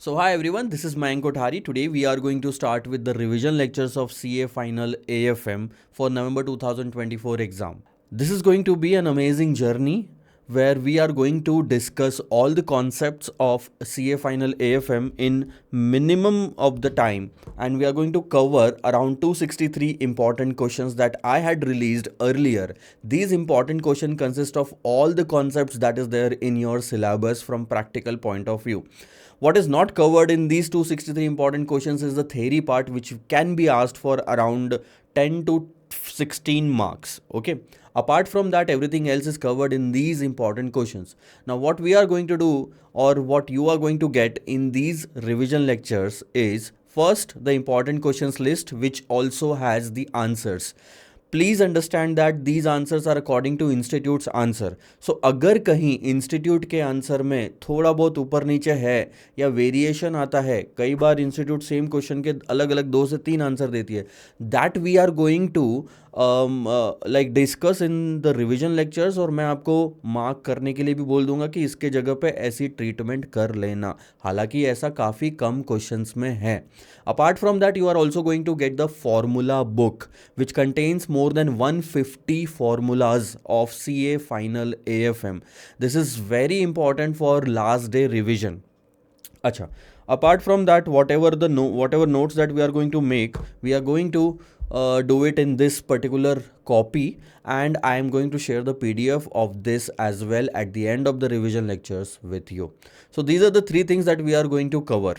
So hi everyone, this is Mayank Kothari. Today we are going to start with the revision lectures of CA Final AFM for November 2024 exam. This is going to be an amazing journey where we are going to discuss all the concepts of CA Final AFM in minimum of the time, and we are going to cover around 263 important questions that I had released earlier. These important questions consist of all the concepts that is there in your syllabus from practical point of view. What is not covered in these 263 important questions is the theory part, which can be asked for around 10 to 16 marks. Okay. Apart from that, everything else is covered in these important questions. Now, what we are going to do, or what you are going to get in these revision lectures, is first the important questions list, which also has the answers. Please understand that these answers are according to institutes answer. So अगर कहीं institute के answer में थोड़ा बहुत ऊपर नीचे है या वेरिएशन आता है, कई बार इंस्टीट्यूट सेम क्वेश्चन के अलग अलग 2 से 3 आंसर देती है, that we are going to like discuss in the revision lectures, और मैं आपको मार्क करने के लिए भी बोल दूंगा कि इसके जगह पे ऐसी ट्रीटमेंट कर लेना. हालांकि ऐसा काफ़ी कम क्वेश्चंस में है. Apart from that, you are also going to get the formula book which contains more than 150 formulas of CA Final AFM. This is very important for last day revision. Acha. Apart from that, whatever notes that we are going to make, we are going to do it in this particular copy, and I am going to share the PDF of this as well at the end of the revision lectures with you. So these are the 3 things that we are going to cover.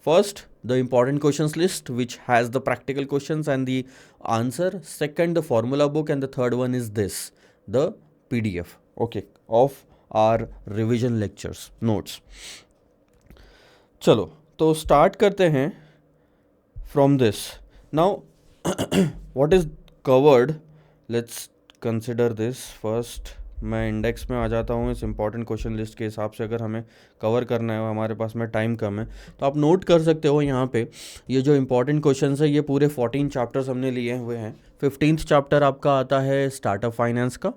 First, the important questions list, which has the practical questions and the answer. Second, the formula book, and the third one is this, the PDF, okay, of our revision lectures notes. चलो, तो start करते हैं from this. Now, what is covered? Let's consider this first. मैं index में आ जाता हूँ इस important question list के हिसाब से. अगर हमें कवर करना है, हमारे पास में टाइम कम है, तो आप नोट कर सकते हो यहाँ पे. ये जो इंपॉर्टेंट क्वेश्चन है, ये पूरे 14 चैप्टर्स हमने लिए हुए हैं. 15th चैप्टर आपका आता है स्टार्टअप फाइनेंस का,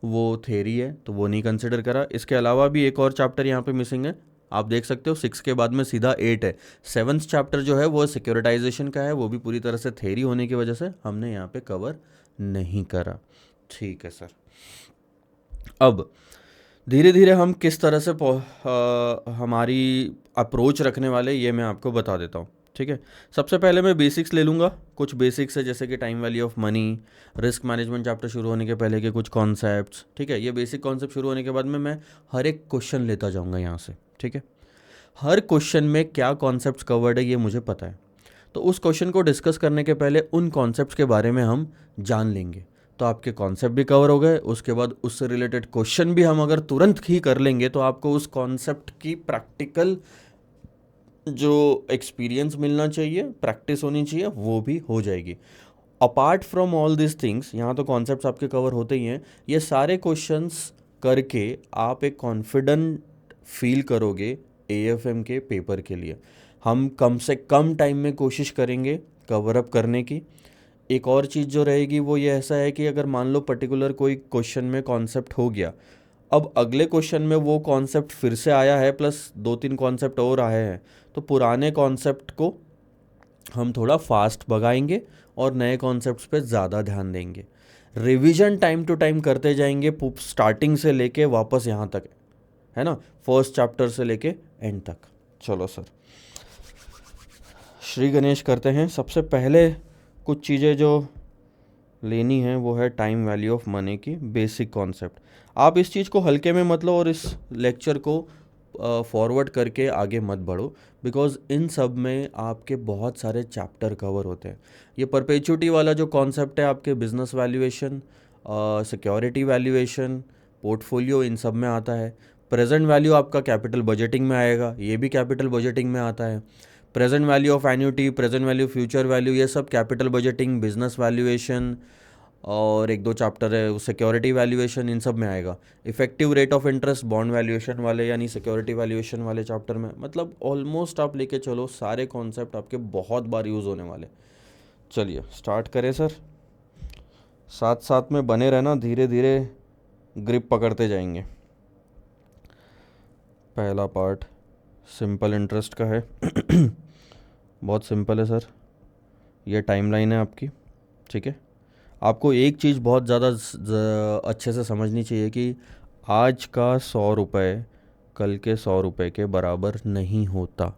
वो थेरी है तो वो नहीं कंसिडर करा. इसके अलावा भी एक और चैप्टर यहाँ पे मिसिंग है, आप देख सकते हो. 6 के बाद में सीधा 8 है. 7th चैप्टर जो है वो सिक्योरिटाइजेशन का है, वो भी पूरी तरह से थेरी होने की वजह से हमने यहाँ पे कवर नहीं करा. ठीक है सर. अब धीरे धीरे हम किस तरह से हमारी अप्रोच रखने वाले, ये मैं आपको बता देता हूँ. ठीक है. सबसे पहले मैं बेसिक्स ले लूँगा. कुछ बेसिक्स है जैसे कि time value of money, risk management chapter शुरू होने के पहले के कुछ कॉन्सेप्ट्स. ठीक है. ये बेसिक कॉन्सेप्ट शुरू होने के बाद में मैं हर एक क्वेश्चन लेता जाऊँगा यहाँ से. ठीक है. हर क्वेश्चन में क्या कॉन्सेप्ट्स कवर्ड है ये मुझे पता है, तो उस क्वेश्चन को डिस्कस करने के पहले उन कॉन्सेप्ट्स के बारे में हम जान लेंगे, तो आपके कॉन्सेप्ट भी कवर हो गए. उसके बाद उससे रिलेटेड क्वेश्चन भी हम अगर तुरंत ही कर लेंगे तो आपको उस कॉन्सेप्ट की प्रैक्टिकल जो एक्सपीरियंस मिलना चाहिए, प्रैक्टिस होनी चाहिए, वो भी हो जाएगी. Apart from all this things, यहाँ तो कॉन्सेप्ट्स आपके कवर होते ही हैं. ये सारे क्वेश्चंस करके आप एक कॉन्फिडेंट फील करोगे AFM के पेपर के लिए. हम कम से कम टाइम में कोशिश करेंगे कवर अप करने की. एक और चीज़ जो रहेगी वो ये ऐसा है कि अगर मान लो पर्टिकुलर कोई क्वेश्चन में कॉन्सेप्ट हो गया, अब अगले क्वेश्चन में वो कॉन्सेप्ट फिर से आया है प्लस 2-3 कॉन्सेप्ट और आए हैं, तो पुराने कॉन्सेप्ट को हम थोड़ा फास्ट भगाएंगे और नए कॉन्सेप्ट्स पे ज़्यादा ध्यान देंगे. रिवीजन टाइम टू टाइम करते जाएंगे, स्टार्टिंग से लेके वापस यहाँ तक, है ना, फर्स्ट चैप्टर से लेके एंड तक. चलो सर, श्री गणेश करते हैं. सबसे पहले कुछ चीज़ें जो लेनी है वो है टाइम वैल्यू ऑफ मनी की बेसिक कॉन्सेप्ट. आप इस चीज़ को हल्के में मत लो और इस लेक्चर को फॉरवर्ड करके आगे मत बढ़ो, बिकॉज इन सब में आपके बहुत सारे चैप्टर कवर होते हैं. ये परपेचुटी वाला जो कॉन्सेप्ट है आपके business valuation, security valuation, portfolio, इन सब में आता है. प्रेजेंट वैल्यू आपका कैपिटल बजटिंग में आएगा, ये भी कैपिटल बजटिंग में आता है. Present value of annuity, present value, future value, ये सब कैपिटल बजटिंग, बिजनेस वैल्यूएशन, और एक दो चैप्टर है सिक्योरिटी वैल्यूएशन, इन सब में आएगा. Effective rate of interest, bond valuation वाले यानी सिक्योरिटी वैल्यूएशन वाले चैप्टर में. मतलब ऑलमोस्ट आप लेके चलो सारे कॉन्सेप्ट आपके बहुत बार यूज़ होने वाले. चलिए स्टार्ट करें सर. साथ साथ में बने रहना, धीरे धीरे ग्रिप पकड़ते जाएंगे. पहला पार्ट सिंपल इंटरेस्ट का है। बहुत सिंपल है सर, ये टाइमलाइन है आपकी। ठीक है, आपको एक चीज़ बहुत ज़्यादा अच्छे से समझनी चाहिए कि आज का 100 रुपये कल के 100 रुपये के बराबर नहीं होता।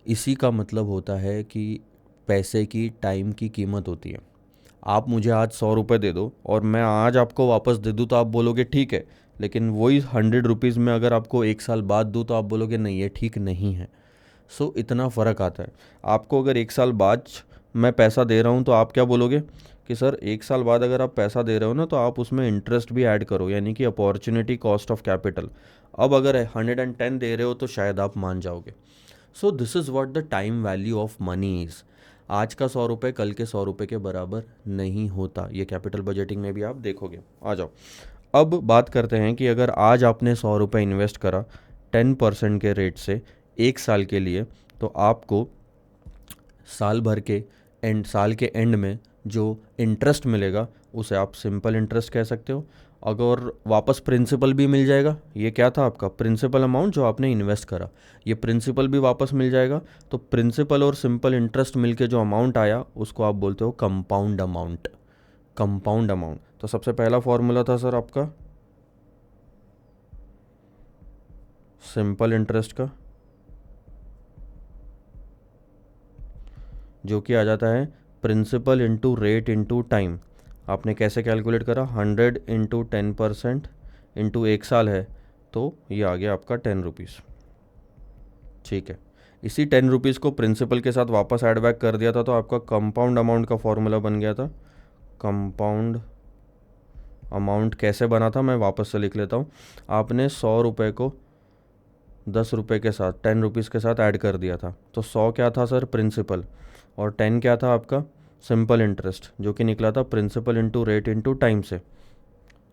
इसी का मतलब होता है कि पैसे की, टाइम की कीमत होती है। आप मुझे आज 100 रुपये दे दो और मैं आज आपको वापस दे दूँ तो आप बोलोगे ठीक है, लेकिन वही 100 रुपीज़ में अगर आपको 1 साल बाद दूँ तो आप बोलोगे नहीं, ये ठीक नहीं है। सो इतना फ़र्क आता है। आपको अगर 1 साल बाद मैं पैसा दे रहा हूँ तो आप क्या बोलोगे कि सर 1 साल बाद अगर आप पैसा दे रहे हो ना तो आप उसमें इंटरेस्ट भी ऐड करो, यानी कि अपॉर्चुनिटी कॉस्ट ऑफ कैपिटल। अब अगर 110 दे रहे हो तो शायद आप मान जाओगे। So this is what the time value of money is. आज का 100 रुपये कल के 100 रुपये के बराबर नहीं होता। ये कैपिटल बजटिंग में भी आप देखोगे। आ जाओ, अब बात करते हैं कि अगर आज आपने 100 रुपये इन्वेस्ट करा 10% के रेट से 1 साल के लिए, तो आपको साल के एंड में जो इंटरेस्ट मिलेगा उसे आप सिंपल इंटरेस्ट कह सकते हो। अगर वापस प्रिंसिपल भी मिल जाएगा, ये क्या था आपका प्रिंसिपल अमाउंट जो आपने इन्वेस्ट करा, ये प्रिंसिपल भी वापस मिल जाएगा। तो प्रिंसिपल और सिंपल इंटरेस्ट मिलके जो अमाउंट आया उसको आप बोलते हो कंपाउंड अमाउंट। Compound amount. तो सबसे पहला फॉर्मूला था सर आपका सिंपल इंटरेस्ट का, जो कि आ जाता है principal into rate into time. आपने कैसे कैलकुलेट करा, 100 इंटू 10% इंटू 1 साल है, तो ये आ गया आपका 10 रुपीज़। ठीक है, इसी 10 रुपीज़ को प्रिंसिपल के साथ वापस ऐड बैक कर दिया था तो आपका कंपाउंड अमाउंट का फॉर्मूला बन गया था। कंपाउंड अमाउंट कैसे बना था मैं वापस से लिख लेता हूँ। आपने 100 रुपये को 10 रुपये के साथ 10 रुपीज़ के साथ ऐड कर दिया था, तो 100 क्या था सर प्रिंसिपल, और 10 क्या था आपका सिंपल इंटरेस्ट, जो कि निकला था principal into rate into time से।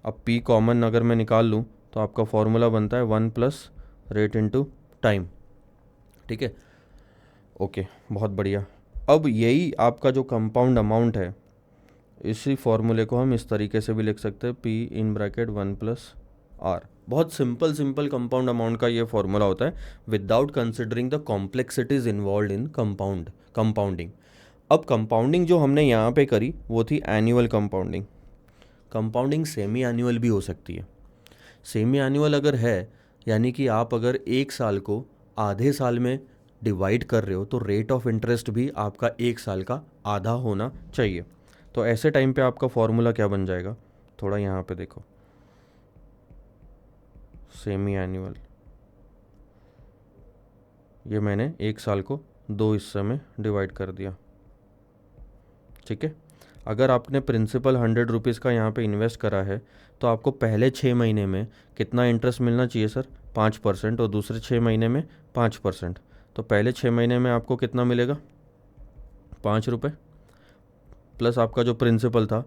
अब पी कॉमन अगर मैं निकाल लूँ तो आपका फॉर्मूला बनता है 1+रेट इंटू टाइम। ठीक है, ओके, बहुत बढ़िया। अब यही आपका जो कंपाउंड अमाउंट है, इसी फॉर्मूले को हम इस तरीके से भी लिख सकते हैं, पी इन ब्रैकेट 1+R। बहुत सिंपल कंपाउंड अमाउंट का ये फॉर्मूला होता है without considering the complexities involve in compounding. अब कंपाउंडिंग जो हमने यहाँ पे करी वो थी annual compounding. Compounding semi annual भी हो सकती है। सेमी एनुअल अगर है, यानी कि आप अगर 1 साल को आधे साल में डिवाइड कर रहे हो तो रेट ऑफ इंटरेस्ट भी आपका 1 साल का आधा होना चाहिए। तो ऐसे टाइम पे आपका फॉर्मूला क्या बन जाएगा, थोड़ा यहाँ पे देखो, सेमी एनुअल, ये मैंने 1 साल को 2 हिस्से में डिवाइड कर दिया। ठीक है, अगर आपने प्रिंसिपल 100 रुपीज़ का यहाँ पे इन्वेस्ट करा है तो आपको पहले 6 महीने में कितना इंटरेस्ट मिलना चाहिए सर, 5%, और दूसरे 6 महीने में 5%। तो पहले 6 महीने में आपको कितना मिलेगा, 5 रुपये, प्लस आपका जो प्रिंसिपल था,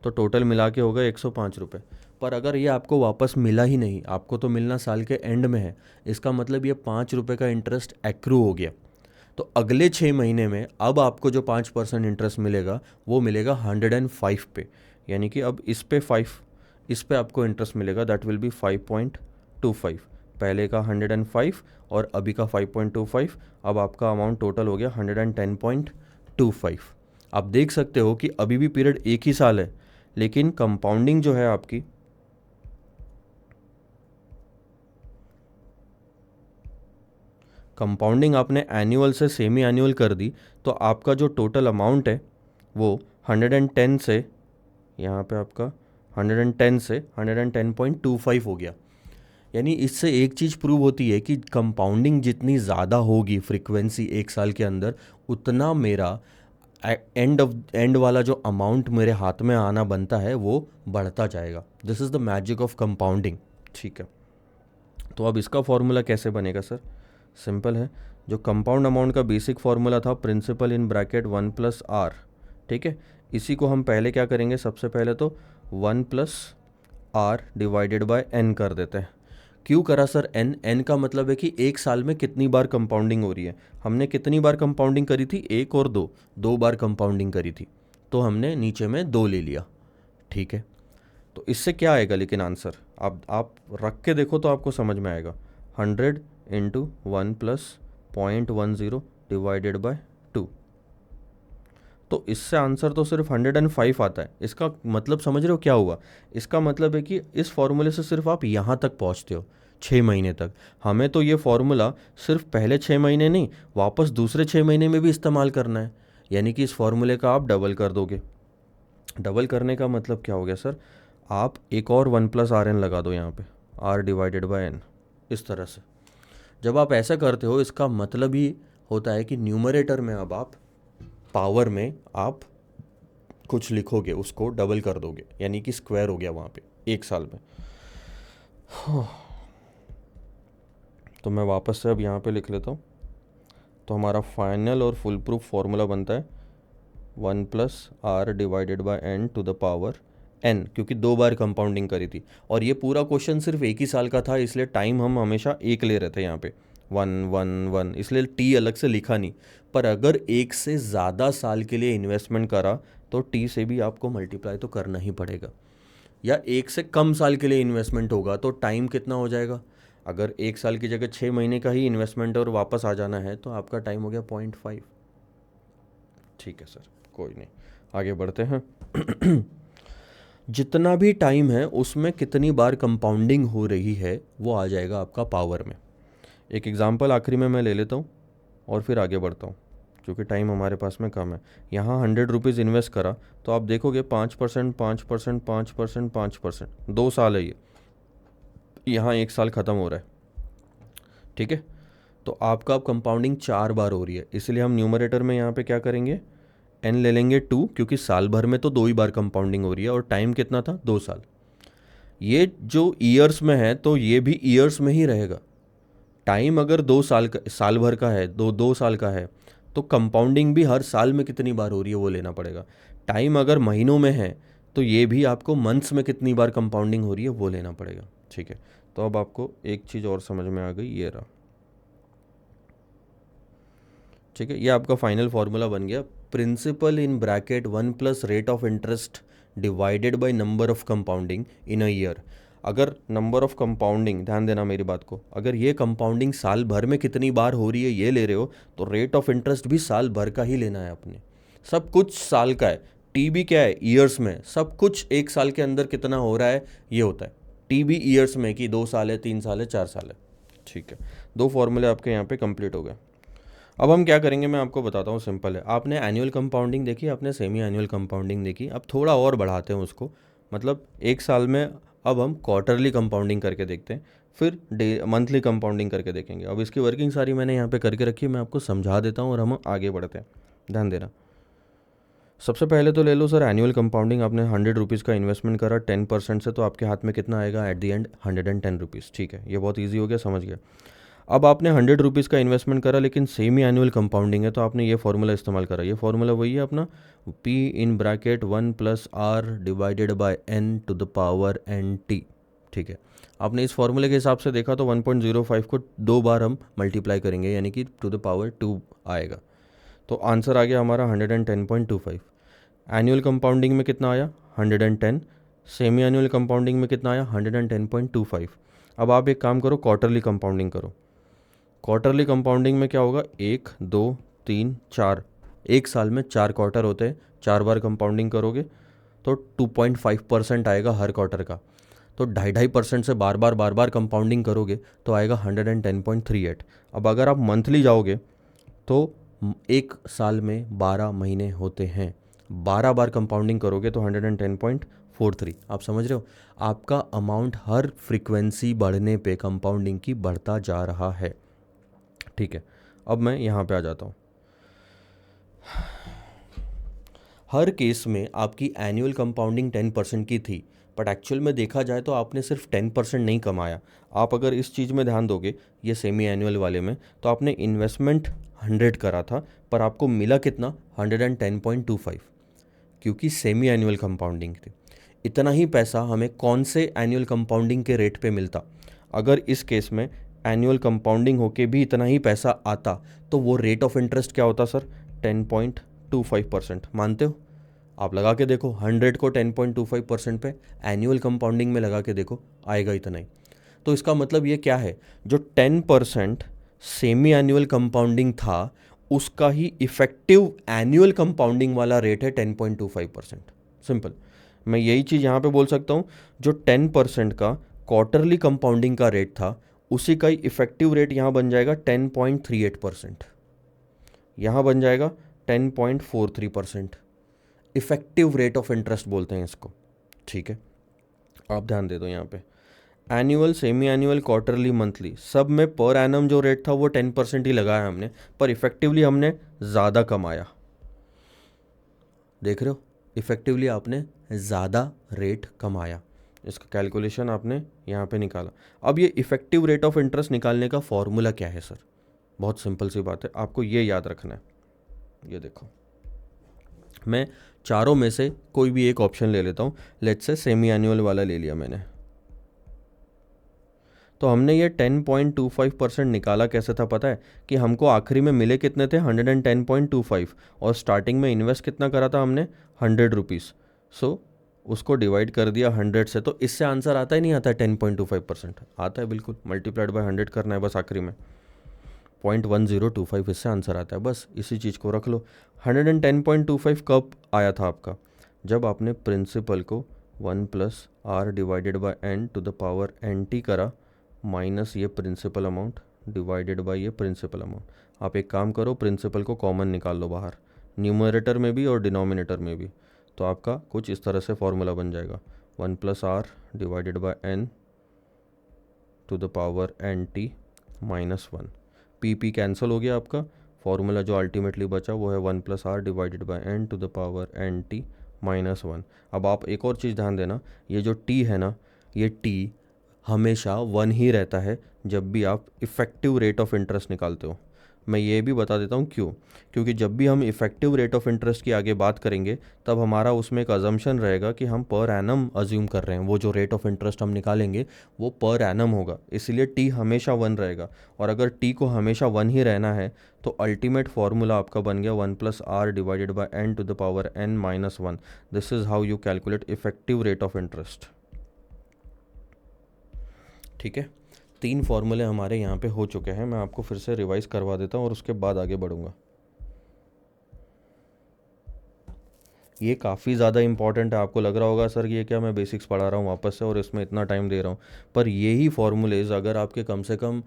तो टोटल मिला के होगा 105 रुपये। पर अगर ये आपको वापस मिला ही नहीं, आपको तो मिलना साल के एंड में है, इसका मतलब ये 5 रुपये का इंटरेस्ट एक्रू हो गया। तो अगले 6 महीने में अब आपको जो 5% इंटरेस्ट मिलेगा वो मिलेगा 105 पे, यानी कि अब इस पे 5, इस पे आपको इंटरेस्ट मिलेगा, दैट विल बी 5.25। पहले का 105 और अभी का 5.25, अब आपका अमाउंट टोटल हो गया 110.25। आप देख सकते हो कि अभी भी पीरियड एक ही साल है, लेकिन कंपाउंडिंग जो है आपकी, कंपाउंडिंग आपने एनुअल से सेमी एनुअल कर दी, तो आपका जो टोटल अमाउंट है वो 110 से, यहाँ पे आपका 110 से 110.25 हो गया। यानी इससे एक चीज़ प्रूव होती है कि कंपाउंडिंग जितनी ज़्यादा होगी फ्रीक्वेंसी 1 साल के अंदर, उतना मेरा एंड वाला जो अमाउंट मेरे हाथ में आना बनता है वो बढ़ता जाएगा। This is the magic of compounding. ठीक है, तो अब इसका फॉर्मूला कैसे बनेगा सर, सिंपल है। जो कंपाउंड अमाउंट का बेसिक फार्मूला था प्रिंसिपल इन ब्रैकेट 1+R। ठीक है, इसी को हम पहले क्या करेंगे, सबसे पहले तो 1+R डिवाइडेड बाय n कर देते हैं। क्यों करा सर n का मतलब है कि 1 साल में कितनी बार कंपाउंडिंग हो रही है। हमने कितनी बार कंपाउंडिंग करी थी, 1 और 2, 2 बार कंपाउंडिंग करी थी, तो हमने नीचे में 2 ले लिया। ठीक है, तो इससे क्या आएगा लेकिन आंसर आप रख के देखो तो आपको समझ में आएगा। 100 इंटू 1 प्लस 0.10 डिवाइडेड बाय 2। तो इससे आंसर तो सिर्फ 105 आता है। इसका मतलब समझ रहे हो क्या हुआ? इसका मतलब है कि इस फॉर्मूले से सिर्फ आप यहाँ तक पहुँचते हो 6 महीने तक। हमें तो ये फॉर्मूला सिर्फ पहले 6 महीने नहीं, वापस दूसरे 6 महीने में भी इस्तेमाल करना है। यानी कि इस फॉर्मूले का आप डबल कर दोगे। डबल करने का मतलब क्या हो गया सर? आप एक और 1 प्लस आर एन लगा दो यहाँ पे, आर डिवाइडेड बाय एन, इस तरह से। जब आप ऐसा करते हो इसका मतलब ही होता है कि न्यूमरेटर में अब आप पावर में आप कुछ लिखोगे, उसको डबल कर दोगे, यानी कि स्क्वायर हो गया वहाँ पे 1 साल में। तो मैं वापस से अब यहाँ पे लिख लेता हूँ। तो हमारा फाइनल और फुल प्रूफ फॉर्मूला बनता है 1 plus R divided by N to the power N, क्योंकि 2 बार कंपाउंडिंग करी थी। और ये पूरा क्वेश्चन सिर्फ 1 ही साल का था, इसलिए टाइम हम हमेशा 1 ले रहे थे यहाँ पे, 1 1 1, इसलिए टी अलग से लिखा नहीं। पर अगर 1 से ज़्यादा साल के लिए इन्वेस्टमेंट करा तो टी से भी आपको मल्टीप्लाई तो करना ही पड़ेगा। या 1 से कम साल के लिए इन्वेस्टमेंट होगा तो टाइम कितना हो जाएगा? अगर 1 साल की जगह 6 महीने का ही इन्वेस्टमेंट और वापस आ जाना है तो आपका टाइम हो गया 0.5। ठीक है सर, कोई नहीं, आगे बढ़ते हैं। जितना भी टाइम है उसमें कितनी बार कंपाउंडिंग हो रही है वो आ जाएगा आपका पावर में। एक एग्जांपल आखिरी में मैं ले लेता हूँ और फिर आगे बढ़ता हूँ, क्योंकि टाइम हमारे पास में कम है। यहाँ 100 रुपीज़ इन्वेस्ट करा तो आप देखोगे 5%, 5%, 5%, 5%, 2 साल है ये, यहाँ 1 साल ख़त्म हो रहा है। ठीक है, तो आपका अब कंपाउंडिंग 4 बार हो रही है, इसलिए हम न्यूमरेटर में यहाँ पे क्या करेंगे, एन ले लेंगे 2, क्योंकि साल भर में तो 2 ही बार कंपाउंडिंग हो रही है और टाइम कितना था, 2 साल। ये जो ईयर्स में है तो ये भी ईयर्स में ही रहेगा। टाइम अगर 2 साल का, साल भर का है, 2 साल का है, तो कंपाउंडिंग भी हर साल में कितनी बार हो रही है वो लेना पड़ेगा। टाइम अगर महीनों में है तो ये भी आपको मंथ्स में कितनी बार कंपाउंडिंग हो रही है वो लेना पड़ेगा। ठीक है, तो अब आपको एक चीज़ और समझ में आ गई, ये रहा। ठीक है, ये आपका फाइनल फार्मूला बन गया, principal in bracket 1 plus rate of interest divided by number of compounding in a year. अगर नंबर ऑफ कंपाउंडिंग, ध्यान देना मेरी बात को, अगर ये कंपाउंडिंग साल भर में कितनी बार हो रही है ये ले रहे हो तो रेट ऑफ इंटरेस्ट भी साल भर का ही लेना है अपने। सब कुछ साल का है, टी भी क्या है, ईयर्स में। सब कुछ 1 साल के अंदर कितना हो रहा है ये होता है। टी भी ईयर्स में कि 2 साल है, 3 साल है, 4 साल है। ठीक है, 2 फॉर्मूले आपके यहाँ पे कंप्लीट हो गए। अब हम क्या करेंगे मैं आपको बताता हूँ, सिंपल है। आपने एनुअल कंपाउंडिंग देखी, आपने सेमी एनुअल कंपाउंडिंग देखी, अब थोड़ा और बढ़ाते हैं उसको, मतलब 1 साल में अब हम क्वार्टरली कंपाउंडिंग करके देखते हैं, फिर मंथली कंपाउंडिंग करके देखेंगे। अब इसकी वर्किंग सारी मैंने यहाँ पे करके रखी है, मैं आपको समझा देता हूँ और हम आगे बढ़ते हैं, ध्यान देना। सबसे पहले तो ले लो सर एनुअल कंपाउंडिंग, आपने 100 रुपीज़ का इन्वेस्टमेंट करा 10% से, तो आपके हाथ में कितना आएगा एट द एंड, 110 रुपीज़। ठीक है, ये बहुत ईजी हो गया, समझ गया। अब आपने 100 रुपीज़ का इन्वेस्टमेंट करा लेकिन सेमी एनुअल कंपाउंडिंग है, तो आपने ये फार्मूला इस्तेमाल करा। ये फार्मूला वही है अपना, P in bracket 1 plus R divided by N to the power N T. ठीक है, आपने इस फार्मूले के हिसाब से देखा तो 1.05 को 2 बार हम मल्टीप्लाई करेंगे, यानी कि टू द पावर 2 आएगा। तो आंसर आ गया हमारा 110.25। एनुअल कंपाउंडिंग में कितना आया, 110। सेमी एनुअल कंपाउंडिंग में कितना आया, 110.25। अब आप एक काम करो, क्वार्टरली कंपाउंडिंग करो। क्वार्टरली कंपाउंडिंग में क्या होगा, 1 2 3 4, 1 साल में 4 क्वार्टर होते हैं, 4 बार कंपाउंडिंग करोगे तो 2.5% आएगा हर क्वार्टर का। तो 2.5% से बार बार कंपाउंडिंग करोगे तो आएगा 110.38। अब अगर आप मंथली जाओगे तो 1 साल में 12 महीने होते हैं, 12 बार कंपाउंडिंग करोगे तो 110.43। आप समझ रहे हो, आपका अमाउंट हर फ्रीक्वेंसी बढ़ने पे कंपाउंडिंग की बढ़ता जा रहा है। ठीक है, अब मैं यहाँ पे आ जाता हूँ। हर केस में आपकी एनुअल कंपाउंडिंग 10% की थी, बट एक्चुअल में देखा जाए तो आपने सिर्फ 10% नहीं कमाया। आप अगर इस चीज़ में ध्यान दोगे, ये सेमी एनुअल वाले में, तो आपने इन्वेस्टमेंट 100 करा था पर आपको मिला कितना, 110.25, क्योंकि सेमी एनुअल कंपाउंडिंग थी। इतना ही पैसा हमें कौन से एनुअल कंपाउंडिंग के रेट पे मिलता? अगर इस केस में एनुअल कंपाउंडिंग होके भी इतना ही पैसा आता तो वो रेट ऑफ इंटरेस्ट क्या होता सर, 10.25%। मानते हो? आप लगा के देखो, 100 को 10.25% पे एनुअल कंपाउंडिंग में लगा के देखो, आएगा इतना ही। तो इसका मतलब ये क्या है, जो 10% सेमी एनुअल कंपाउंडिंग था उसका ही इफेक्टिव एनुअल कंपाउंडिंग वाला रेट है 10.25%। सिंपल, मैं यही चीज़ यहाँ पे बोल सकता हूँ, जो 10% का क्वार्टरली कंपाउंडिंग का रेट था उसी का ही इफेक्टिव रेट यहाँ बन जाएगा 10.38%, यहाँ बन जाएगा 10.43%। इफेक्टिव रेट ऑफ इंटरेस्ट बोलते हैं इसको, ठीक है। आप ध्यान दे दो यहाँ पे, annual, semi annual, quarterly, monthly, सब में पर एनम जो रेट था वो 10% ही लगाया हमने, पर इफेक्टिवली हमने ज़्यादा कमाया। देख रहे हो, इफेक्टिवली आपने ज़्यादा रेट कमाया, इसका कैलकुलेशन आपने यहाँ पे निकाला। अब ये इफेक्टिव रेट ऑफ इंटरेस्ट निकालने का फॉर्मूला क्या है सर? बहुत सिंपल सी बात है, आपको ये याद रखना है। ये देखो, मैं चारों में से कोई भी एक ऑप्शन ले लेता हूँ। लेट्स से सेमी एनुअल वाला ले लिया मैंने, तो हमने ये 10.25% निकाला कैसे था पता है? कि हमको आखिरी में मिले कितने थे, 110.25, और स्टार्टिंग में इन्वेस्ट कितना करा था हमने, 100 रुपीज़। सो उसको डिवाइड कर दिया 100 से, तो इससे आंसर आता ही नहीं आता है 10.25%? आता है बिल्कुल, मल्टीप्लाइड बाय 100 करना है बस आखिरी में, 0.1025 इससे आंसर आता है। बस इसी चीज़ को रख लो। 110.25 कब आया था आपका? जब आपने प्रिंसिपल को 1+r divided by n to the power nt करा, माइनस ये प्रिंसिपल अमाउंट डिवाइडेड बाय ये प्रिंसिपल अमाउंट। आप एक काम करो, प्रिंसिपल को कॉमन निकाल लो बाहर, न्यूमरेटर में भी और डिनोमिनेटर में भी, तो आपका कुछ इस तरह से फॉर्मूला बन जाएगा, 1+r divided by n to the power nt minus 1। P cancel हो गया, आपका फॉर्मूला जो अल्टीमेटली बचा वो है 1+r divided by n to the power nt minus 1। अब आप एक और चीज़ ध्यान देना, ये जो t है ना, ये t हमेशा 1 ही रहता है जब भी आप इफ़ेक्टिव रेट ऑफ इंटरेस्ट निकालते हो। मैं ये भी बता देता हूँ क्यों, क्योंकि जब भी हम इफ़ेक्टिव रेट ऑफ इंटरेस्ट की आगे बात करेंगे तब हमारा उसमें एक अजम्पशन रहेगा कि हम पर एनम अज्यूम कर रहे हैं, वो जो रेट ऑफ इंटरेस्ट हम निकालेंगे वो पर एनम होगा, इसलिए टी हमेशा 1 रहेगा। और अगर टी को हमेशा 1 ही रहना है तो अल्टीमेट फार्मूला आपका बन गया 1+r divided by n to the power n minus 1। This is how you calculate effective rate of interest, ठीक है। 3 फॉर्मूले हमारे यहाँ पे हो चुके हैं, मैं आपको फिर से रिवाइज करवा देता हूँ और उसके बाद आगे बढ़ूँगा। ये काफ़ी ज़्यादा इंपॉर्टेंट है, आपको लग रहा होगा सर ये क्या मैं बेसिक्स पढ़ा रहा हूँ वापस से और इसमें इतना टाइम दे रहा हूँ, पर यही फॉर्मूलेज अगर आपके कम से कम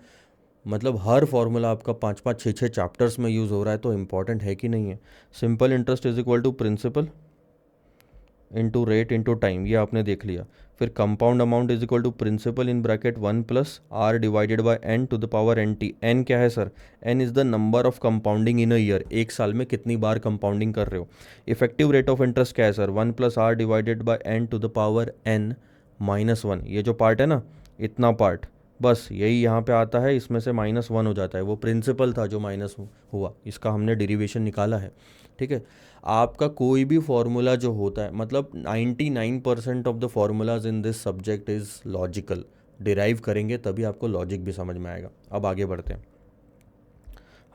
मतलब हर फॉर्मूला आपका 5-5, 6-6 चैप्टर्स में यूज़ हो रहा है तो इम्पॉर्टेंट है कि नहीं है। Simple interest is equal to principal into rate into time, ये आपने देख लिया। फिर compound amount is equal to principal in bracket 1+r divided by n to the power nt। n क्या है sir? n is the number of compounding in a year, एक साल में कितनी बार कंपाउंडिंग कर रहे हो। इफेक्टिव रेट ऑफ इंटरेस्ट क्या है sir? 1+r divided by n to the power n minus 1। ये जो पार्ट है ना, इतना पार्ट, बस यही यहाँ पे आता है, इसमें से -1 हो जाता है, वो प्रिंसिपल था जो माइनस हुआ, इसका हमने डेरिवेशन निकाला है, ठीक है। आपका कोई भी फॉर्मूला जो होता है, मतलब 99% of the formulas in this subject is logical, derive करेंगे तभी आपको लॉजिक भी समझ में आएगा। अब आगे बढ़ते हैं,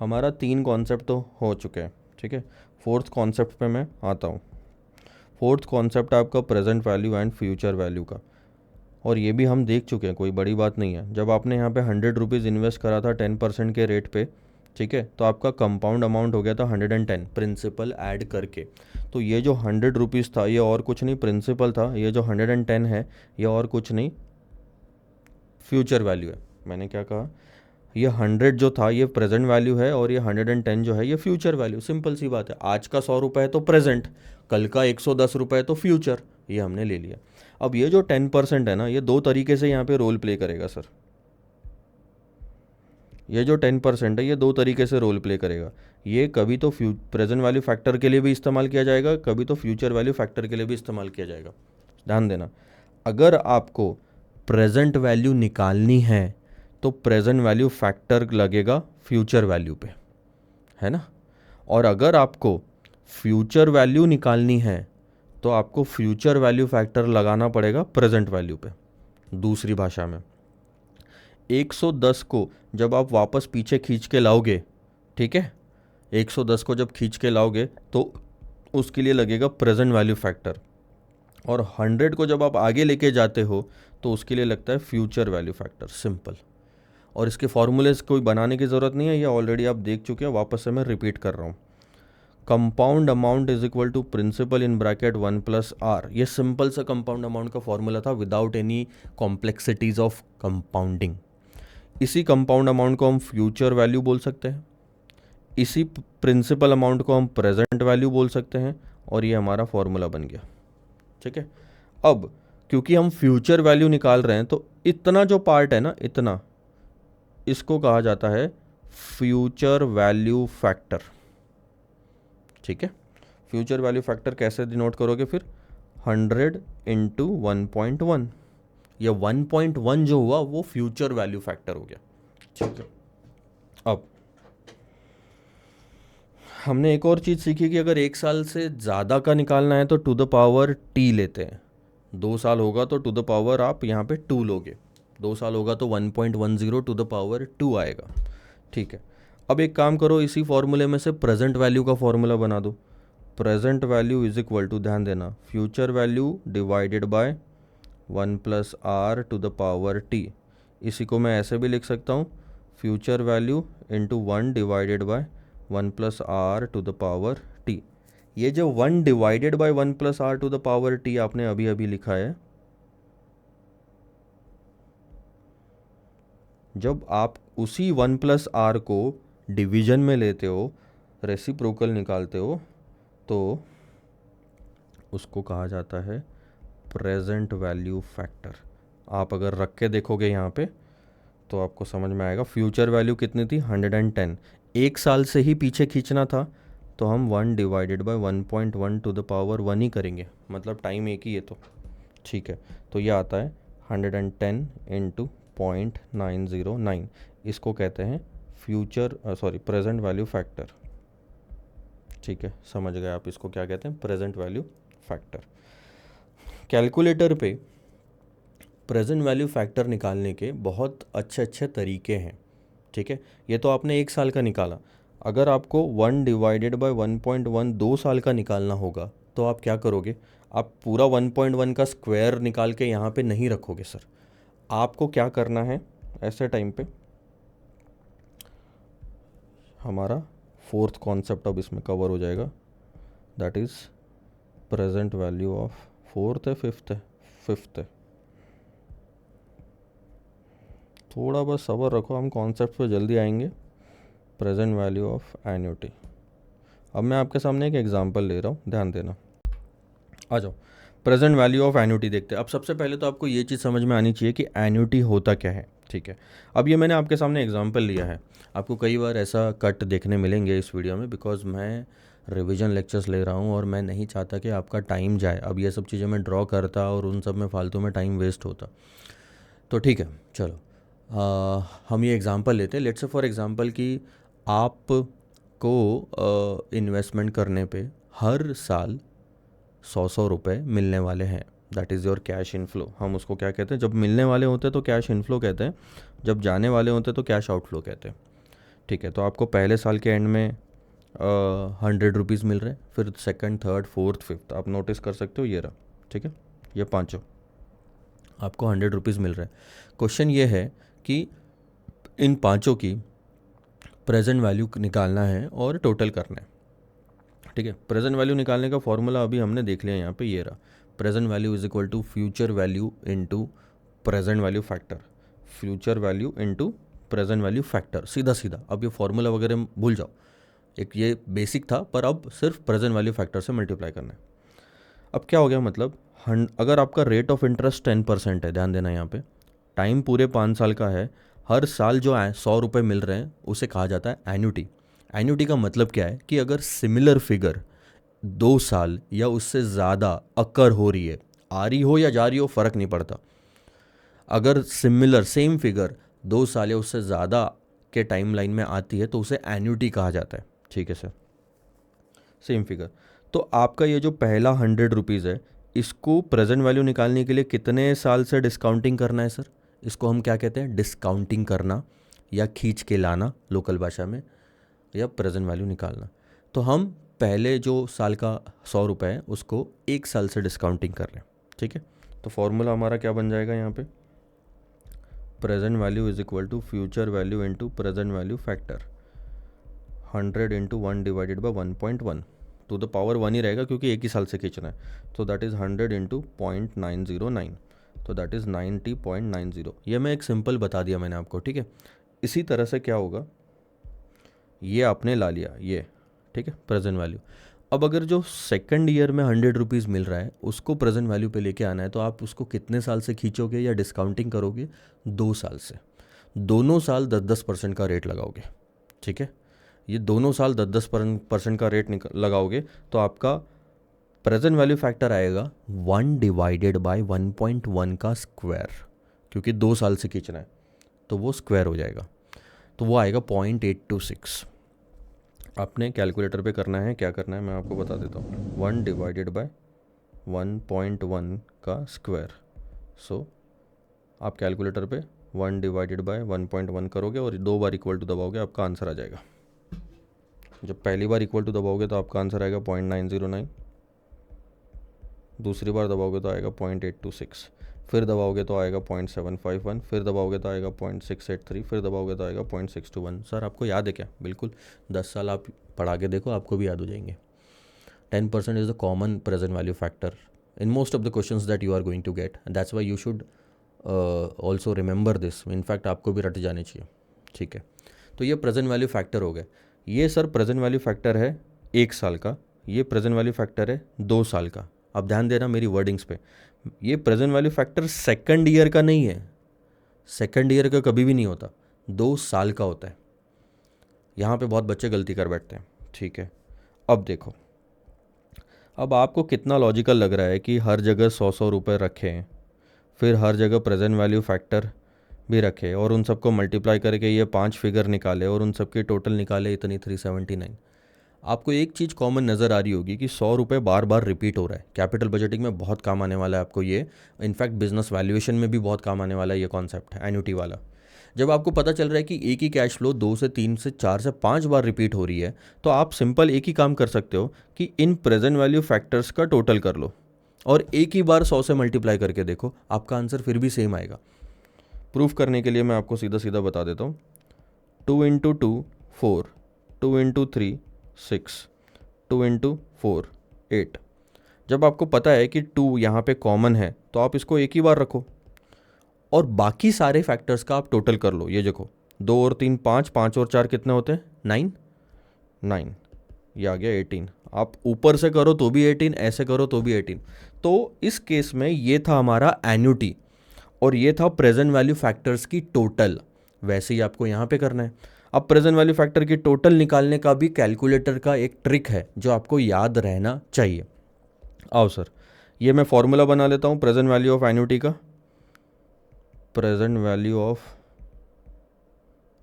हमारा 3 कॉन्सेप्ट तो हो चुके हैं, ठीक है। 4th कॉन्सेप्ट पे मैं आता हूँ। 4th कॉन्सेप्ट आपका present value and future value का, और ये भी हम देख चुके हैं, कोई बड़ी बात नहीं है। जब आपने यहाँ पे 100 रुपीज़ इन्वेस्ट करा था 10% के रेट पे, ठीक है, तो आपका कंपाउंड अमाउंट हो गया था 110 प्रिंसिपल ऐड करके। तो ये जो 100 रुपीज़ था ये और कुछ नहीं प्रिंसिपल था, ये जो 110 है ये और कुछ नहीं फ्यूचर वैल्यू है। मैंने क्या कहा, ये 100 जो था ये प्रेजेंट वैल्यू है और ये 110 जो है ये फ्यूचर वैल्यू। सिंपल सी बात है, आज का 100 रुपये है तो प्रेजेंट, कल का 110 रुपये है तो फ्यूचर, ये हमने ले लिया। अब ये जो 10% है ना, ये 2 तरीके से यहाँ पे रोल प्ले करेगा सर। ये जो 10% है ये 2 तरीके से रोल प्ले करेगा। ये कभी तो प्रेजेंट वैल्यू फैक्टर के लिए भी इस्तेमाल किया जाएगा, कभी तो फ्यूचर वैल्यू फैक्टर के लिए भी इस्तेमाल किया जाएगा। ध्यान देना, अगर आपको प्रेजेंट वैल्यू निकालनी है तो प्रेजेंट वैल्यू फैक्टर लगेगा फ्यूचर वैल्यू पे, है ना। और अगर आपको फ्यूचर वैल्यू निकालनी है तो आपको फ्यूचर वैल्यू फैक्टर लगाना पड़ेगा प्रेजेंट वैल्यू पे। दूसरी भाषा में 110 को जब आप वापस पीछे खींच के लाओगे, ठीक है, 110 को जब खींच के लाओगे तो उसके लिए लगेगा प्रेजेंट वैल्यू फैक्टर, और 100 को जब आप आगे लेके जाते हो तो उसके लिए लगता है फ्यूचर वैल्यू फैक्टर, सिंपल। और इसके फॉर्मूलेस कोई बनाने की ज़रूरत नहीं है, ये ऑलरेडी आप देख चुके हैं, वापस से मैं रिपीट कर रहा हूँ। Compound amount is equal to principal in bracket 1+r। ये सिंपल सा कंपाउंड अमाउंट का फॉर्मूला था without any complexities of compounding. इसी कंपाउंड अमाउंट को हम फ्यूचर वैल्यू बोल सकते हैं, इसी प्रिंसिपल अमाउंट को हम प्रेजेंट वैल्यू बोल सकते हैं, और ये हमारा फॉर्मूला बन गया। ठीक है, अब क्योंकि हम फ्यूचर वैल्यू निकाल रहे हैं तो इतना जो पार्ट है ना, इतना, इसको कहा जाता है फ्यूचर वैल्यू फैक्टर। ठीक है, फ्यूचर वैल्यू फैक्टर कैसे डिनोट करोगे फिर? 100 इंटू 1.1। ये 1.1 जो हुआ वो फ्यूचर वैल्यू फैक्टर हो गया। ठीक है, अब हमने एक और चीज़ सीखी कि अगर 1 साल से ज़्यादा का निकालना है तो टू द पावर टी लेते हैं। 2 साल होगा तो टू द पावर आप यहाँ पे 2 लोगे, 2 साल होगा तो 1.10 टू द पावर 2 आएगा। ठीक है, अब एक काम करो, इसी फॉर्मूले में से प्रेजेंट वैल्यू का फॉर्मूला बना दो। Present value is equal to, ध्यान देना, future value divided by 1+r to the power T. इसी को मैं ऐसे भी लिख सकता हूँ, future value into 1 divided by 1+r to the power T. ये जो 1 divided by 1+r to the power T आपने अभी अभी लिखा है, जब आप उसी 1+r को डिवीजन में लेते हो, रेसिप्रोकल निकालते हो, तो उसको कहा जाता है प्रेजेंट वैल्यू फैक्टर। आप अगर रख के देखोगे यहाँ पे तो आपको समझ में आएगा। फ्यूचर वैल्यू कितनी थी? 110। 1 साल से ही पीछे खींचना था तो हम 1 divided by 1.1 to the power 1 ही करेंगे, मतलब टाइम एक ही है तो। ठीक है, तो ये आता है 110 इंटू 0.909। इसको कहते हैं प्रेजेंट वैल्यू फैक्टर। ठीक है, समझ गए आप इसको क्या कहते हैं, प्रेजेंट वैल्यू फैक्टर। कैलकुलेटर पे प्रेजेंट वैल्यू फैक्टर निकालने के बहुत अच्छे अच्छे तरीके हैं। ठीक है, ये तो आपने 1 साल का निकाला। अगर आपको 1 डिवाइडेड बाय 1.1 2 साल का निकालना होगा तो आप क्या करोगे? आप पूरा 1.1 का स्क्वायर निकाल के यहाँ पे नहीं रखोगे सर। आपको क्या करना है, ऐसे टाइम पे हमारा 4th कॉन्सेप्ट अब इसमें कवर हो जाएगा, that is present value of 4th है, 5th है। थोड़ा बस सब्र रखो, हम कॉन्सेप्ट पे जल्दी आएंगे। Present value of annuity. अब मैं आपके सामने एक एग्जांपल ले रहा हूँ, ध्यान देना। आ जाओ, प्रेजेंट वैल्यू ऑफ एन्युटी देखते हैं। अब सबसे पहले तो आपको ये चीज़ समझ में आनी चाहिए कि एन्युटी होता क्या है। ठीक है, अब ये मैंने आपके सामने एग्जांपल लिया है। आपको कई बार ऐसा कट देखने मिलेंगे इस वीडियो में, बिकॉज मैं रिवीजन लेक्चर्स ले रहा हूँ और मैं नहीं चाहता कि आपका टाइम जाए। अब ये सब चीज़ें मैं ड्रॉ करता और उन सब में फालतू में टाइम वेस्ट होता। तो ठीक है, चलो हम ये एग्ज़ाम्पल लेते हैं। लेट्स से फॉर एग्ज़ाम्पल कि आपको इन्वेस्टमेंट करने पे हर साल 100 रुपये मिलने वाले हैं। That is your cash inflow. हम उसको क्या कहते हैं? जब मिलने वाले होते हैं तो कैश इनफ्लो कहते हैं, जब जाने वाले होते हैं तो कैश आउटफ्लो कहते हैं। ठीक है, तो आपको पहले साल के एंड में 100 रुपीज़ मिल रहे हैं, फिर सेकंड, थर्ड, फोर्थ, फिफ्थ आप नोटिस कर सकते हो, ये रहा। ठीक है, ये पाँचों आपको 100 रुपीज़ मिल रहे हैं। क्वेश्चन ये है कि इन पाँचों की प्रेजेंट वैल्यू निकालना है और टोटल करना है। ठीक है, प्रेजेंट वैल्यू निकालने का फॉर्मूला अभी हमने देख लिया, यहाँ पे ये रहा। Present value is equal to future value into present value factor. Future value into present value factor, सीधा सीधा। अब ये फॉर्मूला वगैरह भूल जाओ, एक ये बेसिक था, पर अब सिर्फ प्रेजेंट वैल्यू फैक्टर से मल्टीप्लाई करना है। अब क्या हो गया, मतलब अगर आपका रेट ऑफ इंटरेस्ट 10% है, ध्यान देना यहाँ पे, टाइम पूरे 5 साल का है, हर साल जो 100 रुपये मिल रहे हैं उसे कहा जाता है एन्युटी। एन्युटी का मतलब क्या है कि अगर सिमिलर फिगर 2 साल या उससे ज़्यादा अकर हो रही है, आ रही हो या जा रही हो फ़र्क नहीं पड़ता, अगर सिमिलर सेम फिगर 2 साल या उससे ज़्यादा के टाइम लाइन में आती है तो उसे एन्युटी कहा जाता है। ठीक है सर, सेम फिगर। तो आपका ये जो पहला 100 रुपीज़ है, इसको प्रेजेंट वैल्यू निकालने के लिए कितने साल से डिस्काउंटिंग करना है सर? इसको हम क्या कहते हैं? डिस्काउंटिंग करना या खींच के लाना लोकल भाषा में, या प्रेजेंट वैल्यू निकालना। तो हम पहले जो साल का 100 रुपये है उसको 1 साल से डिस्काउंटिंग कर रहे हैं। ठीक है, तो फॉर्मूला हमारा क्या बन जाएगा यहाँ पे, present value is equal to future value into present value factor, 100 into 1 divided by 1.1 to the power 1 ही रहेगा क्योंकि एक ही साल से खींचना है। तो दैट इज़ 100 इंटू 0.909, तो दैट इज़ 90.90। ये मैं एक सिंपल बता दिया मैंने आपको, ठीक है। इसी तरह से क्या होगा, ये आपने ला लिया ये, ठीक है, प्रेजेंट वैल्यू। अब अगर जो सेकंड ईयर में 100 रुपीज़ मिल रहा है उसको प्रेजेंट वैल्यू पे लेके आना है, तो आप उसको कितने साल से खींचोगे या डिस्काउंटिंग करोगे, 2 साल से। दोनों साल 10-10% का रेट लगाओगे, ठीक है। ये दोनों साल 10-10% का रेट लगाओगे तो आपका प्रेजेंट वैल्यू फैक्टर आएगा 1 डिवाइडेड बाय 1.1 का स्क्वायर, क्योंकि 2 साल से खींचना है तो वो स्क्वायर हो जाएगा, तो वो आएगा 0.826। आपने कैलकुलेटर पे करना है, क्या करना है मैं आपको बता देता हूँ, 1 डिवाइडेड बाय 1.1 का स्क्वायर। सो आप कैलकुलेटर पे 1 डिवाइडेड बाय 1.1 करोगे और 2 बार इक्वल टू दबाओगे, आपका आंसर आ जाएगा। जब पहली बार इक्वल टू दबाओगे तो आपका आंसर आएगा 0.909, दूसरी बार दबाओगे तो आएगा 0.826, फिर दबाओगे तो आएगा 0.751, फिर दबाओगे तो आएगा 0.683, फिर दबाओगे तो आएगा 0.621। सर आपको याद है क्या? बिल्कुल, 10 साल आप पढ़ा के देखो, आपको भी याद हो जाएंगे। 10% is the common present value factor in most of the questions that you are going to get, that's why you should also remember this. In fact आपको भी रट जाने चाहिए, ठीक है। तो ये प्रेजेंट वैल्यू फैक्टर हो गया। ये सर प्रेजेंट वैल्यू फैक्टर है 1 साल का, ये प्रेजेंट वैल्यू फैक्टर है 2 साल का। अब ध्यान देना मेरी वर्डिंग्स पे, ये present value factor second year का नहीं है, सेकंड ईयर का कभी भी नहीं होता, 2 साल का होता है। यहाँ पे बहुत बच्चे गलती कर बैठते हैं, ठीक है। अब देखो, अब आपको कितना लॉजिकल लग रहा है कि हर जगह 100-100 रुपये रखें, फिर हर जगह प्रेजेंट वैल्यू फैक्टर भी रखे और उन सबको मल्टीप्लाई करके ये 5 फिगर निकाले और उन सबकी टोटल निकाले इतनी 379। आपको एक चीज़ कॉमन नज़र आ रही होगी कि 100 रुपये बार बार रिपीट हो रहा है। कैपिटल बजटिंग में बहुत काम आने वाला है आपको ये, इनफैक्ट बिजनेस वैल्यूएशन में भी बहुत काम आने वाला है ये कॉन्सेप्ट, एन्युटी वाला। जब आपको पता चल रहा है कि एक ही कैश फ्लो 2 से 3 से 4 से 5 बार रिपीट हो रही है, तो आप सिंपल एक ही काम कर सकते हो कि इन प्रेजेंट वैल्यू फैक्टर्स का टोटल कर लो और एक ही बार 100 से मल्टीप्लाई करके देखो, आपका आंसर फिर भी सेम आएगा। प्रूफ करने के लिए मैं आपको सीधा सीधा बता देता हूँ, 2 इंटू 2 4, 2 इंटू 3 6, 2 इंटू 4 8। जब आपको पता है कि 2 यहाँ पे कॉमन है तो आप इसको एक ही बार रखो और बाकी सारे फैक्टर्स का आप टोटल कर लो। ये देखो, 2 और 3 5, 5 और 4 कितने होते हैं? 9, 9, ये आ गया 18। आप ऊपर से करो तो भी 18, ऐसे करो तो भी 18। तो इस केस में ये था हमारा एन्युटी और ये था प्रेजेंट वैल्यू फैक्टर्स की टोटल। वैसे ही आपको यहाँ पे करना है। अब प्रेजेंट वैल्यू फैक्टर की टोटल निकालने का भी कैलकुलेटर का एक ट्रिक है जो आपको याद रहना चाहिए। आओ सर, ये मैं फॉर्मूला बना लेता हूँ प्रेजेंट वैल्यू ऑफ एन्युटी का। Present value of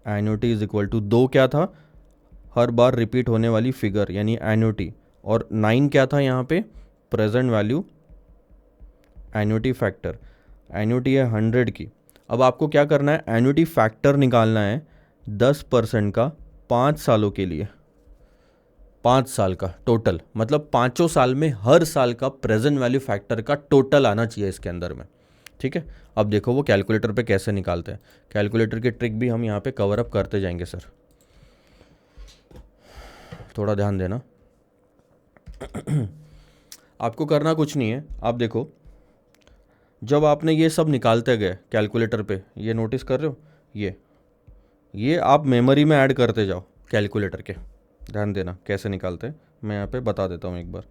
annuity is equal to 2 क्या था, हर बार रिपीट होने वाली फिगर यानी एन्युटी, और 9 क्या था यहाँ पे, present value annuity factor. Annuity है 100 की। अब आपको क्या करना है, एन्युटी फैक्टर निकालना है 10% का 5 सालों के लिए, 5 साल का टोटल, मतलब 5 साल में हर साल का प्रेजेंट वैल्यू फैक्टर का टोटल आना चाहिए इसके अंदर में, ठीक है। अब देखो वो कैलकुलेटर पे कैसे निकालते हैं, कैलकुलेटर की ट्रिक भी हम यहाँ पे कवर अप करते जाएंगे सर, थोड़ा ध्यान देना। आपको करना कुछ नहीं है, आप देखो जब आपने ये सब निकालते गए कैलकुलेटर पे, ये नोटिस कर रहे हो, ये आप मेमोरी में ऐड करते जाओ कैलकुलेटर के। ध्यान देना कैसे निकालते हैं, मैं यहाँ पे बता देता हूँ एक बार।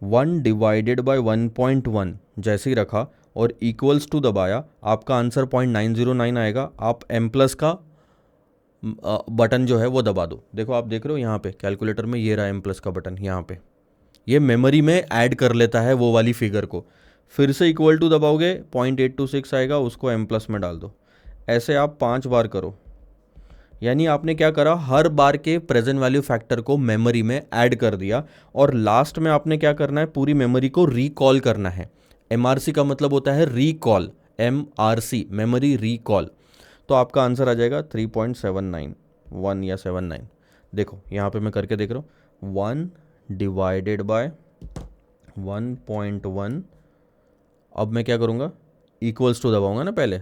1 डिवाइडेड बाय 1.1 जैसे ही रखा और इक्वल्स टू दबाया, आपका आंसर 0.909 आएगा। आप एम प्लस का बटन जो है वो दबा दो। देखो आप देख रहे हो यहाँ पे कैलकुलेटर में ये रहा एम प्लस का बटन, यहाँ पे ये मेमोरी में ऐड कर लेता है वो वाली फिगर को। फिर से इक्वल टू दबाओगे 0.826 आएगा, उसको एम प्लस में डाल दो। ऐसे आप 5 बार करो, यानी आपने क्या करा, हर बार के प्रेजेंट वैल्यू फैक्टर को मेमोरी में ऐड कर दिया और लास्ट में आपने क्या करना है, पूरी मेमोरी को रिकॉल करना है। एमआरसी का मतलब होता है रिकॉल, एमआरसी मेमोरी रिकॉल। तो आपका आंसर आ जाएगा 3.791 या 79। देखो यहाँ पे मैं करके देख रहा हूँ, 1 डिवाइडेड बाय 1.1 अब मैं क्या करूँगा, इक्वल्स टू दबाऊंगा ना पहले,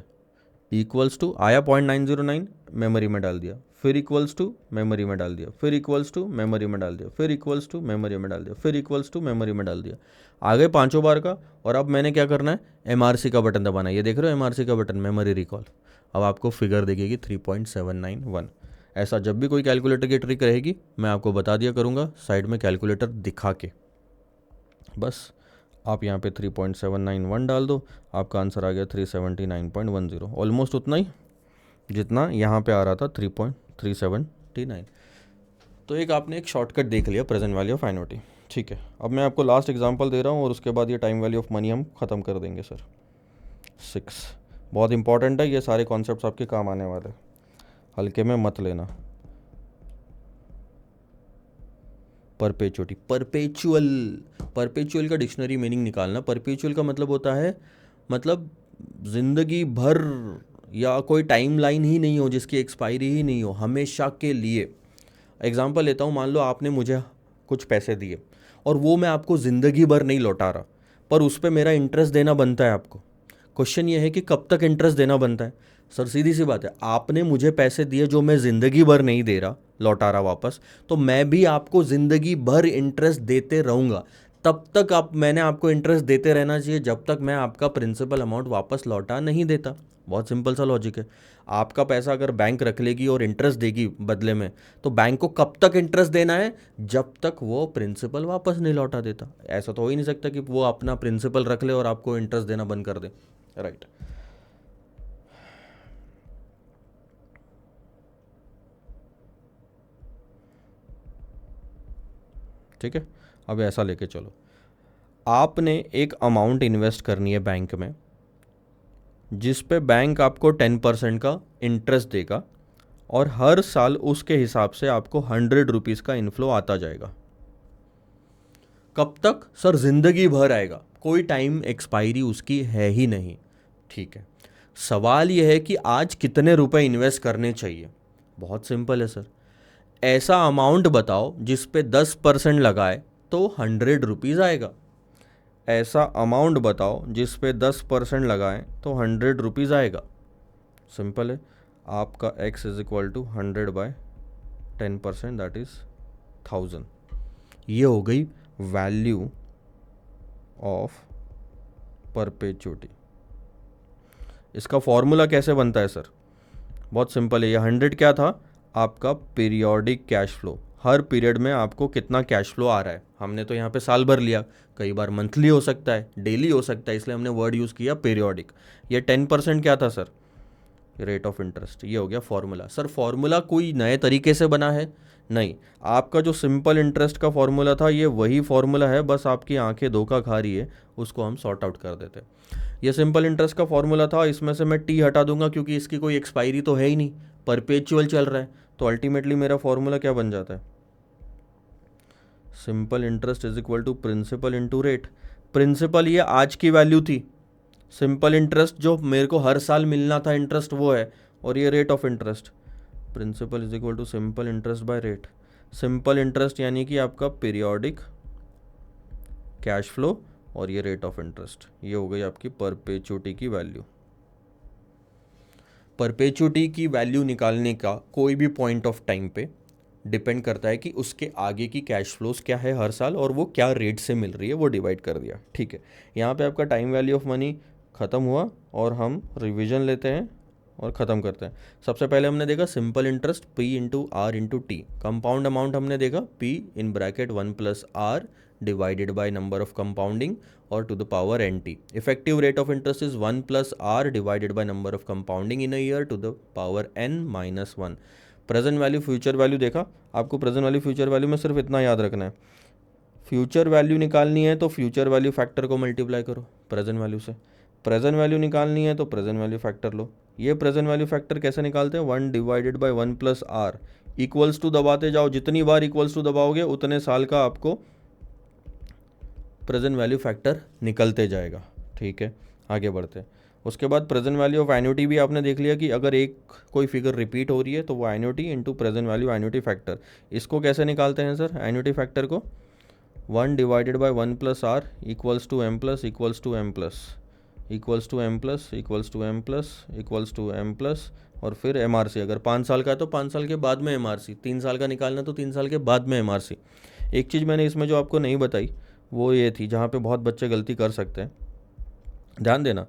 इक्वल्स टू आया 0.909, मेमोरी में डाल दिया, फिर इक्वल्स टू मेमोरी में डाल दिया, फिर इक्वल्स टू मेमोरी में डाल दिया, फिर इक्वल्स टू मेमोरी में डाल दिया, फिर इक्वल्स टू मेमोरी में डाल दिया, आ गए 5 बार का। और अब मैंने क्या करना है, एमआरसी का बटन दबाना है। ये देख रहे हो एमआरसी का बटन, मेमोरी रिकॉल। अब आपको फिगर दिखेगी 3.791। ऐसा जब भी कोई कैलकुलेटर की ट्रिक रहेगी मैं आपको बता दिया करूँगा साइड में कैलकुलेटर दिखा के। बस आप यहाँ पे 3.791 डाल दो, आपका आंसर आ गया 379.10, ऑलमोस्ट उतना ही जितना यहाँ पे आ रहा था 3.379। तो एक आपने एक शॉर्टकट देख लिया प्रेजेंट वैल्यू ऑफ एन्युटी। ठीक है, अब मैं आपको लास्ट एग्जांपल दे रहा हूँ और उसके बाद ये टाइम वैल्यू ऑफ मनी हम ख़त्म कर देंगे सर। 6 बहुत इंपॉर्टेंट है, ये सारे कॉन्सेप्ट्स आपके काम आने वाले, हल्के में मत लेना। परपेचुअलिटी, परपेचुअल का डिक्शनरी मीनिंग निकालना। परपेचुअल का मतलब होता है, मतलब ज़िंदगी भर, या कोई टाइम लाइन ही नहीं हो जिसकी एक्सपायरी ही नहीं हो, हमेशा के लिए। एग्जांपल लेता हूँ, मान लो आपने मुझे कुछ पैसे दिए और वो मैं आपको ज़िंदगी भर नहीं लौटा रहा, पर उस पर मेरा इंटरेस्ट देना बनता है आपको। क्वेश्चन ये है कि कब तक इंटरेस्ट देना बनता है। सर सीधी सी बात है, आपने मुझे पैसे दिए जो मैं ज़िंदगी भर नहीं दे रहा, लौटा रहा वापस, तो मैं भी आपको ज़िंदगी भर इंटरेस्ट देते रहूँगा। तब तक मैंने आपको इंटरेस्ट देते रहना चाहिए जब तक मैं आपका प्रिंसिपल अमाउंट वापस लौटा नहीं देता। बहुत सिंपल सा लॉजिक है। आपका पैसा अगर बैंक रख लेगी और इंटरेस्ट देगी बदले में, तो बैंक को कब तक इंटरेस्ट देना है, जब तक वो प्रिंसिपल वापस नहीं लौटा देता। ऐसा तो हो ही नहीं सकता कि वो अपना प्रिंसिपल रख ले और आपको इंटरेस्ट देना बंद कर दे, राइट। ठीक है, अब ऐसा लेके चलो, आपने एक अमाउंट इन्वेस्ट करनी है बैंक में, जिस पे बैंक आपको 10% का इंटरेस्ट देगा और हर साल उसके हिसाब से आपको 100 रुपीज़ का इनफ्लो आता जाएगा। कब तक सर? जिंदगी भर आएगा, कोई टाइम एक्सपायरी उसकी है ही नहीं। ठीक है, सवाल यह है कि आज कितने रुपए इन्वेस्ट करने चाहिए। बहुत सिंपल है सर, ऐसा अमाउंट बताओ जिस पे 10% लगाए तो 100 रुपीज़ आएगा। ऐसा अमाउंट बताओ जिस पे 10% लगाएं तो 100 रुपीज़ आएगा। सिंपल है, आपका x is equal to 100/10%, that is 1000। ये हो गई वैल्यू ऑफ परपेचुटी। इसका फॉर्मूला कैसे बनता है सर? बहुत सिंपल है, ये 100 क्या था? आपका पीरियोडिक कैश फ्लो। हर पीरियड में आपको कितना कैश फ्लो आ रहा है। हमने तो यहाँ पे साल भर लिया, कई बार मंथली हो सकता है, डेली हो सकता है, इसलिए हमने वर्ड यूज़ किया पीरियोडिक। ये 10% क्या था सर? Rate of interest. ये हो गया फॉर्मूला। सर फॉर्मूला कोई नए तरीके से बना है? नहीं, आपका जो सिंपल इंटरेस्ट का फॉर्मूला था ये वही फॉर्मूला है, बस आपकी आंखें धोखा खा रही है, उसको हम सॉर्ट आउट कर देते। ये सिंपल इंटरेस्ट का फॉर्मूला था, इसमें से मैं टी हटा दूंगा क्योंकि इसकी कोई एक्सपायरी तो है ही नहीं, परपेचुअल चल रहा है। तो अल्टीमेटली मेरा फॉर्मूला क्या बन जाता है? Simple interest is equal to principal into rate. Principal ये आज की वैल्यू थी, सिंपल इंटरेस्ट जो मेरे को हर साल मिलना था इंटरेस्ट वो है, और ये rate of interest. Principal is equal to simple interest by rate. Simple interest यानी कि आपका पीरियोडिक कैश फ्लो, और ये रेट ऑफ इंटरेस्ट। ये हो गई आपकी परपेचुटी की वैल्यू। परपेचुटी की वैल्यू निकालने का कोई भी पॉइंट ऑफ टाइम पे डिपेंड करता है कि उसके आगे की कैश फ्लोज क्या है हर साल और वो क्या रेट से मिल रही है, वो डिवाइड कर दिया। ठीक है, यहाँ पे आपका टाइम वैल्यू ऑफ मनी ख़त्म हुआ और हम रिवीजन लेते हैं और ख़त्म करते हैं। सबसे पहले हमने देखा simple interest P into R into T. Compound amount हमने देखा P in bracket 1+R divided by number of compounding और to the power NT। Effective rate of interest is 1+R divided by number of compounding in a year to the power n-1। Present value future value देखा, आपको present value future value में सिर्फ इतना याद रखना है, future value निकालनी है तो फ्यूचर वैल्यू फैक्टर को मल्टीप्लाई करो प्रेजेंट वैल्यू से। प्रेजेंट वैल्यू निकालनी है तो प्रेजेंट वैल्यू फैक्टर लो। ये प्रेजेंट वैल्यू फैक्टर कैसे निकालते हैं? 1 divided by 1+R equals to दबाते जाओ, जितनी बार इक्वल्स टू दबाओगे उतने साल का आपको प्रेजेंट वैल्यू फैक्टर निकलते जाएगा। ठीक है, आगे बढ़ते हैं। उसके बाद प्रेजेंट वैल्यू ऑफ एन्युटी भी आपने देख लिया कि अगर एक कोई फिगर रिपीट हो रही है तो वो annuity into present value annuity factor. इसको कैसे निकालते हैं सर एन्युटी फैक्टर को? 1 divided by 1+R equals to M+ equals to M+। Equals to M plus equals to M plus equals to M plus और फिर एम आर सी। अगर 5 साल का है तो 5 साल के बाद में एम आर सी, 3 साल का निकालना तो 3 साल के बाद में एम आर सी। एक चीज़ मैंने इसमें जो आपको नहीं बताई वो ये थी, जहाँ पे बहुत बच्चे गलती कर सकते हैं, ध्यान देना।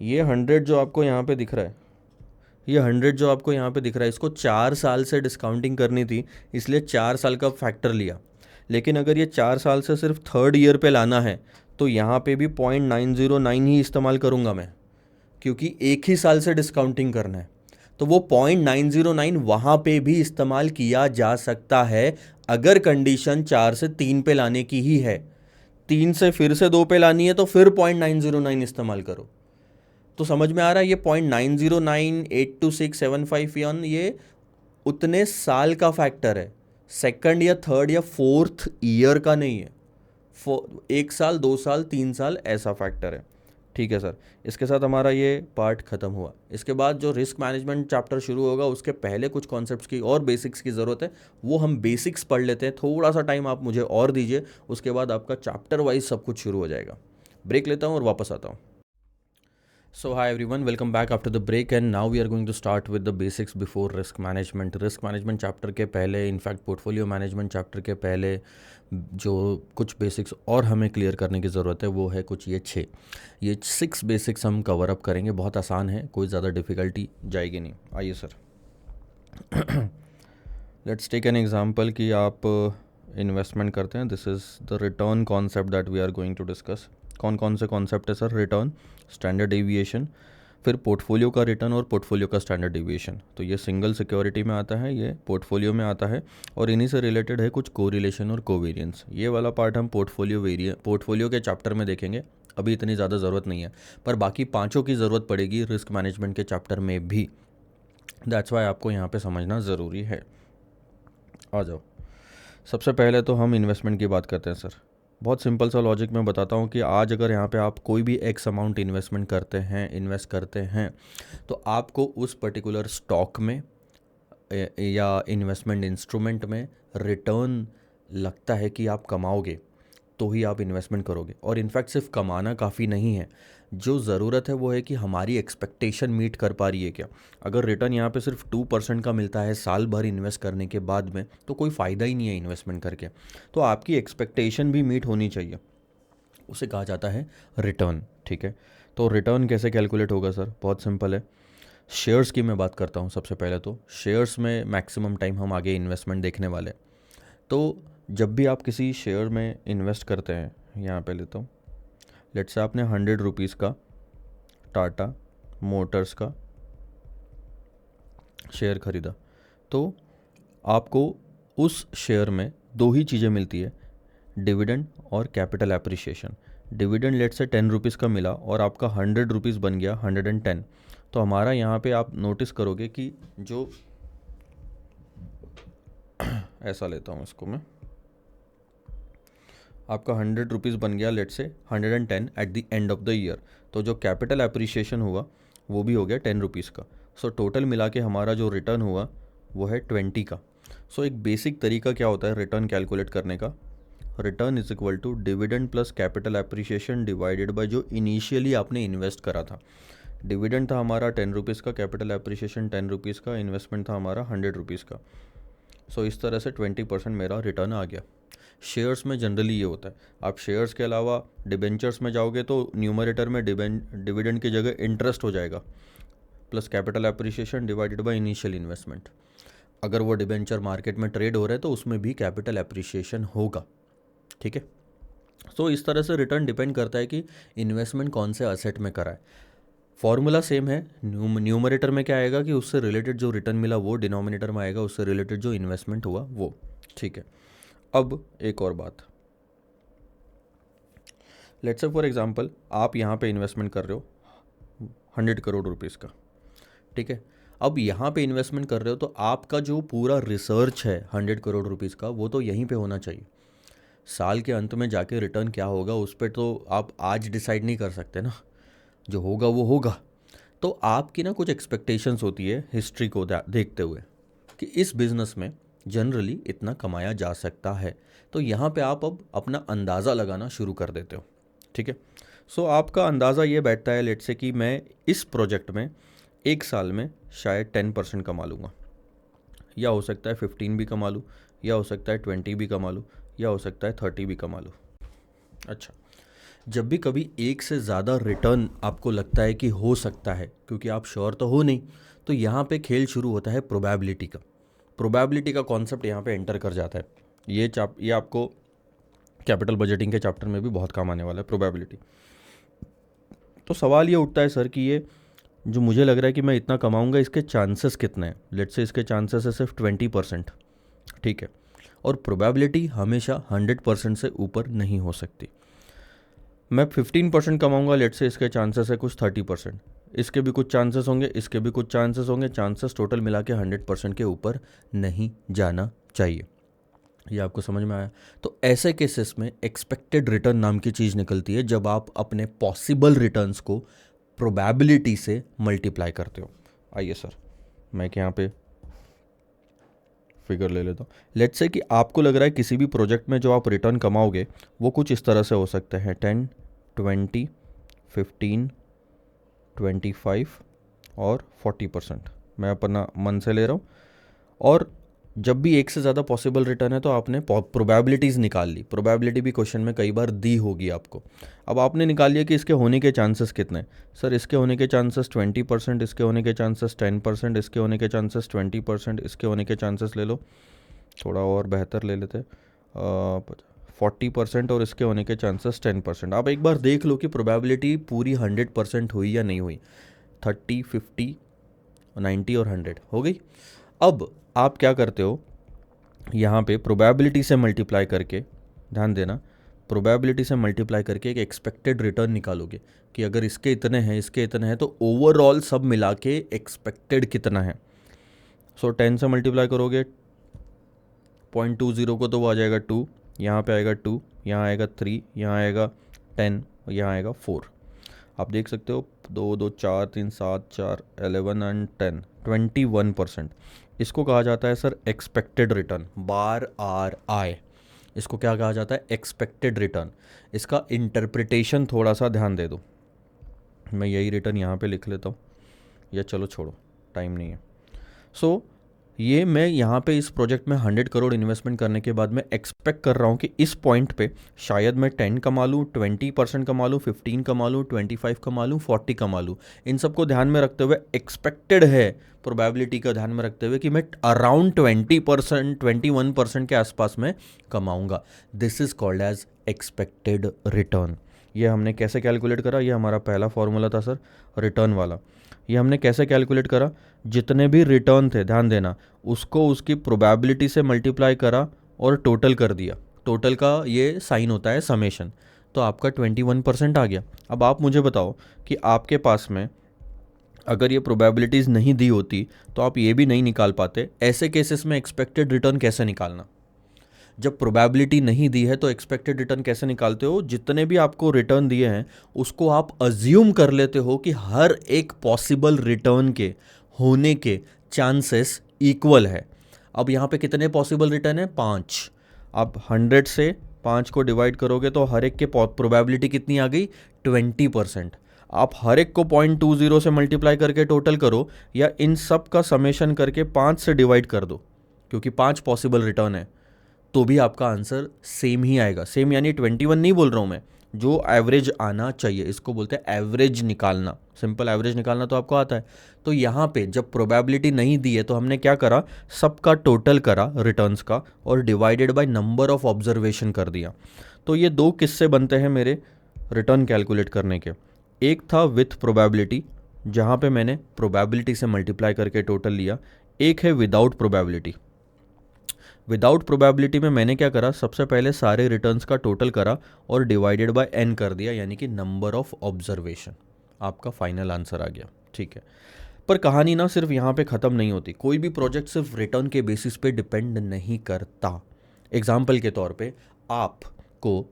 ये 100 जो आपको यहाँ पे दिख रहा है, ये 100 जो आपको यहाँ पे दिख रहा है, इसको 4 साल से डिस्काउंटिंग करनी थी, इसलिए 4 साल का फैक्टर लिया। लेकिन अगर ये 4 साल से सिर्फ थर्ड ईयर पे लाना है तो यहाँ पे भी 0.909 ही इस्तेमाल करूँगा मैं, क्योंकि एक ही साल से डिस्काउंटिंग करना है। तो वो 0.909 वहाँ पे भी इस्तेमाल किया जा सकता है अगर कंडीशन 4 से 3 पे लाने की ही है। 3 से फिर से 2 पे लानी है तो फिर 0.909 इस्तेमाल करो। तो समझ में आ रहा है, ये 0.909, 82675 ये उतने साल का फैक्टर है, सेकंड या थर्ड या फोर्थ ईयर का नहीं है। 1 साल, 2 साल, 3 साल ऐसा फैक्टर है। ठीक है सर, इसके साथ हमारा ये पार्ट ख़त्म हुआ। इसके बाद जो रिस्क मैनेजमेंट चैप्टर शुरू होगा उसके पहले कुछ कॉन्सेप्ट्स की और बेसिक्स की ज़रूरत है, वो हम बेसिक्स पढ़ लेते हैं। थोड़ा सा टाइम आप मुझे और दीजिए, उसके बाद आपका चैप्टर वाइज सब कुछ शुरू हो जाएगा। ब्रेक लेता हूँ और वापस आता हूँ। So hi everyone, welcome back after the break and now we are going to start with the basics before risk management. Risk management chapter के पहले, इनफैक्ट पोर्टफोलियो मैनेजमेंट चैप्टर के पहले जो कुछ बेसिक्स और हमें क्लियर करने की ज़रूरत है वो है कुछ ये 6 बेसिक्स हम कवर अप करेंगे। बहुत आसान है, कोई ज़्यादा डिफ़िकल्टी जाएगी नहीं। आइए sir, let's take an example कि आप इन्वेस्टमेंट करते हैं। This is the return concept that we are going to discuss. कौन कौन से कॉन्सेप्ट है सर? रिटर्न, स्टैंडर्ड डेविएशन, फिर पोर्टफोलियो का रिटर्न और पोर्टफोलियो का स्टैंडर्ड डेविएशन। तो ये सिंगल सिक्योरिटी में आता है, ये पोर्टफोलियो में आता है, और इन्हीं से रिलेटेड है कुछ कोरिलेशन और कोवेरियंस। ये वाला पार्ट हम पोर्टफोलियो के चैप्टर में देखेंगे, अभी इतनी ज़्यादा ज़रूरत नहीं है, पर बाकी पाँचों की ज़रूरत पड़ेगी रिस्क मैनेजमेंट के चैप्टर में भी। दैट्स वाई आपको यहाँ पर समझना ज़रूरी है। आ जाओ, सबसे पहले तो हम इन्वेस्टमेंट की बात करते हैं सर। बहुत सिंपल सा लॉजिक मैं बताता हूँ कि आज अगर यहाँ पे आप कोई भी एक्स अमाउंट इन्वेस्ट करते हैं तो आपको उस पर्टिकुलर स्टॉक में या इन्वेस्टमेंट इंस्ट्रूमेंट में रिटर्न लगता है कि आप कमाओगे तो ही आप इन्वेस्टमेंट करोगे। और इनफैक्ट सिर्फ कमाना काफ़ी नहीं है, जो ज़रूरत है वो है कि हमारी एक्सपेक्टेशन मीट कर पा रही है क्या। अगर रिटर्न यहाँ पे सिर्फ 2% का मिलता है साल भर इन्वेस्ट करने के बाद में तो कोई फ़ायदा ही नहीं है इन्वेस्टमेंट करके। तो आपकी एक्सपेक्टेशन भी मीट होनी चाहिए, उसे कहा जाता है रिटर्न। ठीक है, तो रिटर्न कैसे कैलकुलेट होगा सर? बहुत सिंपल है। शेयर्स की मैं बात करता हूँ सबसे पहले। तो शेयर्स में मैक्सिमम टाइम हम आगे इन्वेस्टमेंट देखने वाले। तो जब भी आप किसी शेयर में इन्वेस्ट करते हैं, यहाँ पे लेता हूँ, लेट्स से आपने 100 रुपीज़ का टाटा मोटर्स का शेयर ख़रीदा, तो आपको उस शेयर में दो ही चीज़ें मिलती है, डिविडेंड और capital appreciation. Dividend let's say 10 rupees का मिला और आपका 100 रुपीज़ बन गया 110। तो हमारा यहाँ पे आप नोटिस करोगे कि जो ऐसा लेता हूँ इसको मैं, आपका 100 रुपीज़ बन गया लेट से 110 at the end of the year. तो जो कैपिटल एप्रिसिएशन हुआ वो भी हो गया 10 रुपीज़ का। सो टोटल मिला के हमारा जो रिटर्न हुआ वो है 20 का। सो एक बेसिक तरीका क्या होता है रिटर्न कैलकुलेट करने का? Return is equal to dividend plus capital appreciation divided by जो इनिशियली आपने इन्वेस्ट करा था। डिविडेंड था हमारा 10 रुपीज़ का, कैपिटल एप्रिसिएशन 10 रुपीज़ का, इन्वेस्टमेंट था हमारा 100 रुपीज़ का। सो इस तरह से 20% मेरा रिटर्न आ गया। शेयर्स में जनरली ये होता है, आप शेयर्स के अलावा डिबेंचर्स में जाओगे तो न्यूमरेटर में डिविडेंड की जगह इंटरेस्ट हो जाएगा plus capital appreciation divided by initial investment. अगर वो डिबेंचर मार्केट में ट्रेड हो रहा है तो उसमें भी कैपिटल एप्रिसिएशन होगा। ठीक है, तो इस तरह से रिटर्न डिपेंड करता है कि इन्वेस्टमेंट कौन से असेट में करा है। फॉर्मूला सेम है, न्यूमरेटर में क्या आएगा कि उससे रिलेटेड जो रिटर्न मिला वो डिनोमिनेटर में आएगा, उससे रिलेटेड जो इन्वेस्टमेंट हुआ वो। ठीक है, अब एक और बात, लेट्स से फॉर एग्जांपल आप यहाँ पे इन्वेस्टमेंट कर रहे हो 100 करोड़ रुपीज़ का। ठीक है, अब यहाँ पे इन्वेस्टमेंट कर रहे हो तो आपका जो पूरा रिसर्च है 100 करोड़ रुपीज़ का वो तो यहीं पे होना चाहिए। साल के अंत में जाके रिटर्न क्या होगा उस पर तो आप आज डिसाइड नहीं कर सकते ना, जो होगा वो होगा। तो आपकी ना कुछ एक्सपेक्टेशंस होती है हिस्ट्री को देखते हुए कि इस बिज़नेस में जनरली इतना कमाया जा सकता है, तो यहाँ पे आप अब अपना अंदाज़ा लगाना शुरू कर देते हो। ठीक है, सो आपका अंदाज़ा ये बैठता है लेट्स से कि मैं इस प्रोजेक्ट में एक साल में शायद 10% कमा लूँगा, या हो सकता है 15 भी कमा लूँ, या हो सकता है 20 भी कमा लूँ, या हो सकता है 30 भी कमा लूँ। अच्छा, जब भी कभी एक से ज़्यादा रिटर्न आपको लगता है कि हो सकता है, क्योंकि आप श्योर तो हो नहीं, तो यहाँ पे खेल शुरू होता है प्रोबेबिलिटी का। प्रोबेबिलिटी का कॉन्सेप्ट यहाँ पे एंटर कर जाता है। ये आपको कैपिटल बजटिंग के चैप्टर में भी बहुत काम आने वाला है, प्रोबेबिलिटी। तो सवाल ये उठता है सर कि ये जो मुझे लग रहा है कि मैं इतना कमाऊंगा, इसके चांसेस कितने हैं? लेट्स से इसके चांसेस है सिर्फ 20%, ठीक है, और प्रोबेबिलिटी हमेशा 100% से ऊपर नहीं हो सकती। मैं 15% कमाऊंगा, लेट्स से इसके चांसेस है कुछ 30%, इसके भी कुछ चांसेस होंगे, इसके भी कुछ चांसेस होंगे, चांसेस टोटल मिला के 100% के ऊपर नहीं जाना चाहिए। ये आपको समझ में आया? तो ऐसे केसेस में एक्सपेक्टेड रिटर्न नाम की चीज़ निकलती है, जब आप अपने पॉसिबल रिटर्न्स को प्रोबेबिलिटी से मल्टीप्लाई करते हो। आइए सर, मैं यहाँ पे फिगर ले लेता हूँ। लेट्स से कि आपको लग रहा है किसी भी प्रोजेक्ट में जो आप रिटर्न कमाओगे वो कुछ इस तरह से हो सकते हैं 10, 20, 15, 25 और 40%। मैं अपना मन से ले रहा हूँ। और जब भी एक से ज़्यादा पॉसिबल रिटर्न है तो आपने प्रोबेबिलिटीज़ निकाल ली। प्रोबेबिलिटी भी क्वेश्चन में कई बार दी होगी आपको। अब आपने निकाल लिया कि इसके होने के चांसेस कितने हैं। सर इसके होने के चांसेस 20%, इसके होने के चांसेस 10%, इसके होने के चांसेस 20%, इसके होने के चांसेस ले लो थोड़ा और बेहतर ले लेते 40% और इसके होने के चांसेस 10%। आप एक बार देख लो कि प्रोबेबिलिटी पूरी 100% हुई या नहीं हुई। 30, 50, 90 और 100 हो गई। अब आप क्या करते हो, यहाँ पे प्रोबेबिलिटी से मल्टीप्लाई करके, ध्यान देना, प्रोबेबिलिटी से मल्टीप्लाई करके एक एक्सपेक्टेड रिटर्न निकालोगे कि अगर इसके इतने हैं, इसके इतने हैं, तो ओवरऑल सब मिला के एक्सपेक्टेड कितना है। सो 10 से मल्टीप्लाई करोगे 0.20 को तो वो आ जाएगा 2, यहाँ पे आएगा 2, यहाँ आएगा 3, यहाँ आएगा 10 और यहाँ आएगा 4। आप देख सकते हो 2, 2, 4, 3, 7, 4, 11 एंड 10, 21%। इसको कहा जाता है sir expected return, bar are आई। इसको क्या कहा जाता है? Expected return. इसका इंटरप्रिटेशन थोड़ा सा ध्यान दे दो। मैं यही रिटर्न यहाँ पे लिख लेता हूँ, या चलो छोड़ो, टाइम नहीं है। सो ये मैं यहाँ पे इस प्रोजेक्ट में 100 करोड़ इन्वेस्टमेंट करने के बाद मैं एक्सपेक्ट कर रहा हूँ कि इस पॉइंट पे शायद मैं 10 कमा लूँ, 20% कमा लूँ, 15 कमा लूँ, 25 कमा लूँ, 40 कमा लूँ। इन सबको ध्यान में रखते हुए एक्सपेक्टेड है, प्रोबेबिलिटी का ध्यान में रखते हुए कि मैं अराउंड 20%, 21% के आसपास में कमाऊँगा। This is called as expected return. ये हमने कैसे कैलकुलेट करा? ये हमारा पहला फॉर्मूला था सर, रिटर्न वाला। ये हमने कैसे कैलकुलेट करा? जितने भी रिटर्न थे, ध्यान देना, उसको उसकी प्रोबेबिलिटी से मल्टीप्लाई करा और टोटल कर दिया। टोटल का ये साइन होता है समेशन। तो आपका 21% आ गया। अब आप मुझे बताओ कि आपके पास में अगर ये प्रोबेबिलिटीज़ नहीं दी होती तो आप ये भी नहीं निकाल पाते। ऐसे केसेस में एक्सपेक्टेड रिटर्न कैसे निकालना? जब प्रोबेबिलिटी नहीं दी है तो एक्सपेक्टेड रिटर्न कैसे निकालते हो? जितने भी आपको रिटर्न दिए हैं उसको आप अज्यूम कर लेते हो कि हर एक पॉसिबल रिटर्न के होने के चांसेस इक्वल है। अब यहाँ पे कितने पॉसिबल रिटर्न है? 5। आप 100 से 5 को डिवाइड करोगे तो हर एक के प्रोबेबिलिटी कितनी आ गई? 20%। आप हर एक को 0.20 से मल्टीप्लाई करके टोटल करो, या इन सब का समेशन करके 5 से डिवाइड कर दो, क्योंकि 5 पॉसिबल रिटर्न है, तो भी आपका आंसर सेम ही आएगा। सेम यानी 21 नहीं बोल रहा हूँ मैं, जो एवरेज आना चाहिए, इसको बोलते हैं एवरेज निकालना। सिंपल एवरेज निकालना तो आपको आता है। तो यहाँ पे जब प्रोबेबिलिटी नहीं दी है तो हमने क्या करा? सबका टोटल करा रिटर्न्स का और divided by number of observation कर दिया। तो ये 2 किस्से बनते हैं मेरे रिटर्न कैलकुलेट करने के। एक था विथ प्रोबेबिलिटी, जहाँ पे मैंने प्रोबेबिलिटी से मल्टीप्लाई करके टोटल लिया। एक है विदाउट प्रोबेबिलिटी। विदाउट प्रोबेबिलिटी में मैंने क्या करा? सबसे पहले सारे रिटर्न्स का टोटल करा और डिवाइडेड बाय n कर दिया, यानी कि नंबर ऑफ ऑब्जर्वेशन। आपका फाइनल आंसर आ गया, ठीक है। पर कहानी ना सिर्फ यहाँ पे ख़त्म नहीं होती। कोई भी प्रोजेक्ट सिर्फ रिटर्न के बेसिस पे डिपेंड नहीं करता। एग्जाम्पल के तौर पे आपको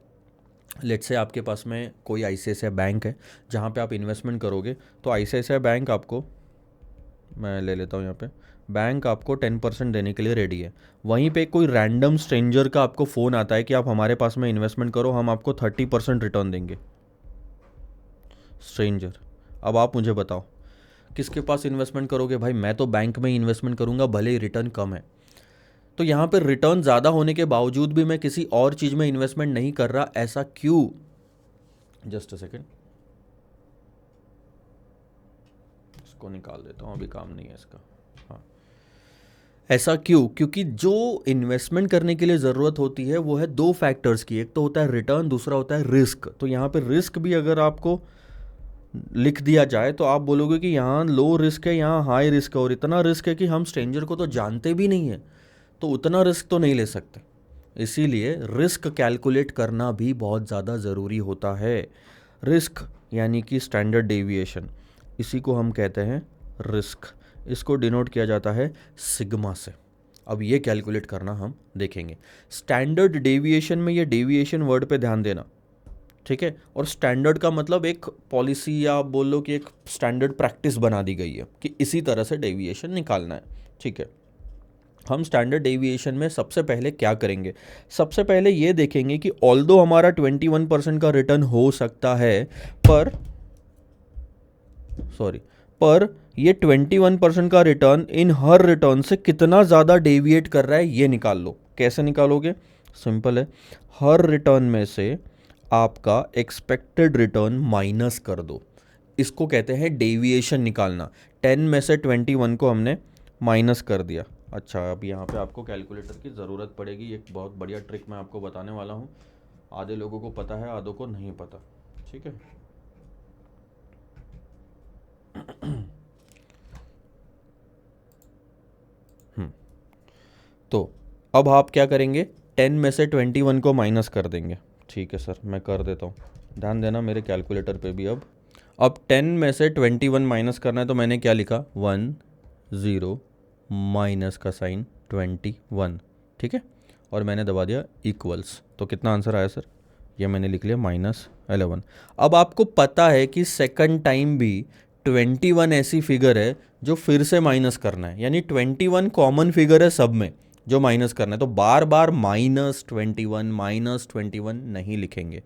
लेट्स से आपके पास में कोई ICICI बैंक है जहाँ पे आप इन्वेस्टमेंट करोगे, तो ICICI बैंक आपको, मैं ले लेता हूँ यहाँ पे, बैंक आपको 10% देने के लिए रेडी है। वहीं पे कोई रैंडम स्ट्रेंजर का आपको फ़ोन आता है कि आप हमारे पास में इन्वेस्टमेंट करो, हम आपको 30% रिटर्न देंगे। स्ट्रेंजर। अब आप मुझे बताओ किसके पास इन्वेस्टमेंट करोगे? भाई मैं तो बैंक में ही इन्वेस्टमेंट करूंगा, भले ही रिटर्न कम है। तो यहाँ पे रिटर्न ज़्यादा होने के बावजूद भी मैं किसी और चीज़ में इन्वेस्टमेंट नहीं कर रहा, ऐसा क्यों? जस्ट अ सेकेंड, इसको निकाल देता हूँ, अभी काम नहीं है इसका। हाँ, ऐसा क्यों? क्योंकि जो इन्वेस्टमेंट करने के लिए ज़रूरत होती है वो है दो फैक्टर्स की, एक तो होता है रिटर्न, दूसरा होता है रिस्क। तो यहाँ पे रिस्क भी अगर आपको लिख दिया जाए तो आप बोलोगे कि यहाँ लो रिस्क है, यहाँ हाई रिस्क है, और इतना रिस्क है कि हम स्ट्रेंजर को तो जानते भी नहीं है, तो उतना रिस्क तो नहीं ले सकते। इसीलिए रिस्क कैलकुलेट करना भी बहुत ज़्यादा ज़रूरी होता है। रिस्क यानी कि स्टैंडर्ड डेविएशन, इसी को हम कहते हैं रिस्क। इसको डिनोट किया जाता है सिग्मा से। अब ये कैलकुलेट करना हम देखेंगे। स्टैंडर्ड डेविएशन में ये डेविएशन वर्ड पे ध्यान देना, ठीक है? और स्टैंडर्ड का मतलब एक पॉलिसी, या आप बोल लो कि एक स्टैंडर्ड प्रैक्टिस बना दी गई है कि इसी तरह से डेविएशन निकालना है, ठीक है? हम स्टैंडर्ड डेविएशन में सबसे पहले क्या करेंगे? सबसे पहले ये देखेंगे कि ऑल्दो हमारा 21% का रिटर्न हो सकता है, पर पर ये 21% का रिटर्न इन हर रिटर्न से कितना ज़्यादा डेविएट कर रहा है ये निकाल लो। कैसे निकालोगे? सिंपल है, हर रिटर्न में से आपका एक्सपेक्टेड रिटर्न माइनस कर दो। इसको कहते हैं डेविएशन निकालना। 10 में से 21 को हमने माइनस कर दिया। अच्छा, अब यहाँ पे आपको कैलकुलेटर की ज़रूरत पड़ेगी। एक बहुत बढ़िया ट्रिक मैं आपको बताने वाला हूँ, आधे लोगों को पता है, आधों को नहीं पता, ठीक है? तो अब आप क्या करेंगे? 10 में से 21 को माइनस कर देंगे। ठीक है सर, मैं कर देता हूँ, ध्यान देना मेरे कैलकुलेटर पे भी। अब 10 में से 21 माइनस करना है, तो मैंने क्या लिखा? 1 0 माइनस का साइन 21, ठीक है? और मैंने दबा दिया इक्वल्स। तो कितना आंसर आया सर? ये मैंने लिख लिया -11। अब आपको पता है कि सेकंड टाइम भी 21 ऐसी फिगर है जो फिर से माइनस करना है, यानी 21 कॉमन फिगर है सब में जो माइनस करना है, तो बार बार -21 नहीं लिखेंगे।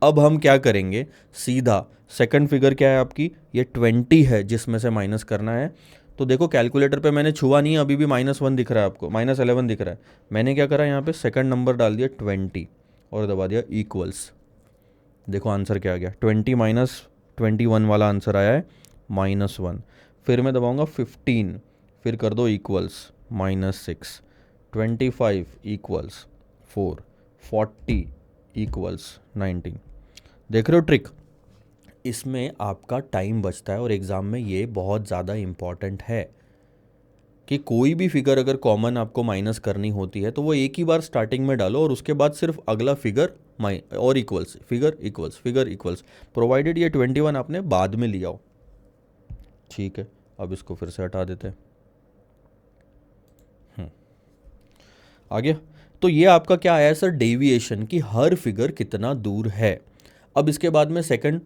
अब हम क्या करेंगे? सीधा सेकंड फिगर क्या है आपकी? ये 20 है जिसमें से माइनस करना है। तो देखो कैलकुलेटर पे मैंने छुआ नहीं है, अभी भी -1 दिख रहा है आपको, -11 दिख रहा है। मैंने क्या करा? यहाँ पे सेकंड नंबर डाल दिया 20 और दबा दिया इक्वल्स। देखो आंसर क्या आ गया? 20 माइनस 21 वाला आंसर आया है -1। फिर मैं दबाऊंगा 15, फिर कर दो इक्वल्स -6, 25 इक्वल्स 4, 40 इक्वल्स 19। देख रहे हो ट्रिक? इसमें आपका टाइम बचता है और एग्ज़ाम में ये बहुत ज़्यादा इम्पॉर्टेंट है कि कोई भी फिगर अगर कॉमन आपको माइनस करनी होती है तो वो एक ही बार स्टार्टिंग में डालो और उसके बाद सिर्फ अगला फिगर और इक्वल्स, फिगर इक्वल्स, प्रोवाइडेड ये 21 आपने बाद में लिया हो। ठीक है, अब इसको फिर से हटा देते हैं। आगे तो ये आपका क्या आया सर? डेविएशन की हर फिगर कितना दूर है। अब इसके बाद में सेकंड,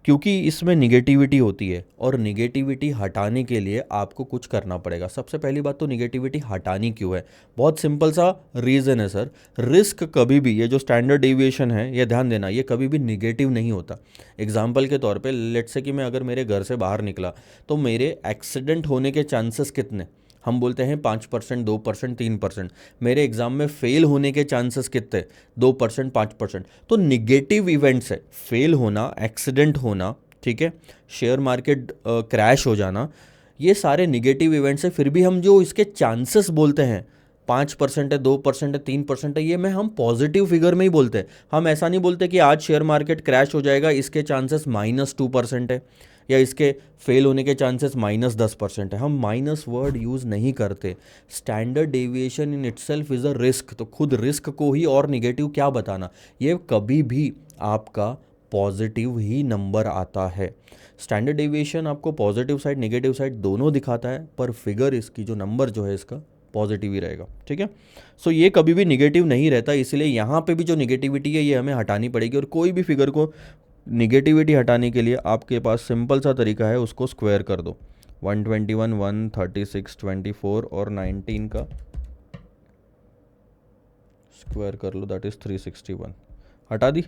क्योंकि इसमें निगेटिविटी होती है और निगेटिविटी हटाने के लिए आपको कुछ करना पड़ेगा। सबसे पहली बात तो निगेटिविटी हटानी क्यों है? बहुत सिंपल सा रीज़न है सर। रिस्क कभी भी, ये जो स्टैंडर्ड डेविएशन है ये ध्यान देना, ये कभी भी निगेटिव नहीं होता। एग्जाम्पल के तौर पे लेट्स से कि मैं अगर मेरे घर से बाहर निकला तो मेरे एक्सीडेंट होने के चांसेस कितने? हम बोलते हैं 5%, 2%, 3%। मेरे एग्ज़ाम में फेल होने के चांसेस कितने? 2%, 5%। तो निगेटिव इवेंट्स है, फेल होना, एक्सीडेंट होना, ठीक है, शेयर मार्केट क्रैश हो जाना, ये सारे निगेटिव इवेंट्स है। फिर भी हम जो इसके चांसेस बोलते हैं 5% है, 2% है, 3% है, ये मैं हम पॉजिटिव फिगर में ही बोलते हैं। हम ऐसा नहीं बोलते कि आज शेयर मार्केट क्रैश हो जाएगा, इसके चांसेस -2% है, या इसके फेल होने के चांसेस -10% है। हम माइनस वर्ड यूज़ नहीं करते। Standard deviation in itself is a risk. तो खुद रिस्क को ही और निगेटिव क्या बताना? ये कभी भी आपका पॉजिटिव ही नंबर आता है। स्टैंडर्ड डेविएशन आपको पॉजिटिव साइड नेगेटिव साइड दोनों दिखाता है, पर फिगर इसकी जो नंबर जो है इसका पॉजिटिव ही रहेगा, ठीक है? सो ये कभी भी निगेटिव नहीं रहता, इसलिए यहाँ पे भी जो निगेटिविटी है ये हमें हटानी पड़ेगी। और कोई भी फिगर को निगेटिविटी हटाने के लिए आपके पास सिंपल सा तरीका है, उसको स्क्वायर कर दो। 121, 136, 24 और 19 का स्क्वायर कर लो, दैट इज़ 361। हटा दी।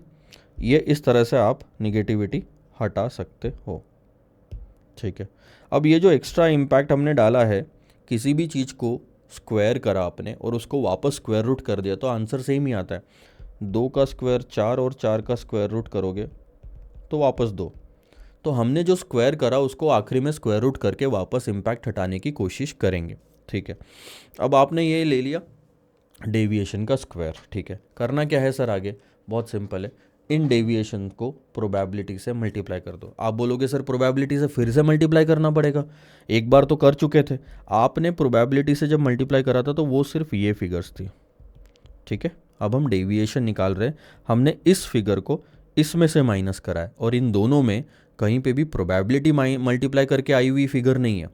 ये इस तरह से आप निगेटिविटी हटा सकते हो। ठीक है, अब ये जो एक्स्ट्रा इम्पैक्ट हमने डाला है, किसी भी चीज़ को स्क्वायर करा आपने और उसको वापस स्क्वायर रूट कर दिया तो आंसर सेम ही आता है। 2 का स्क्वायर 4 और 4 का स्क्वायर रूट करोगे तो वापस 2। तो हमने जो स्क्वायर करा उसको आखिरी में स्क्वायर रूट करके वापस इम्पैक्ट हटाने की कोशिश करेंगे। ठीक है, अब आपने ये ले लिया डेविएशन का स्क्वायर। ठीक है, करना क्या है सर आगे? बहुत सिंपल है, इन डेविएशन को प्रोबेबिलिटी से मल्टीप्लाई कर दो। आप बोलोगे सर प्रोबेबिलिटी से फिर से मल्टीप्लाई करना पड़ेगा, एक बार तो कर चुके थे। आपने प्रोबेबिलिटी से जब मल्टीप्लाई करा था तो वो सिर्फ ये फिगर्स थी। ठीक है, अब हम डेविएशन निकाल रहे हैं, हमने इस फिगर को इसमें से माइनस करा है और इन दोनों में कहीं पे भी प्रोबेबिलिटी मल्टीप्लाई करके आई हुई फिगर नहीं है,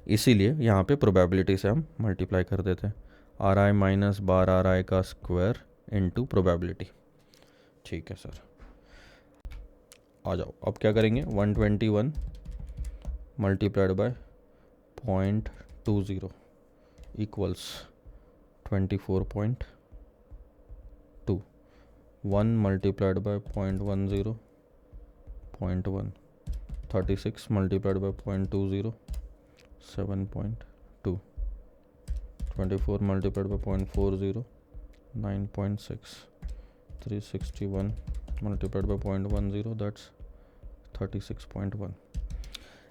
इसीलिए यहाँ पे प्रोबेबिलिटी से हम मल्टीप्लाई कर देते हैं। आर आई माइनस 12 RI का स्क्वायर इंटू प्रोबेबिलिटी। ठीक है सर, आ जाओ अब क्या करेंगे, 121 multiplied by 0.20 equals 24.2, 1 multiplied by 0.10 0.1, 36 multiplied by 0.20 7.2, 24 multiplied by 0.40 9.6, 361 multiplied by 0.10 that's 36.1।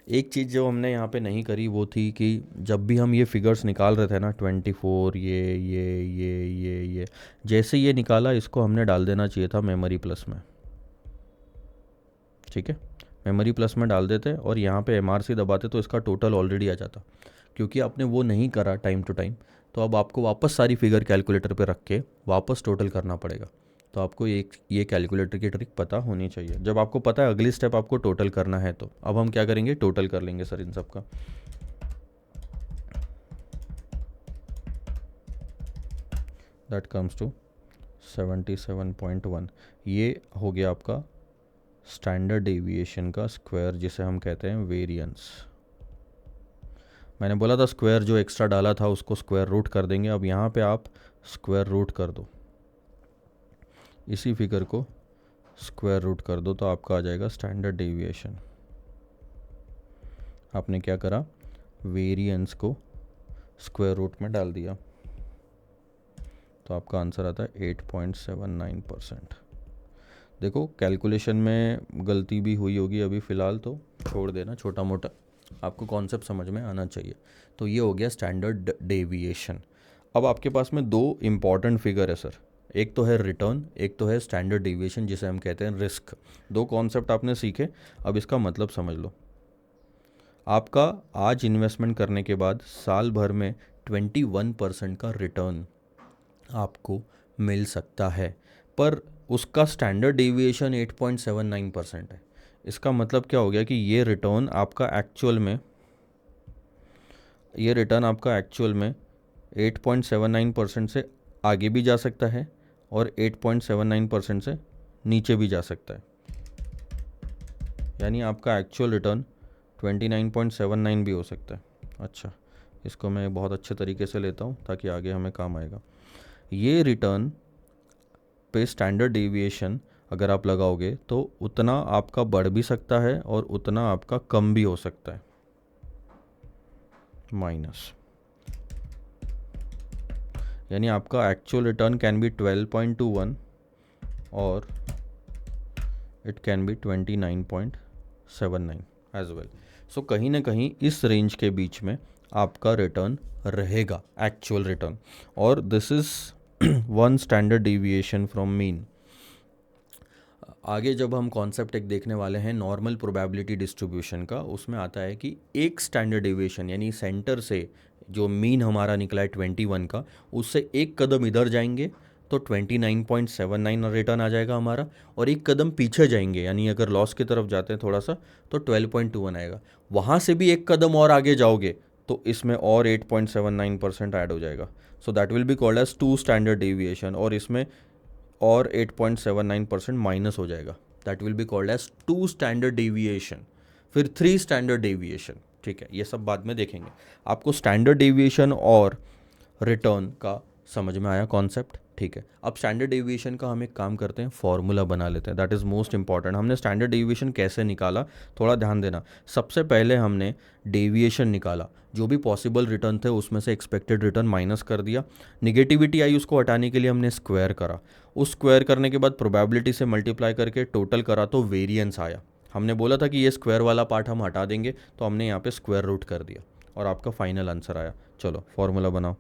एक चीज़ जो हमने यहाँ पे नहीं करी वो थी कि जब भी हम ये फिगर्स निकाल रहे थे ना 24 ये जैसे ये निकाला इसको हमने डाल देना चाहिए था मेमोरी प्लस में। ठीक है, मेमोरी प्लस में डाल देते और यहाँ पे MRC दबाते तो इसका टोटल ऑलरेडी आ जाता। क्योंकि आपने वो नहीं करा टाइम टू टाइम तो अब आपको वापस सारी फिगर कैलकुलेटर पे रख के वापस टोटल करना पड़ेगा। तो आपको ये कैलकुलेटर की ट्रिक पता होनी चाहिए। जब आपको पता है अगली स्टेप आपको टोटल करना है तो अब हम क्या करेंगे, टोटल कर लेंगे सर इन सब का। That comes to 77.1। ये हो गया आपका स्टैंडर्ड डेविएशन का स्क्वायर जिसे हम कहते हैं वेरिएंस। मैंने बोला था स्क्वायर जो एक्स्ट्रा डाला था उसको स्क्वायर रूट कर देंगे, अब यहाँ पे आप स्क्वायर रूट कर दो, इसी फिगर को स्क्वायर रूट कर दो तो आपका आ जाएगा स्टैंडर्ड डेविएशन। आपने क्या करा, वेरिएंस को स्क्वायर रूट में डाल दिया तो आपका आंसर आता है 8.79%। देखो कैलकुलेशन में गलती भी हुई होगी अभी फ़िलहाल तो छोड़ देना, छोटा मोटा आपको कॉन्सेप्ट समझ में आना चाहिए। तो ये हो गया स्टैंडर्ड डेविएशन। अब आपके पास में दो इम्पॉर्टेंट फिगर है सर, एक तो है रिटर्न, एक तो है स्टैंडर्ड डेविएशन जिसे हम कहते हैं रिस्क। दो कॉन्सेप्ट आपने सीखे, अब इसका मतलब समझ लो। आपका आज इन्वेस्टमेंट करने के बाद साल भर में 21% का रिटर्न आपको मिल सकता है, पर उसका स्टैंडर्ड डेविएशन 8.79% है। इसका मतलब क्या हो गया कि ये रिटर्न आपका एक्चुअल में 8.79% से आगे भी जा सकता है और 8.79% से नीचे भी जा सकता है। यानी आपका एक्चुअल रिटर्न 29.79 भी हो सकता है। अच्छा, इसको मैं बहुत अच्छे तरीके से लेता हूँ ताकि आगे हमें काम आएगा। ये रिटर्न पे स्टैंडर्ड डेविएशन अगर आप लगाओगे तो उतना आपका बढ़ भी सकता है और उतना आपका कम भी हो सकता है, माइनस। यानी आपका एक्चुअल रिटर्न कैन बी 12.21 और it can be 29.79 as well. So कहीं ना कहीं इस रेंज के बीच में आपका रिटर्न रहेगा, एक्चुअल रिटर्न, और this is one standard deviation from mean. आगे जब हम कॉन्सेप्ट एक देखने वाले हैं नॉर्मल प्रोबेबिलिटी डिस्ट्रीब्यूशन का, उसमें आता है कि एक स्टैंडर्ड डेविएशन यानी सेंटर से जो मीन हमारा निकला है 21 का, उससे एक कदम इधर जाएंगे तो 29.79 रिटर्न आ जाएगा हमारा, और एक कदम पीछे जाएंगे यानी अगर लॉस की तरफ जाते हैं थोड़ा सा तो 12.21 आएगा। वहाँ से भी एक कदम और आगे जाओगे तो इसमें और 8.79% ऐड हो जाएगा। So that will be called as two standard deviation, और इसमें और 8.79% माइनस हो जाएगा, that will be called as two standard deviation. फिर 3 स्टैंडर्ड डेविएशन। ठीक है, ये सब बाद में देखेंगे। आपको स्टैंडर्ड डेविएशन और रिटर्न का समझ में आया कॉन्सेप्ट? ठीक है, अब स्टैंडर्ड डेविएशन का हम एक काम करते हैं, फॉर्मूला बना लेते हैं, दैट इज़ मोस्ट इंपॉर्टेंट। हमने स्टैंडर्ड डेविएशन कैसे निकाला, थोड़ा ध्यान देना। सबसे पहले हमने डेविएशन निकाला, जो भी पॉसिबल रिटर्न थे उसमें से एक्सपेक्टेड रिटर्न माइनस कर दिया, निगेटिविटी आई उसको हटाने के लिए हमने स्क्वायर करा, उस स्क्वायर करने के बाद प्रोबेबिलिटी से मल्टीप्लाई करके टोटल करा तो वेरिएंस आया। हमने बोला था कि ये स्क्वायर वाला पार्ट हम हटा देंगे, तो हमने यहाँ पे स्क्वायर रूट कर दिया और आपका फाइनल आंसर आया। चलो फॉर्मूला बनाओ,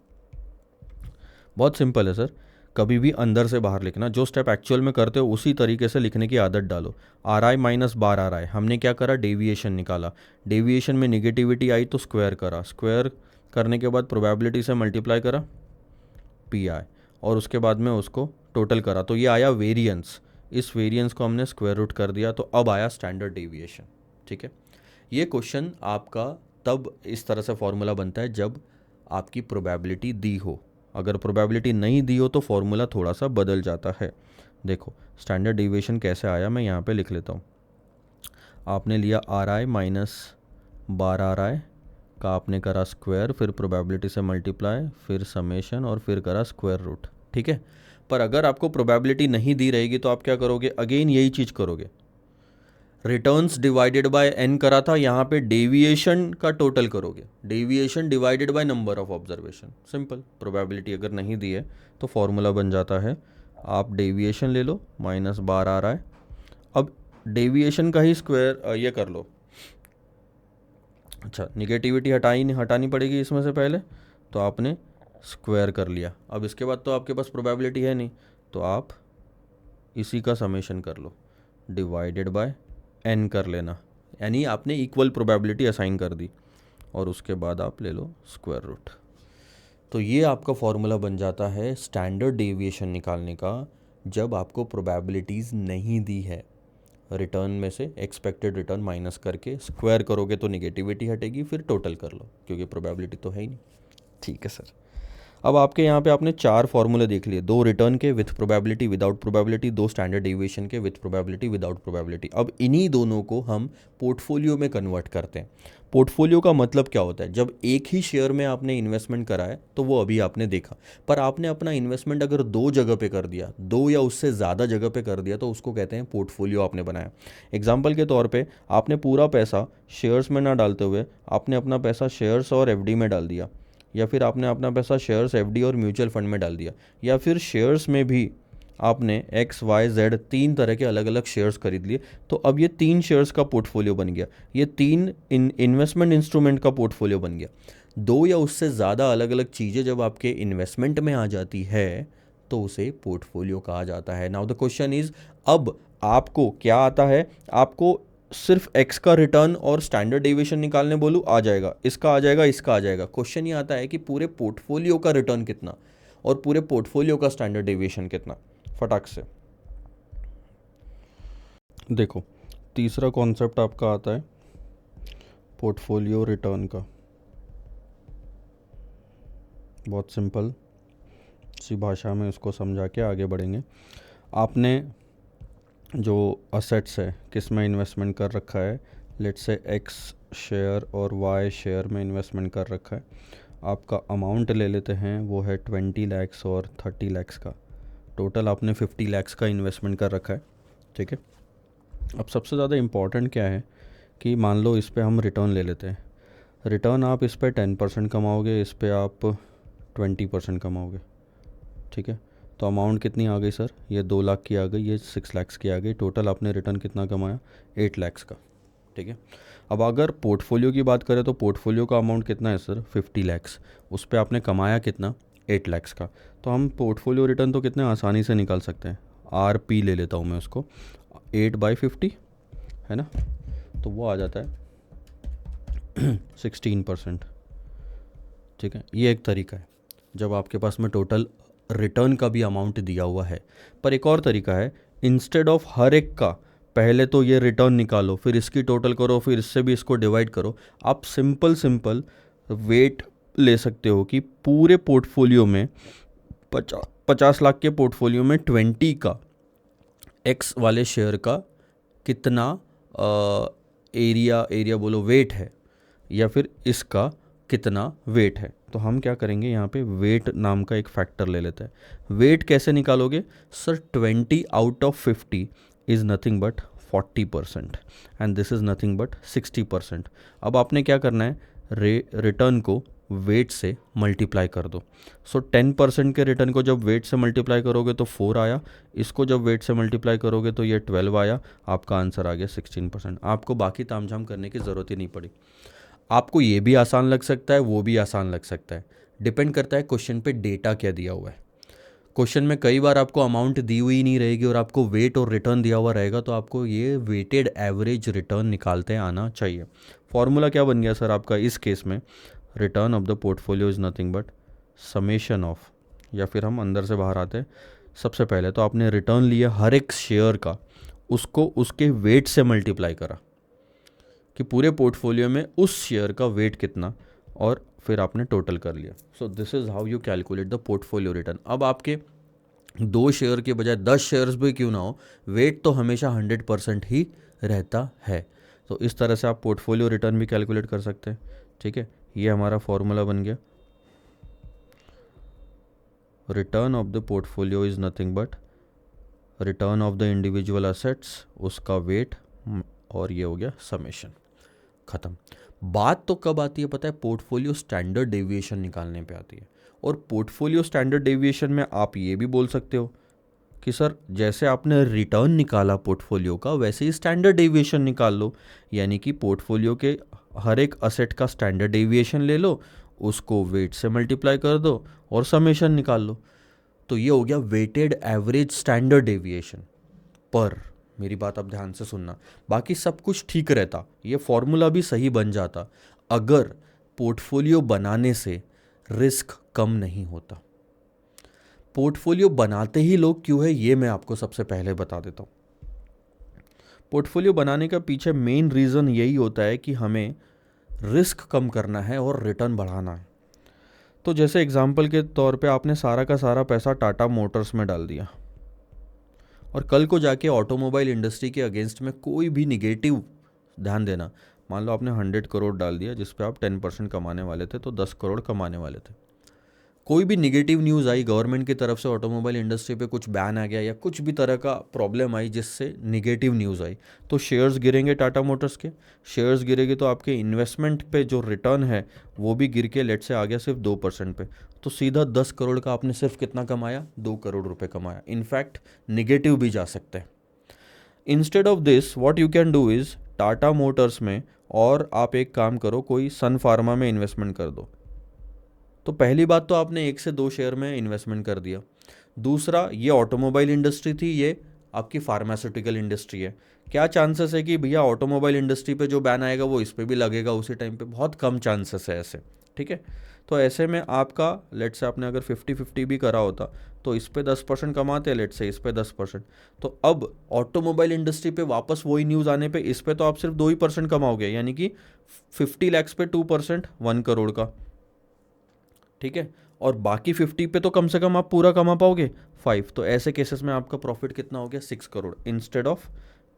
बहुत सिंपल है सर, कभी भी अंदर से बाहर लिखना, जो स्टेप एक्चुअल में करते हो उसी तरीके से लिखने की आदत डालो। Are I minus bar are आई, हमने क्या करा, डेविएशन निकाला, डेविएशन में निगेटिविटी आई तो स्क्वायर करा, स्क्वायर करने के बाद प्रोबेबिलिटी से मल्टीप्लाई करा पी आई, और उसके बाद में उसको टोटल करा तो ये आया वेरिएंस, इस वेरिएंस को हमने स्क्वायर रूट कर दिया तो अब आया स्टैंडर्ड डेविएशन। ठीक है, ये क्वेश्चन आपका तब इस तरह से फॉर्मूला बनता है जब आपकी प्रोबेबिलिटी दी हो, अगर प्रोबेबिलिटी नहीं दी हो तो फॉर्मूला थोड़ा सा बदल जाता है। देखो स्टैंडर्ड डेविएशन कैसे आया, मैं यहाँ पे लिख लेता हूँ। आपने लिया are I minus bar are आई का आपने करा स्क्वायर, फिर प्रोबेबिलिटी से मल्टीप्लाई, फिर समेशन और फिर करा स्क्वायर रूट। ठीक है, पर अगर आपको प्रोबेबिलिटी नहीं दी रहेगी तो आप क्या करोगे, अगेन यही चीज़ करोगे, रिटर्न्स डिवाइडेड बाय एन करा था, यहाँ पे डेविएशन का टोटल करोगे, deviation divided by number of observation, simple. Probability अगर नहीं दी है तो फॉर्मूला बन जाता है, आप डेविएशन ले लो माइनस बार आ रहा है, अब डेविएशन का ही स्क्वायर ये कर लो, अच्छा निगेटिविटी हटानी पड़ेगी इसमें से पहले, तो आपने स्क्वायर कर लिया। अब इसके बाद तो आपके पास प्रोबेबिलिटी है नहीं, तो आप इसी का समेशन कर लो, डिवाइडेड बाय एन कर लेना, यानी आपने इक्वल प्रोबेबिलिटी असाइन कर दी, और उसके बाद आप ले लो स्क्वायर रूट। तो ये आपका फॉर्मूला बन जाता है स्टैंडर्ड डेविएशन निकालने का, जब आपको प्रोबेबिलिटीज़ नहीं दी है, रिटर्न में से एक्सपेक्टेड रिटर्न माइनस करके स्क्वायर करोगे तो निगेटिविटी हटेगी, फिर टोटल कर लो क्योंकि प्रोबेबिलिटी तो है ही नहीं। ठीक है सर, अब आपके यहाँ पे आपने 4 फॉर्मूले देख लिए, 2 रिटर्न के with probability without probability, 2 standard deviation के विथ प्रोबेबिलिटी विदाउट प्रोबेबिलिटी। अब इन्हीं दोनों को हम पोर्टफोलियो में कन्वर्ट करते हैं। पोर्टफोलियो का मतलब क्या होता है, जब एक ही शेयर में आपने इन्वेस्टमेंट करा है तो वो अभी आपने देखा, पर आपने अपना इन्वेस्टमेंट अगर 2 जगह पे कर दिया, 2 या उससे ज़्यादा जगह पे कर दिया, तो उसको कहते हैं पोर्टफोलियो आपने बनाया। एग्जाम्पल के तौर पर आपने पूरा पैसा शेयर्स में ना डालते हुए आपने अपना पैसा शेयर्स और एफडी में डाल दिया, या फिर आपने अपना पैसा शेयर्स एफडी और म्यूचुअल फंड में डाल दिया, या फिर शेयर्स में भी आपने एक्स वाई जेड 3 तरह के अलग अलग शेयर्स खरीद लिए, तो अब ये 3 शेयर्स का पोर्टफोलियो बन गया, ये 3 इन्वेस्टमेंट इंस्ट्रूमेंट का पोर्टफोलियो बन गया। 2 या उससे ज़्यादा अलग अलग चीज़ें जब आपके इन्वेस्टमेंट में आ जाती है तो उसे पोर्टफोलियो कहा जाता है। नाउ द क्वेश्चन इज, अब आपको क्या आता है, आपको सिर्फ एक्स का रिटर्न और स्टैंडर्ड डेविएशन निकालने बोलूँ आ जाएगा, इसका आ जाएगा, इसका आ जाएगा। क्वेश्चन ये आता है कि पूरे पोर्टफोलियो का रिटर्न कितना और पूरे पोर्टफोलियो का स्टैंडर्ड डेविएशन कितना, फटाक से देखो। तीसरा कॉन्सेप्ट आपका आता है पोर्टफोलियो रिटर्न का, बहुत सिंपल सी भाषा में इसको समझा के आगे बढ़ेंगे। आपने जो असेट्स है किस में इन्वेस्टमेंट कर रखा है, लेट्स से एक्स शेयर और वाई शेयर में इन्वेस्टमेंट कर रखा है, आपका अमाउंट ले लेते हैं वो है 20 लाख्स और 30 लाख्स का, टोटल आपने 50 लाख्स का इन्वेस्टमेंट कर रखा है। ठीक है, अब सबसे ज़्यादा इम्पॉर्टेंट क्या है कि मान लो इस पर हम रिटर्न ले लेते हैं, रिटर्न आप इस पर 10% कमाओगे, इस पर आप 20% कमाओगे। ठीक है, तो अमाउंट कितनी आ गई सर, ये 2 लाख की आ गई, ये 6 लाख्स की आ गई, टोटल आपने रिटर्न कितना कमाया, 8 लाख्स का। ठीक है, अब अगर पोर्टफोलियो की बात करें तो पोर्टफोलियो का अमाउंट कितना है सर, 50 लाख्स, उस पर आपने कमाया कितना, 8 लाख्स का। तो हम पोर्टफोलियो रिटर्न तो कितने आसानी से निकाल सकते हैं, आर पी ले लेता हूँ मैं उसको, 8/50 है ना, तो वो आ जाता है 16%। ठीक है, ये एक तरीका है जब आपके पास में टोटल रिटर्न का भी अमाउंट दिया हुआ है। पर एक और तरीका है, इंस्टेड ऑफ हर एक का पहले तो ये रिटर्न निकालो, फिर इसकी टोटल करो, फिर इससे भी इसको डिवाइड करो, आप सिंपल वेट ले सकते हो कि पूरे पोर्टफोलियो में 50 लाख के पोर्टफोलियो में 20 का एक्स वाले शेयर का कितना एरिया बोलो वेट है, या फिर इसका कितना वेट है। तो तो हम क्या करेंगे, यहाँ पे वेट नाम का एक फैक्टर ले लेते हैं। वेट कैसे निकालोगे sir, 20 out of 50 is nothing but 40% and this is nothing but 60%। अब आपने क्या करना है, रिटर्न को वेट से मल्टीप्लाई कर दो। सो 10% के रिटर्न को जब वेट से मल्टीप्लाई करोगे तो 4 आया, इसको जब वेट से मल्टीप्लाई करोगे तो ये 12 आया, आपका आंसर आ गया 16%। आपको बाकी तामझाम करने की ज़रूरत ही नहीं पड़ी। आपको ये भी आसान लग सकता है, वो भी आसान लग सकता है, डिपेंड करता है क्वेश्चन पे डेटा क्या दिया हुआ है। क्वेश्चन में कई बार आपको अमाउंट दी हुई नहीं रहेगी और आपको वेट और रिटर्न दिया हुआ रहेगा, तो आपको ये वेटेड एवरेज रिटर्न निकालते आना चाहिए। फॉर्मूला क्या बन गया सर आपका इस केस में, return of the portfolio is nothing but summation of, या फिर हम अंदर से बाहर आते हैं। सबसे पहले तो आपने रिटर्न लिया हर एक शेयर का, उसको उसके वेट से मल्टीप्लाई करा कि पूरे पोर्टफोलियो में उस शेयर का वेट कितना, और फिर आपने टोटल कर लिया। So this is how you calculate the portfolio return. अब आपके 2 शेयर के बजाय 10 शेयर्स भी क्यों ना हो, वेट तो हमेशा 100% ही रहता है। तो इस तरह से आप पोर्टफोलियो रिटर्न भी कैलकुलेट कर सकते हैं। ठीक है, ये हमारा फॉर्मूला बन गया। Return of the portfolio is nothing but return of the individual assets, उसका वेट, और ये हो गया समेशन, ख़त्म। बात तो कब आती है पता है, पोर्टफोलियो स्टैंडर्ड डेविएशन निकालने पे आती है। और पोर्टफोलियो स्टैंडर्ड डेविएशन में आप ये भी बोल सकते हो कि सर जैसे आपने रिटर्न निकाला पोर्टफोलियो का, वैसे ही स्टैंडर्ड डेविएशन निकाल लो। यानी कि पोर्टफोलियो के हर एक असेट का स्टैंडर्ड डेविएशन ले लो, उसको वेट से मल्टीप्लाई कर दो और समेशन निकाल लो। तो ये हो गया वेटेड एवरेज स्टैंडर्ड डेविएशन। पर मेरी बात अब ध्यान से सुनना, बाकी सब कुछ ठीक रहता, ये फॉर्मूला भी सही बन जाता, अगर पोर्टफोलियो बनाने से रिस्क कम नहीं होता। पोर्टफोलियो बनाते ही लोग क्यों है, ये मैं आपको सबसे पहले बता देता हूँ। पोर्टफोलियो बनाने का पीछे मेन रीज़न यही होता है कि हमें रिस्क कम करना है और रिटर्न बढ़ाना है। तो जैसे एग्जाम्पल के तौर पे आपने सारा का सारा पैसा टाटा मोटर्स में डाल दिया, और कल को जाके ऑटोमोबाइल इंडस्ट्री के अगेंस्ट में कोई भी निगेटिव, ध्यान देना, मान लो आपने 100 करोड़ डाल दिया जिस पे आप 10% कमाने वाले थे, तो 10 करोड़ कमाने वाले थे। कोई भी निगेटिव न्यूज़ आई गवर्नमेंट की तरफ से, ऑटोमोबाइल इंडस्ट्री पे कुछ बैन आ गया या कुछ भी तरह का प्रॉब्लम आई जिससे निगेटिव न्यूज़ आई, तो शेयर्स गिरेंगे टाटा मोटर्स के। शेयर्स गिरेगी तो आपके इन्वेस्टमेंट पे जो रिटर्न है वो भी गिर के लेट से आ गया सिर्फ 2% पे। तो सीधा 10 करोड़ का आपने सिर्फ कितना कमाया, 2 करोड़ रुपए कमाया। इनफैक्ट निगेटिव भी जा सकते हैं। Instead of this what you can do is Tata Motors में, और आप एक काम करो, कोई सन फार्मा में इन्वेस्टमेंट कर दो। तो पहली बात तो आपने 1 से 2 शेयर में इन्वेस्टमेंट कर दिया। दूसरा, ये ऑटोमोबाइल इंडस्ट्री थी, ये आपकी फार्मास्यूटिकल इंडस्ट्री है। क्या चांसेस है कि भैया ऑटोमोबाइल इंडस्ट्री पे जो बैन आएगा वो इस पे भी लगेगा उसी टाइम पे? बहुत कम चांसेस है ऐसे। ठीक है, तो ऐसे में आपका लेट से आपने अगर 50-50 भी करा होता तो इस पे 10% कमाते, लेट से इस पे 10%। तो अब ऑटोमोबाइल इंडस्ट्री पे वापस वही न्यूज़ आने पे इस पे तो आप सिर्फ 2% कमाओगे, यानी कि 50 लाख पे 2% 1 करोड़ का। ठीक है, और बाकी 50 पे तो कम से कम आप पूरा कमा पाओगे 5। तो ऐसे केसेस में आपका प्रॉफिट कितना हो गया, 6 crore instead of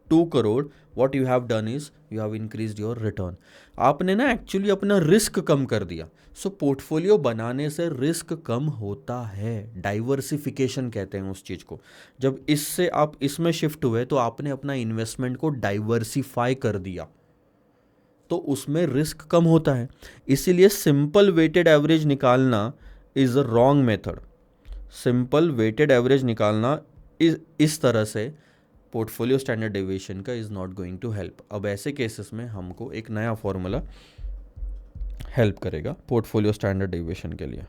2 crore. What you have done is you have increased your return. आपने ना एक्चुअली अपना रिस्क कम कर दिया। सो पोर्टफोलियो बनाने से रिस्क कम होता है, डाइवर्सिफिकेशन कहते हैं उस चीज़ को। जब इससे आप इसमें शिफ्ट हुए तो आपने अपना इन्वेस्टमेंट को डाइवर्सिफाई कर दिया, तो उसमें रिस्क कम होता है। इसीलिए सिंपल वेटेड एवरेज निकालना is a wrong method. Simple weighted average निकालना इस तरह से पोर्टफोलियो स्टैंडर्ड डेविएशन का is not going to help. अब ऐसे केसेस में हमको एक नया फॉर्मूला हेल्प करेगा पोर्टफोलियो स्टैंडर्ड डेविएशन के लिए।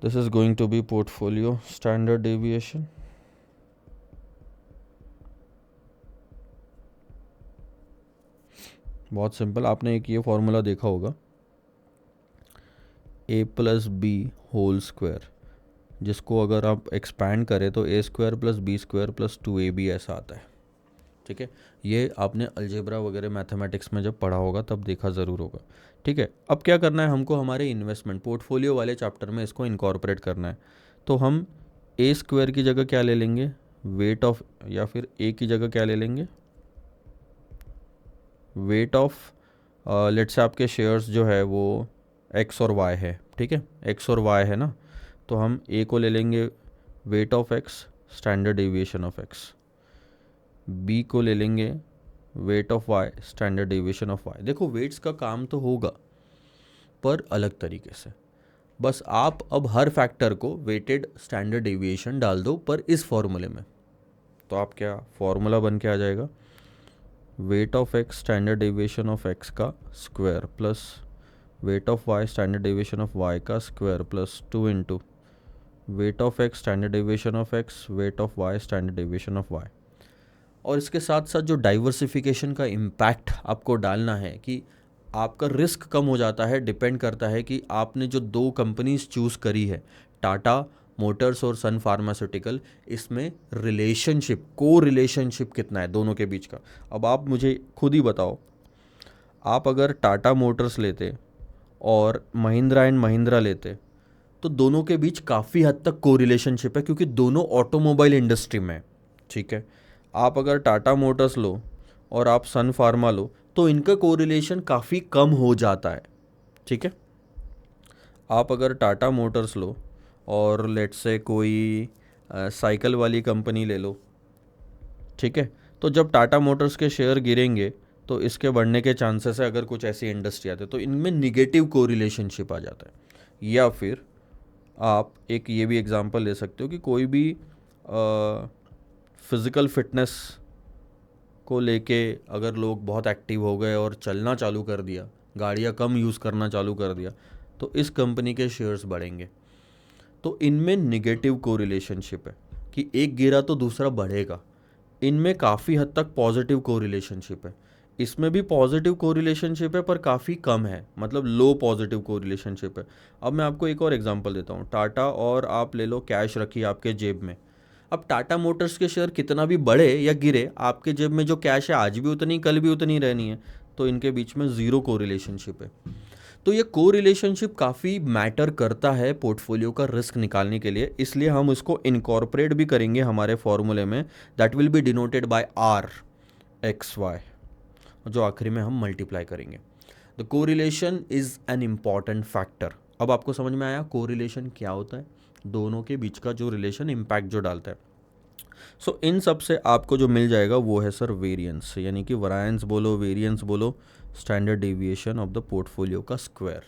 This is going to be portfolio standard deviation. बहुत सिंपल, आपने एक ये फॉर्मूला देखा होगा, a+b² जिसको अगर आप एक्सपैंड करें तो a² + b² + 2ab ऐसा आता है। ठीक है, ये आपने अलजेब्रा वगैरह मैथमेटिक्स में जब पढ़ा होगा तब देखा ज़रूर होगा। ठीक है, अब क्या करना है हमको, हमारे इन्वेस्टमेंट पोर्टफोलियो वाले चैप्टर में इसको इनकॉर्पोरेट करना है। तो हम a² की जगह क्या ले लेंगे, वेट ऑफ, या फिर a की जगह क्या ले लेंगे, वेट ऑफ लेट से आपके शेयर्स जो है वो एक्स और वाई है, ठीक है, एक्स और वाई है ना, तो हम ए को ले लेंगे weight of X standard deviation of X, B को ले लेंगे weight of Y standard deviation of Y. देखो वेट्स का काम तो होगा पर अलग तरीके से, बस आप अब हर फैक्टर को वेटेड स्टैंडर्ड डेविएशन डाल दो पर इस फॉर्मूले में, तो आप क्या फॉर्मूला बन के आ जाएगा weight of X standard deviation of X का square plus weight of Y standard deviation of Y का square plus 2 into weight of X standard deviation of X weight of Y standard deviation of Y. और इसके साथ साथ जो diversification का impact आपको डालना है कि आपका रिस्क कम हो जाता है, डिपेंड करता है कि आपने जो दो कंपनीज चूज़ करी है टाटा मोटर्स और सन फार्मास्यूटिकल, इसमें रिलेशनशिप को रिलेशनशिप कितना है दोनों के बीच का। अब आप मुझे खुद ही बताओ, आप अगर टाटा मोटर्स लेते और महिंद्रा एंड महिंद्रा लेते तो दोनों के बीच काफ़ी हद तक को रिलेशनशिप है क्योंकि दोनों ऑटोमोबाइल इंडस्ट्री में है, ठीक है। आप अगर टाटा मोटर्स लो और आप सन फार्मा लो तो इनका कोरिलेशन काफ़ी कम हो जाता है, ठीक है। आप अगर टाटा मोटर्स लो और लेट्स से कोई साइकिल वाली कंपनी ले लो, ठीक है, तो जब टाटा मोटर्स के शेयर गिरेंगे तो इसके बढ़ने के चांसेस है, अगर कुछ ऐसी इंडस्ट्री आते तो इनमें निगेटिव कोरिलेशनशिप आ जाता है। या फिर आप एक ये भी एग्जांपल ले सकते हो कि कोई भी फिज़िकल फिटनेस को लेके अगर लोग बहुत एक्टिव हो गए और चलना चालू कर दिया, गाड़ियाँ कम यूज़ करना चालू कर दिया, तो इस कंपनी के शेयर्स बढ़ेंगे। तो इनमें निगेटिव कोरिलेशनशिप है कि एक गिरा तो दूसरा बढ़ेगा। इनमें काफ़ी हद तक पॉजिटिव कोरिलेशनशिप है, इसमें भी पॉजिटिव कोरिलेशनशिप है पर काफ़ी कम है, मतलब लो पॉजिटिव कोरिलेशनशिप है। अब मैं आपको एक और एग्जांपल देता हूँ, टाटा और आप ले लो, कैश रखिए आपके जेब में। अब टाटा मोटर्स के शेयर कितना भी बढ़े या गिरे, आपके जेब में जो कैश है आज भी उतनी कल भी उतनी रहनी है, तो इनके बीच में ज़ीरो कोरिलेशनशिप है। तो ये कोरिलेशनशिप काफ़ी मैटर करता है पोर्टफोलियो का रिस्क निकालने के लिए, इसलिए हम इसको इनकॉर्पोरेट भी करेंगे हमारे फॉर्मूले में, that will be denoted by R X Y, जो आखिरी में हम मल्टीप्लाई करेंगे। The correlation is an important factor. अब आपको समझ में आया कोरिलेशन क्या होता है, दोनों के बीच का जो रिलेशन इम्पैक्ट जो डालता है। सो इन सब से आपको जो मिल जाएगा वो है सर वेरिएंस, यानी कि वरायंस बोलो वेरिएंस बोलो, standard deviation of the portfolio का स्क्वायर।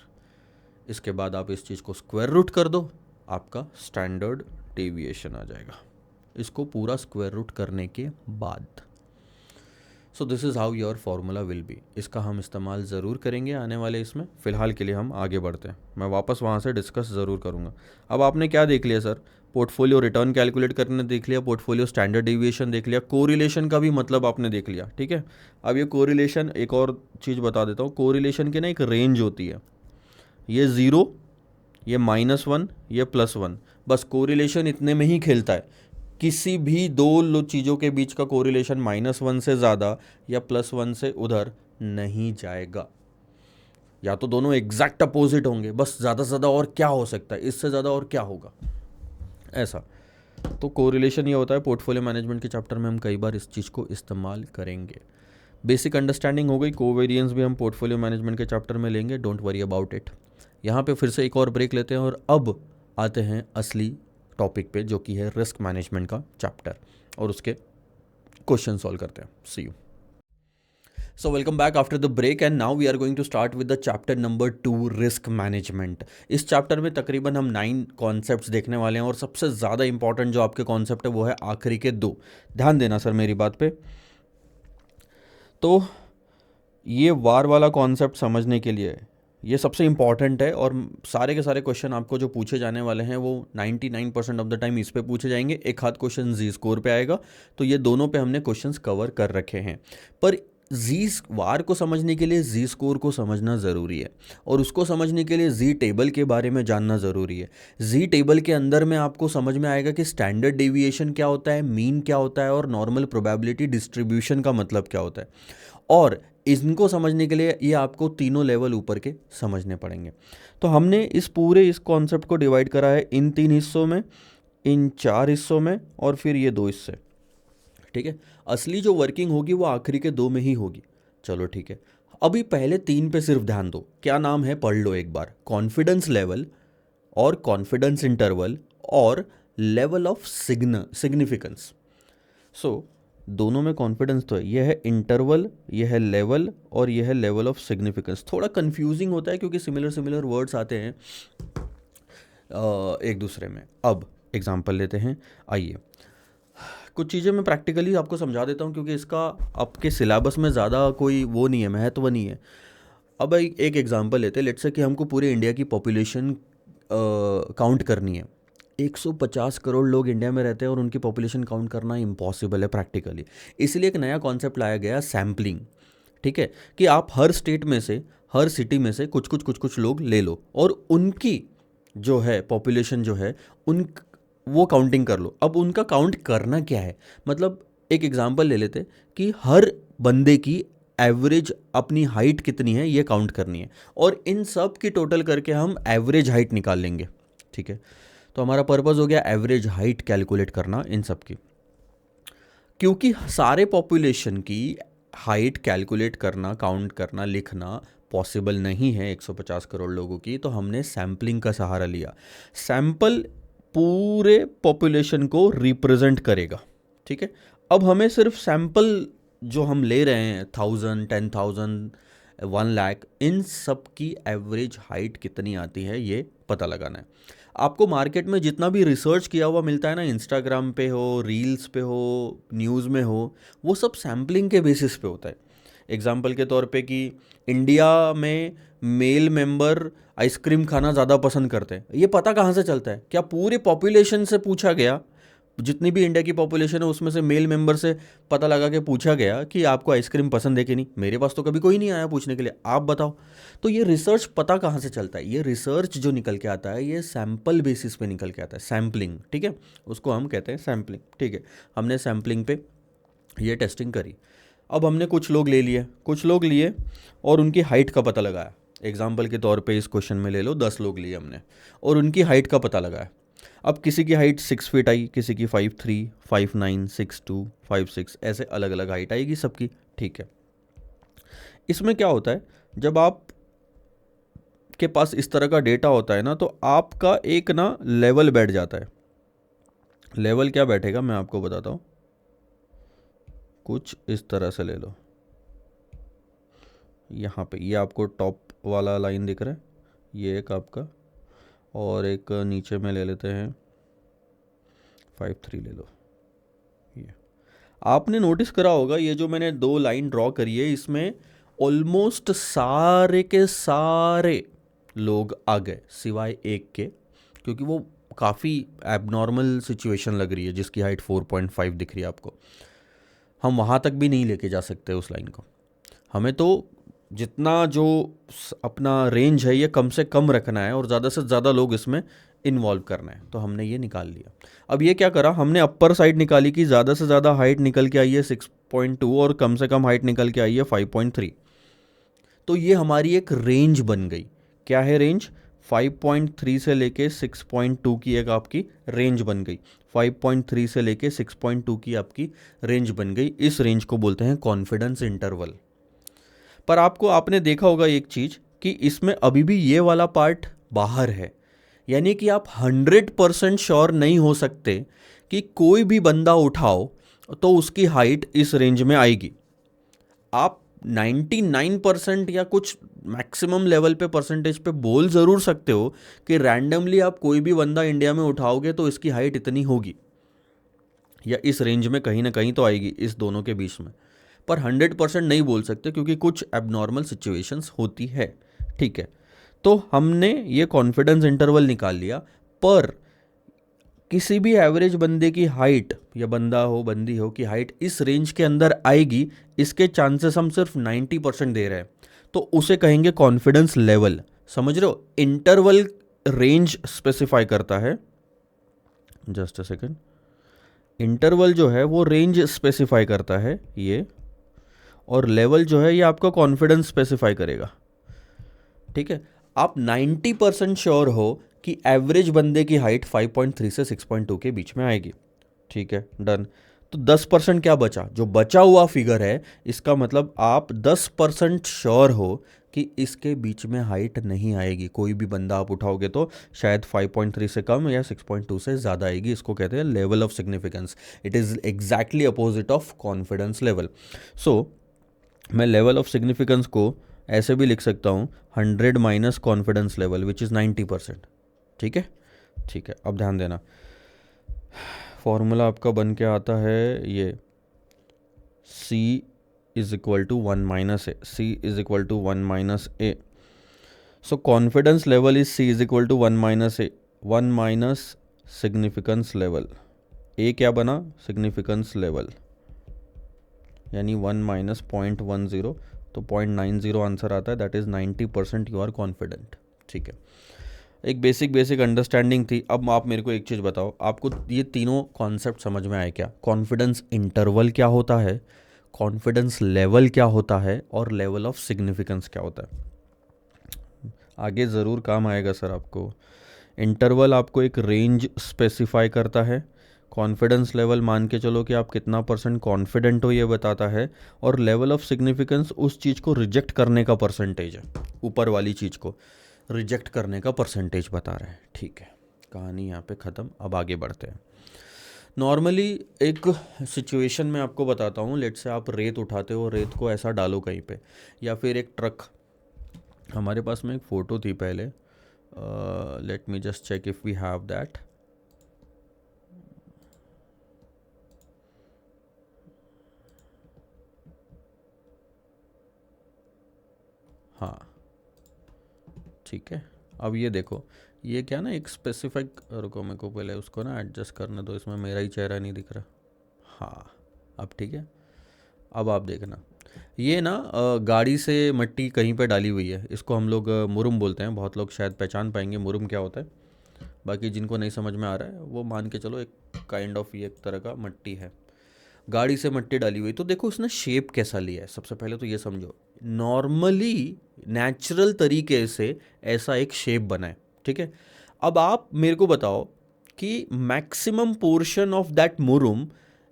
इसके बाद आप इस चीज़ को स्क्वायर रूट कर दो, आपका स्टैंडर्ड डेविएशन आ जाएगा, इसको पूरा स्क्वायर रूट करने के बाद। So this is how your formula will be. इसका हम इस्तेमाल ज़रूर करेंगे आने वाले इसमें। फ़िलहाल के लिए हम आगे बढ़ते हैं, मैं वापस वहाँ से डिस्कस ज़रूर करूँगा। अब आपने क्या देख लिया सर, पोर्टफोलियो रिटर्न कैलकुलेट करने देख लिया, पोर्टफोलियो स्टैंडर्ड डेविएशन देख लिया, कोरिलेशन का भी मतलब आपने देख लिया, ठीक है। अब ये कोरिलेशन, एक और चीज़ बता देता हूँ, कोरिलेशन की ना एक रेंज होती है, ये ज़ीरो, ये -1, ये +1, बस कोरिलेशन इतने में ही खेलता है। किसी भी दो चीज़ों के बीच का कोरिलेशन -1 से ज़्यादा या +1 से उधर नहीं जाएगा, या तो दोनों एग्जैक्ट अपोजिट होंगे, बस ज़्यादा से ज़्यादा और क्या हो सकता है, इससे ज़्यादा और क्या होगा, ऐसा। तो कोरिलेशन ये होता है, पोर्टफोलियो मैनेजमेंट के चैप्टर में हम कई बार इस चीज़ को इस्तेमाल करेंगे। बेसिक अंडरस्टैंडिंग हो गई, कोवेरिएंस भी हम पोर्टफोलियो मैनेजमेंट के चैप्टर में लेंगे, डोंट वरी अबाउट इट। यहाँ पे फिर से एक और ब्रेक लेते हैं और अब आते हैं असली टॉपिक पे, जो कि है रिस्क मैनेजमेंट का चैप्टर, और उसके क्वेश्चन सॉल्व करते हैं। See you. So welcome back after the break and now we are going to start with the chapter number 2, risk management. इस चैप्टर में तकरीबन हम 9 कॉन्सेप्ट्स देखने वाले हैं और सबसे ज़्यादा इंपॉर्टेंट जो आपके कॉन्सेप्ट है वो है आखिरी के 2। ध्यान देना सर मेरी बात पे। तो ये वार वाला कॉन्सेप्ट समझने के लिए ये सबसे इंपॉर्टेंट है, और सारे के सारे क्वेश्चन आपको जो पूछे जाने वाले हैं वो 99% ऑफ द टाइम इस पे पूछे जाएंगे। एक हाथ क्वेश्चन जी स्कोर पे आएगा, तो ये दोनों पे हमने क्वेश्चंस कवर कर रखे हैं। पर जी वार को समझने के लिए जी स्कोर को समझना ज़रूरी है, और उसको समझने के लिए जी टेबल के बारे में जानना ज़रूरी है। जी टेबल के अंदर में आपको समझ में आएगा कि स्टैंडर्ड डेविएशन क्या होता है, मीन क्या होता है, और नॉर्मल प्रोबेबिलिटी डिस्ट्रीब्यूशन का मतलब क्या होता है। और इनको समझने के लिए ये आपको तीनों लेवल ऊपर के समझने पड़ेंगे। तो हमने इस कॉन्सेप्ट को डिवाइड करा है इन 3 हिस्सों में, इन 4 हिस्सों में, और फिर ये 2 हिस्से, ठीक है। असली जो वर्किंग होगी वो आखिरी के 2 में ही होगी। चलो ठीक है, अभी पहले 3 पे सिर्फ ध्यान दो, क्या नाम है पढ़ लो एक बार, कॉन्फिडेंस लेवल और कॉन्फिडेंस इंटरवल और लेवल ऑफ सिग्निफिकेंस। सो दोनों में कॉन्फिडेंस तो है, यह है इंटरवल, यह है लेवल और यह है लेवल ऑफ सिग्निफिकेंस। थोड़ा कंफ्यूजिंग होता है क्योंकि सिमिलर सिमिलर वर्ड्स आते हैं एक दूसरे में। अब एग्जांपल लेते हैं, आइए कुछ चीज़ें मैं प्रैक्टिकली आपको समझा देता हूँ क्योंकि इसका आपके सिलेबस में ज़्यादा कोई वो नहीं है, महत्व नहीं है। अब एक एग्जांपल लेते हैं, लेट्स से कि हमको पूरे इंडिया की पॉपुलेशन काउंट करनी है। 150 करोड़ लोग इंडिया में रहते हैं और उनकी पॉपुलेशन काउंट करना इम्पॉसिबल है प्रैक्टिकली। इसलिए एक नया कॉन्सेप्ट लाया गया, सैम्पलिंग। ठीक है, कि आप हर स्टेट में से, हर सिटी में से कुछ लोग ले लो और उनकी जो है पॉपुलेशन जो है उन वो काउंटिंग कर लो। अब उनका काउंट करना क्या है, मतलब एक एग्जांपल ले लेते कि हर बंदे की एवरेज अपनी हाइट कितनी है ये काउंट करनी है और इन सब की टोटल करके हम एवरेज हाइट निकाल लेंगे। ठीक है, तो हमारा पर्पस हो गया एवरेज हाइट कैलकुलेट करना इन सब की। क्योंकि सारे पॉपुलेशन की हाइट कैलकुलेट करना, काउंट करना, लिखना पॉसिबल नहीं है 150 करोड़ लोगों की, तो हमने सैम्पलिंग का सहारा लिया। सैंपल पूरे पॉपुलेशन को रिप्रेजेंट करेगा। ठीक है, अब हमें सिर्फ सैंपल जो हम ले रहे हैं 1000, 10,000, 1 लाख, इन सब की एवरेज हाइट कितनी आती है ये पता लगाना है। आपको मार्केट में जितना भी रिसर्च किया हुआ मिलता है ना, इंस्टाग्राम पे हो, रील्स पे हो, न्यूज़ में हो, वो सब सैम्पलिंग के बेसिस पे होता है। एग्जाम्पल के तौर पे कि इंडिया में मेल मेंबर आइसक्रीम खाना ज़्यादा पसंद करते हैं, ये पता कहाँ से चलता है? क्या पूरे पॉपुलेशन से पूछा गया, जितनी भी इंडिया की पॉपुलेशन है उसमें से मेल मेंबर से पता लगा के पूछा गया कि आपको आइसक्रीम पसंद है कि नहीं? मेरे पास तो कभी कोई नहीं आया पूछने के लिए, आप बताओ। तो ये रिसर्च पता कहाँ से चलता है? ये रिसर्च जो निकल के आता है ये सैम्पल बेसिस पे निकल के आता है, सैम्पलिंग। ठीक है, उसको हम कहते हैं सैम्पलिंग। ठीक है, हमने सैम्पलिंग पे ये टेस्टिंग करी। अब हमने कुछ लोग लिए और उनकी हाइट का पता लगाया। एग्जाम्पल के तौर पे इस क्वेश्चन में ले लो 10 लोग लिए हमने और उनकी हाइट का पता लगाया। अब किसी की हाइट 6 फीट आई, किसी की 5'3", 5'9", 6'2", 5'6", ऐसे अलग अलग हाइट आएगी सबकी। ठीक है, इसमें क्या होता है, जब आप के पास इस तरह का डेटा होता है ना, तो आपका एक ना लेवल बैठ जाता है। लेवल क्या बैठेगा मैं आपको बताता हूँ, कुछ इस तरह से ले लो। यहाँ पे ये आपको टॉप वाला लाइन दिख रहा है, ये एक आपका, और एक नीचे में ले लेते हैं 5'3" ले लो। ये आपने नोटिस करा होगा, ये जो मैंने 2 लाइन ड्रॉ करी है इसमें ऑलमोस्ट सारे के सारे लोग आ गए सिवाय एक के, क्योंकि वो काफ़ी एबनॉर्मल सिचुएशन लग रही है जिसकी हाइट 4.5 दिख रही है आपको। हम वहाँ तक भी नहीं लेके जा सकते उस लाइन को, हमें तो जितना जो अपना रेंज है ये कम से कम रखना है और ज़्यादा से ज़्यादा लोग इसमें इन्वॉल्व करना है, तो हमने ये निकाल लिया। अब ये क्या करा, हमने अपर साइड निकाली कि ज़्यादा से ज़्यादा हाइट निकल के आई है 6.2 और कम से कम हाइट निकल के आई है 5.3। तो ये हमारी एक रेंज बन गई। क्या है रेंज? 5.3 से लेके 6.2 की एक आपकी रेंज बन गई। 5.3 से लेके 6.2 की आपकी रेंज बन गई। इस रेंज को बोलते हैं कॉन्फिडेंस इंटरवल। पर आपने देखा होगा एक चीज़ कि इसमें अभी भी ये वाला पार्ट बाहर है, यानी कि आप 100% श्योर नहीं हो सकते कि कोई भी बंदा उठाओ तो उसकी हाइट इस रेंज में आएगी। आप 99% या कुछ मैक्सिमम लेवल पे परसेंटेज पे बोल ज़रूर सकते हो कि रैंडमली आप कोई भी बंदा इंडिया में उठाओगे तो इसकी हाइट इतनी होगी या इस रेंज में कहीं ना कहीं तो आएगी, इस दोनों के बीच में। पर 100% नहीं बोल सकते क्योंकि कुछ एबनॉर्मल सिचुएशंस होती है। ठीक है, तो हमने ये कॉन्फिडेंस इंटरवल निकाल लिया, पर किसी भी एवरेज बंदे की हाइट, या बंदा हो बंदी हो की हाइट इस रेंज के अंदर आएगी, इसके चांसेस हम सिर्फ 90% दे रहे हैं, तो उसे कहेंगे कॉन्फिडेंस लेवल। समझ रहे हो? इंटरवल रेंज स्पेसिफाई करता है, जस्ट अ सेकेंड, इंटरवल जो है वो रेंज स्पेसिफाई करता है ये, और लेवल जो है ये आपका कॉन्फिडेंस स्पेसिफाई करेगा। ठीक है, आप 90% श्योर हो कि एवरेज बंदे की हाइट 5.3 से 6.2 के बीच में आएगी। ठीक है, डन। तो 10% क्या बचा, जो बचा हुआ फिगर है इसका मतलब आप 10% श्योर हो कि इसके बीच में हाइट नहीं आएगी। कोई भी बंदा आप उठाओगे तो शायद 5.3 से कम या 6.2 से ज़्यादा आएगी। इसको कहते हैं level of significance. It is exactly opposite of confidence level. So मैं लेवल ऑफ सिग्निफिकेंस को ऐसे भी लिख सकता हूँ 100 minus confidence level which is 90%। ठीक है, ठीक है। अब ध्यान देना, फॉर्मूला आपका बन के आता है ये C is equal to 1 minus a, C is equal to 1 minus a. So confidence level is C is equal to 1 minus a, 1 minus significance level. A क्या बना, सिग्निफिकेंस लेवल, यानी 1 माइनस 0.10, तो 0.90 आंसर आता है। That is 90% you are confident. ठीक है, एक basic understanding थी। अब आप मेरे को एक चीज़ बताओ, आपको ये तीनों कॉन्सेप्ट समझ में आए क्या? कॉन्फिडेंस इंटरवल क्या होता है, कॉन्फिडेंस लेवल क्या होता है, और लेवल ऑफ सिग्निफिकेंस क्या होता है? आगे ज़रूर काम आएगा सर आपको। इंटरवल आपको एक रेंज स्पेसिफाई करता है, कॉन्फिडेंस लेवल मान के चलो कि आप कितना % कॉन्फिडेंट हो ये बताता है, और लेवल ऑफ सिग्निफिकेंस उस चीज़ को रिजेक्ट करने का परसेंटेज है, ऊपर वाली चीज़ को रिजेक्ट करने का परसेंटेज बता रहा है। ठीक है, कहानी यहाँ पे ख़त्म। अब आगे बढ़ते हैं। नॉर्मली एक सिचुएशन में आपको बताता हूँ, लेट से आप रेत उठाते हो, रेत को ऐसा डालो कहीं पे, या फिर एक ट्रक। हमारे पास में एक फ़ोटो थी पहले, let me just check if we have that. हाँ, ठीक है। अब ये देखो, ये क्या ना एक स्पेसिफिक, रुको मेरे को पहले उसको ना एडजस्ट करने दो, इसमें मेरा ही चेहरा नहीं दिख रहा। हाँ, अब ठीक है। अब आप देखना, ये ना गाड़ी से मिट्टी कहीं पे डाली हुई है, इसको हम लोग मुरुम बोलते हैं। बहुत लोग शायद पहचान पाएंगे मुरुम क्या होता है, बाकी जिनको नहीं समझ में आ रहा है वो मान के चलो एक काइंड ऑफ ये एक तरह का मिट्टी है। गाड़ी से मिट्टी डाली हुई, तो देखो उसने शेप कैसा लिया है। सबसे पहले तो ये समझो, नॉर्मली नेचुरल तरीके से ऐसा एक शेप बना है। ठीक है, अब आप मेरे को बताओ कि मैक्सिमम पोर्शन ऑफ दैट मुरुम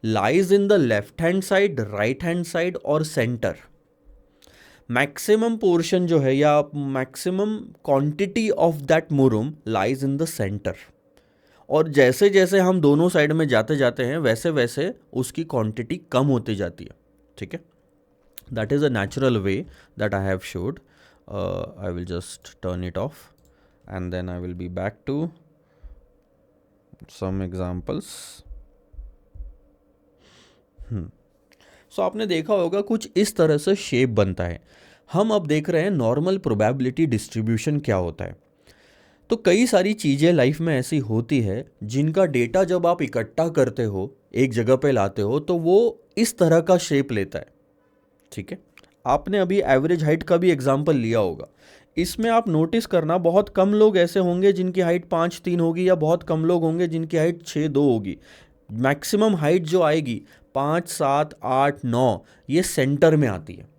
lies in the left hand side, right hand side और सेंटर। मैक्सिमम पोर्शन जो है या मैक्सिमम क्वांटिटी ऑफ दैट मुरुम लाइज इन द सेंटर, और जैसे जैसे हम दोनों साइड में जाते जाते हैं वैसे वैसे उसकी क्वांटिटी कम होती जाती है। ठीक है, that is a natural way that I have showed. I will just turn it off and then I will be back to some examples. So आपने देखा होगा कुछ इस तरह से शेप बनता है। हम अब देख रहे हैं नॉर्मल प्रोबेबिलिटी डिस्ट्रीब्यूशन क्या होता है। तो कई सारी चीज़ें लाइफ में ऐसी होती है जिनका डेटा जब आप इकट्ठा करते हो, एक जगह पे लाते हो, तो वो इस तरह का शेप लेता है। ठीक है, आपने अभी एवरेज हाइट का भी एग्जाम्पल लिया होगा। इसमें आप नोटिस करना, बहुत कम लोग ऐसे होंगे जिनकी हाइट 5'3" होगी, या बहुत कम लोग होंगे जिनकी हाइट 6'2" होगी। मैक्सिमम हाइट जो आएगी 5, 7, 8, 9, ये सेंटर में आती है।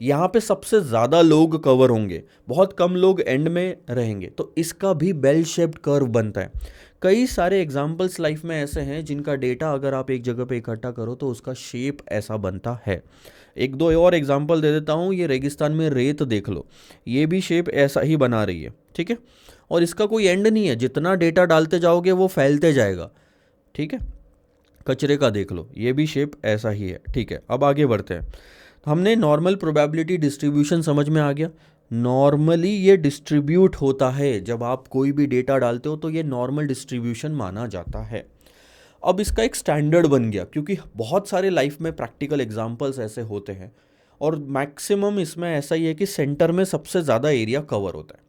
यहाँ पे सबसे ज़्यादा लोग कवर होंगे, बहुत कम लोग एंड में रहेंगे। तो इसका भी बेल शेप्ड कर्व बनता है। कई सारे एग्जाम्पल्स लाइफ में ऐसे हैं जिनका डेटा अगर आप एक जगह पे इकट्ठा करो तो उसका शेप ऐसा बनता है। एक दो और एग्जाम्पल दे देता हूँ। ये रेगिस्तान में रेत देख लो, ये भी शेप ऐसा ही बना रही है। ठीक है, और इसका कोई एंड नहीं है, जितना डेटा डालते जाओगे वो फैलते जाएगा। ठीक है, कचरे का देख लो, ये भी शेप ऐसा ही है। ठीक है, अब आगे बढ़ते हैं। तो हमने नॉर्मल प्रोबेबिलिटी डिस्ट्रीब्यूशन समझ में आ गया। नॉर्मली ये डिस्ट्रीब्यूट होता है, जब आप कोई भी डेटा डालते हो तो ये नॉर्मल डिस्ट्रीब्यूशन माना जाता है। अब इसका एक स्टैंडर्ड बन गया, क्योंकि बहुत सारे लाइफ में प्रैक्टिकल एग्जांपल्स ऐसे होते हैं, और मैक्सिमम इसमें ऐसा ही है कि सेंटर में सबसे ज़्यादा एरिया कवर होता है।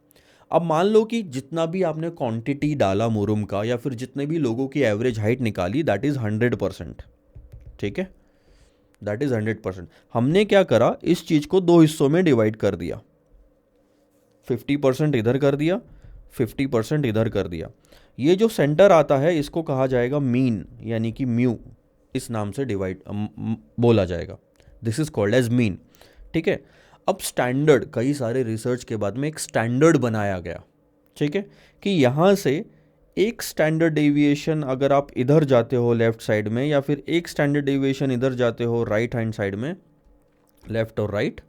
अब मान लो कि जितना भी आपने क्वांटिटी डाला मुरुम का, या फिर जितने भी लोगों की एवरेज हाइट निकाली, दैट इज़ 100%। ठीक है, दैट इज़ 100%। हमने क्या करा, इस चीज़ को दो हिस्सों में डिवाइड कर दिया, 50% इधर कर दिया, 50% इधर कर दिया। ये जो सेंटर आता है इसको कहा जाएगा मीन, यानी कि म्यू, इस नाम से डिवाइड बोला जाएगा। This is called as mean. ठीक है, अब स्टैंडर्ड, कई सारे रिसर्च के बाद में एक स्टैंडर्ड बनाया गया। ठीक है, कि यहाँ से एक स्टैंडर्ड डेविएशन अगर आप इधर जाते हो लेफ्ट साइड में, या फिर एक स्टैंडर्ड डेविएशन इधर जाते हो राइट हैंड साइड में, लेफ्ट और राइट,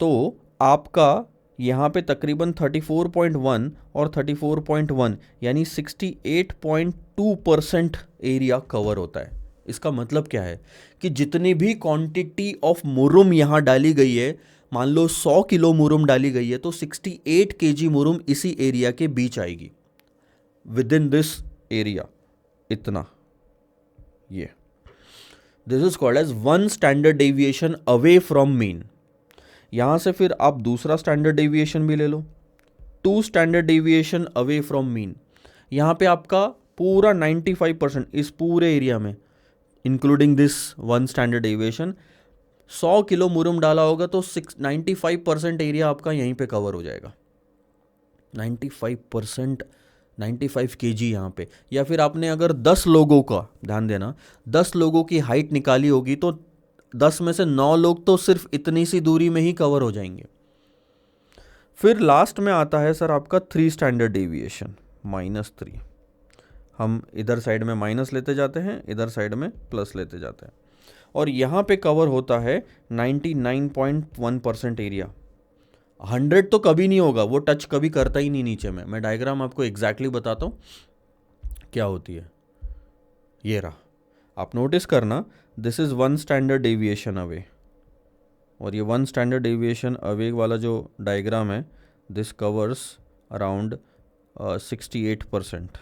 तो आपका यहाँ पे तकरीबन 34.1 और 34.1 यानी 68.2% एरिया कवर होता है। इसका मतलब क्या है कि जितनी भी क्वांटिटी ऑफ मुरुम यहाँ डाली गई है, मान लो 100 किलो मुरुम डाली गई है, तो 68 केजी मुरुम इसी एरिया के बीच आएगी, विद इन दिस एरिया, इतना। ये this is called as one standard deviation away from mean. यहां से फिर आप दूसरा स्टैंडर्ड डेविएशन भी ले लो, 2 standard deviation away from mean. यहां पे आपका पूरा 95% इस पूरे एरिया में, including this one standard deviation, 100 kilo मुरुम डाला होगा तो 95% एरिया आपका यहीं पे कवर हो जाएगा। 95%, 95 केजी यहाँ पे। या फिर आपने अगर 10 लोगों का, ध्यान देना, 10 लोगों की हाइट निकाली होगी तो 10 में से 9 लोग तो सिर्फ इतनी सी दूरी में ही कवर हो जाएंगे। फिर लास्ट में आता है सर आपका 3 स्टैंडर्ड डेविएशन, -3। हम इधर साइड में माइनस लेते जाते हैं, इधर साइड में प्लस लेते जाते हैं, और यहाँ पे कवर होता है 99.1% एरिया। 100 तो कभी नहीं होगा, वो टच कभी करता ही नहीं नीचे में। मैं डायग्राम आपको एग्जैक्टली बताता हूँ क्या होती है। ये रहा, आप नोटिस करना, this is one standard deviation away, और ये वन स्टैंडर्ड डेविएशन अवे वाला जो डायग्राम है, दिस कवर्स अराउंड 68%।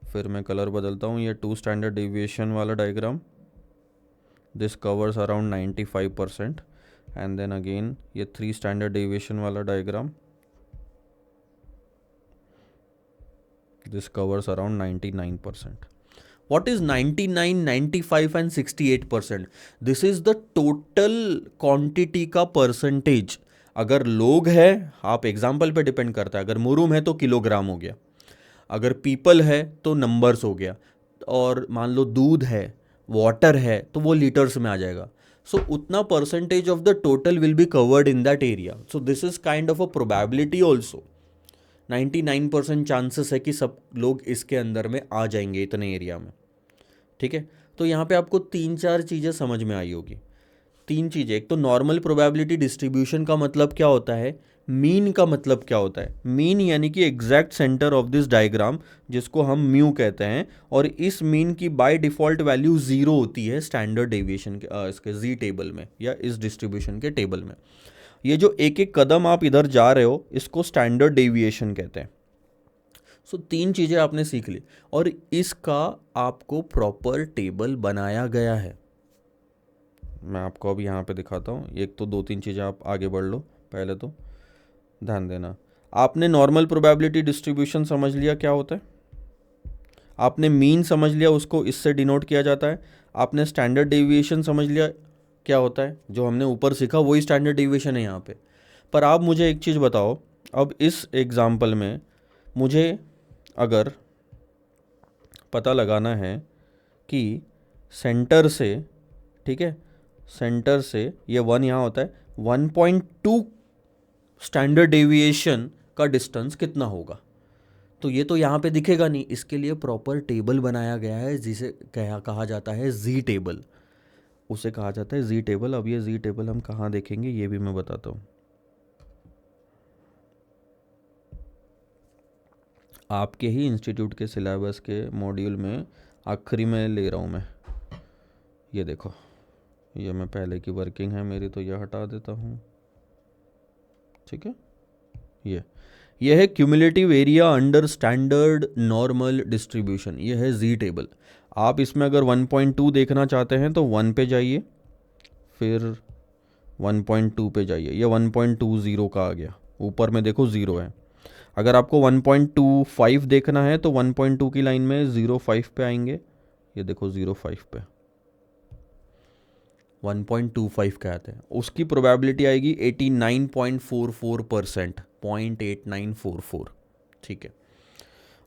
फिर मैं कलर बदलता हूँ, ये 2 स्टैंडर्ड डेविएशन वाला diagram, this covers around 95%, and then again ये 3 स्टैंडर्ड डेविएशन वाला diagram, this covers around 99%. What is 99, 95 and 68%? This is the total quantity का परसेंटेज। अगर लोग है, आप एग्जाम्पल पे डिपेंड करता है, अगर मुरुम है तो किलोग्राम हो गया, अगर पीपल है तो नंबर्स हो गया, और मान लो दूध है, वाटर है, तो वो लीटर्स में आ जाएगा। सो उतना percentage of the total will be covered in that area. So this is kind of a probability also. 99% chances है कि सब लोग इसके अंदर में आ जाएंगे इतने एरिया में। ठीक है, तो यहाँ पे आपको 3-4 चीज़ें समझ में आई होगी। 3 चीज़ें, एक तो नॉर्मल प्रोबेबिलिटी डिस्ट्रीब्यूशन का मतलब क्या होता है, मीन का मतलब क्या होता है। मीन यानी कि exact centre of this diagram, जिसको हम म्यू कहते हैं, और इस मीन की बाय डिफ़ॉल्ट वैल्यू 0 होती है स्टैंडर्ड डेविएशन के इसके जी टेबल में या इस डिस्ट्रीब्यूशन के टेबल में। ये जो एक एक कदम आप इधर जा रहे हो, इसको स्टैंडर्ड डेविएशन कहते हैं। सो 3 चीज़ें आपने सीख ली, और इसका आपको प्रॉपर टेबल बनाया गया है। मैं आपको अब यहाँ पे दिखाता हूँ। एक तो 2-3 चीज़ें आप आगे बढ़ लो। पहले तो ध्यान देना, आपने नॉर्मल प्रोबेबिलिटी डिस्ट्रीब्यूशन समझ लिया क्या होता है, आपने मीन समझ लिया, उसको इससे डिनोट किया जाता है, आपने स्टैंडर्ड डेविएशन समझ लिया क्या होता है, जो हमने ऊपर सीखा वही स्टैंडर्ड डेविएशन है यहाँ पे। पर आप मुझे एक चीज़ बताओ, अब इस एग्जाम्पल में मुझे अगर पता लगाना है कि सेंटर से, ठीक है, सेंटर से ये 1 यहाँ होता है, 1.2 स्टैंडर्ड डेविएशन का डिस्टेंस कितना होगा, तो ये तो यहाँ पे दिखेगा नहीं। इसके लिए प्रॉपर टेबल बनाया गया है, जिसे कहा जाता है जी टेबल, उसे कहा जाता है जी टेबल। अब ये जी टेबल हम कहाँ देखेंगे ये भी मैं बताता हूँ। आपके ही इंस्टीट्यूट के सिलेबस के मॉड्यूल में आखिरी में ले रहा हूँ मैं। ये देखो, ये मैं पहले की वर्किंग है मेरी, तो ये हटा देता हूँ। ठीक है, ये है cumulative area under standard normal distribution, ये है जी टेबल। आप इसमें अगर 1.2 देखना चाहते हैं तो 1 पे जाइए, फिर 1.2 पे जाइए, ये 1.20 का आ गया, ऊपर में देखो 0 है। अगर आपको 1.25 देखना है तो 1.2 की लाइन में 0.5 पे आएंगे, ये देखो 0.5 पे 1.25 कहते हैं, उसकी प्रोबेबिलिटी आएगी 89.44%, 0.8944। ठीक है,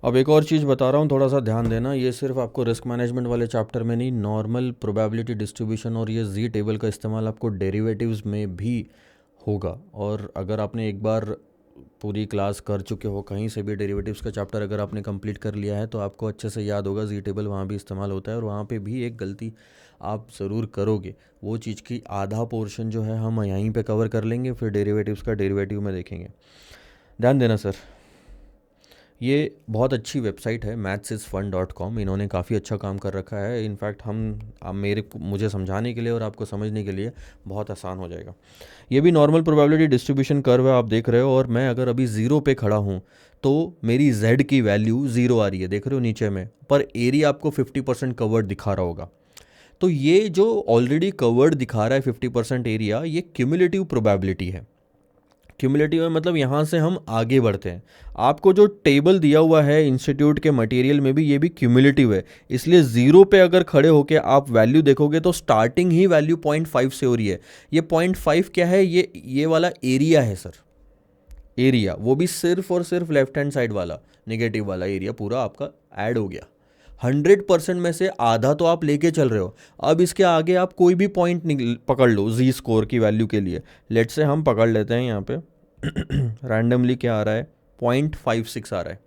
अब एक और चीज़ बता रहा हूँ, थोड़ा सा ध्यान देना। ये सिर्फ आपको रिस्क मैनेजमेंट वाले चैप्टर में नहीं, नॉर्मल प्रोबेबिलिटी डिस्ट्रीब्यूशन और ये जी टेबल का इस्तेमाल आपको डेरिवेटिव्स में भी होगा। और अगर आपने एक बार पूरी क्लास कर चुके हो, कहीं से भी डेरिवेटिव्स का चैप्टर अगर आपने कंप्लीट कर लिया है तो आपको अच्छे से याद होगा जी टेबल वहाँ भी इस्तेमाल होता है। और वहाँ पे भी एक गलती आप ज़रूर करोगे, वो चीज़ की आधा पोर्शन जो है हम यहीं पे कवर कर लेंगे, फिर डेरिवेटिव्स का डेरिवेटिव में देखेंगे। ध्यान देना सर, ये बहुत अच्छी वेबसाइट है mathsisfun.com, इन्होंने काफ़ी अच्छा काम कर रखा है। इनफैक्ट मुझे समझाने के लिए और आपको समझने के लिए बहुत आसान हो जाएगा। ये भी नॉर्मल प्रोबेबिलिटी डिस्ट्रीब्यूशन कर्व है, आप देख रहे हो, और मैं अगर अभी ज़ीरो पे खड़ा हूँ तो मेरी z की वैल्यू ज़ीरो आ रही है, देख रहे हो नीचे में, पर एरिया आपको 50% कवर्ड दिखा रहा होगा। तो ये जो ऑलरेडी कवर्ड दिखा रहा है 50% एरिया, ये क्यूमुलेटिव प्रोबेबिलिटी है। क्यूमुलेटिव है मतलब यहाँ से हम आगे बढ़ते हैं। आपको जो टेबल दिया हुआ है इंस्टीट्यूट के मटेरियल में भी, ये भी क्यूमुलेटिव है, इसलिए ज़ीरो पे अगर खड़े होके आप वैल्यू देखोगे तो स्टार्टिंग ही वैल्यू 0.5 से हो रही है। ये 0.5 क्या है, ये वाला एरिया है सर, एरिया, वो भी सिर्फ और सिर्फ लेफ्ट हैंड साइड वाला नेगेटिव वाला एरिया पूरा आपका ऐड हो गया। 100% में से आधा तो आप लेके चल रहे हो। अब इसके आगे आप कोई भी पॉइंट पकड़ लो जी स्कोर की वैल्यू के लिए। लेट से हम पकड़ लेते हैं यहाँ पे रैंडमली क्या आ रहा है, 0.56 आ रहा है।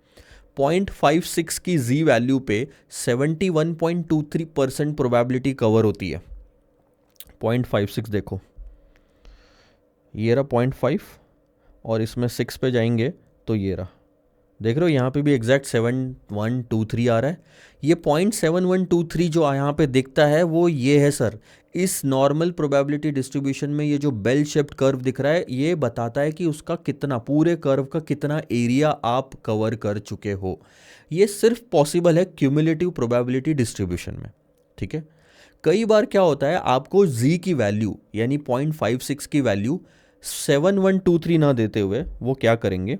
0.56 की जी वैल्यू पे 71.23% प्रोबेबिलिटी कवर होती है। 0.56 देखो, ये रहा 0.5, और इसमें 6 पे जाएंगे तो ये रहा, देख रहे हो यहाँ पे भी एग्जैक्ट 7123 आ रहा है। ये 0.7123 जो यहाँ पे दिखता है वो ये है सर, इस नॉर्मल प्रोबेबिलिटी डिस्ट्रीब्यूशन में ये जो बेल शेप्ड कर्व दिख रहा है, ये बताता है कि उसका कितना, पूरे कर्व का कितना एरिया आप कवर कर चुके हो। ये सिर्फ पॉसिबल है क्यूमुलेटिव प्रोबेबिलिटी डिस्ट्रीब्यूशन में, ठीक है। कई बार क्या होता है, आपको z की वैल्यू यानी 0.56 की वैल्यू 7123 ना देते हुए वो क्या करेंगे,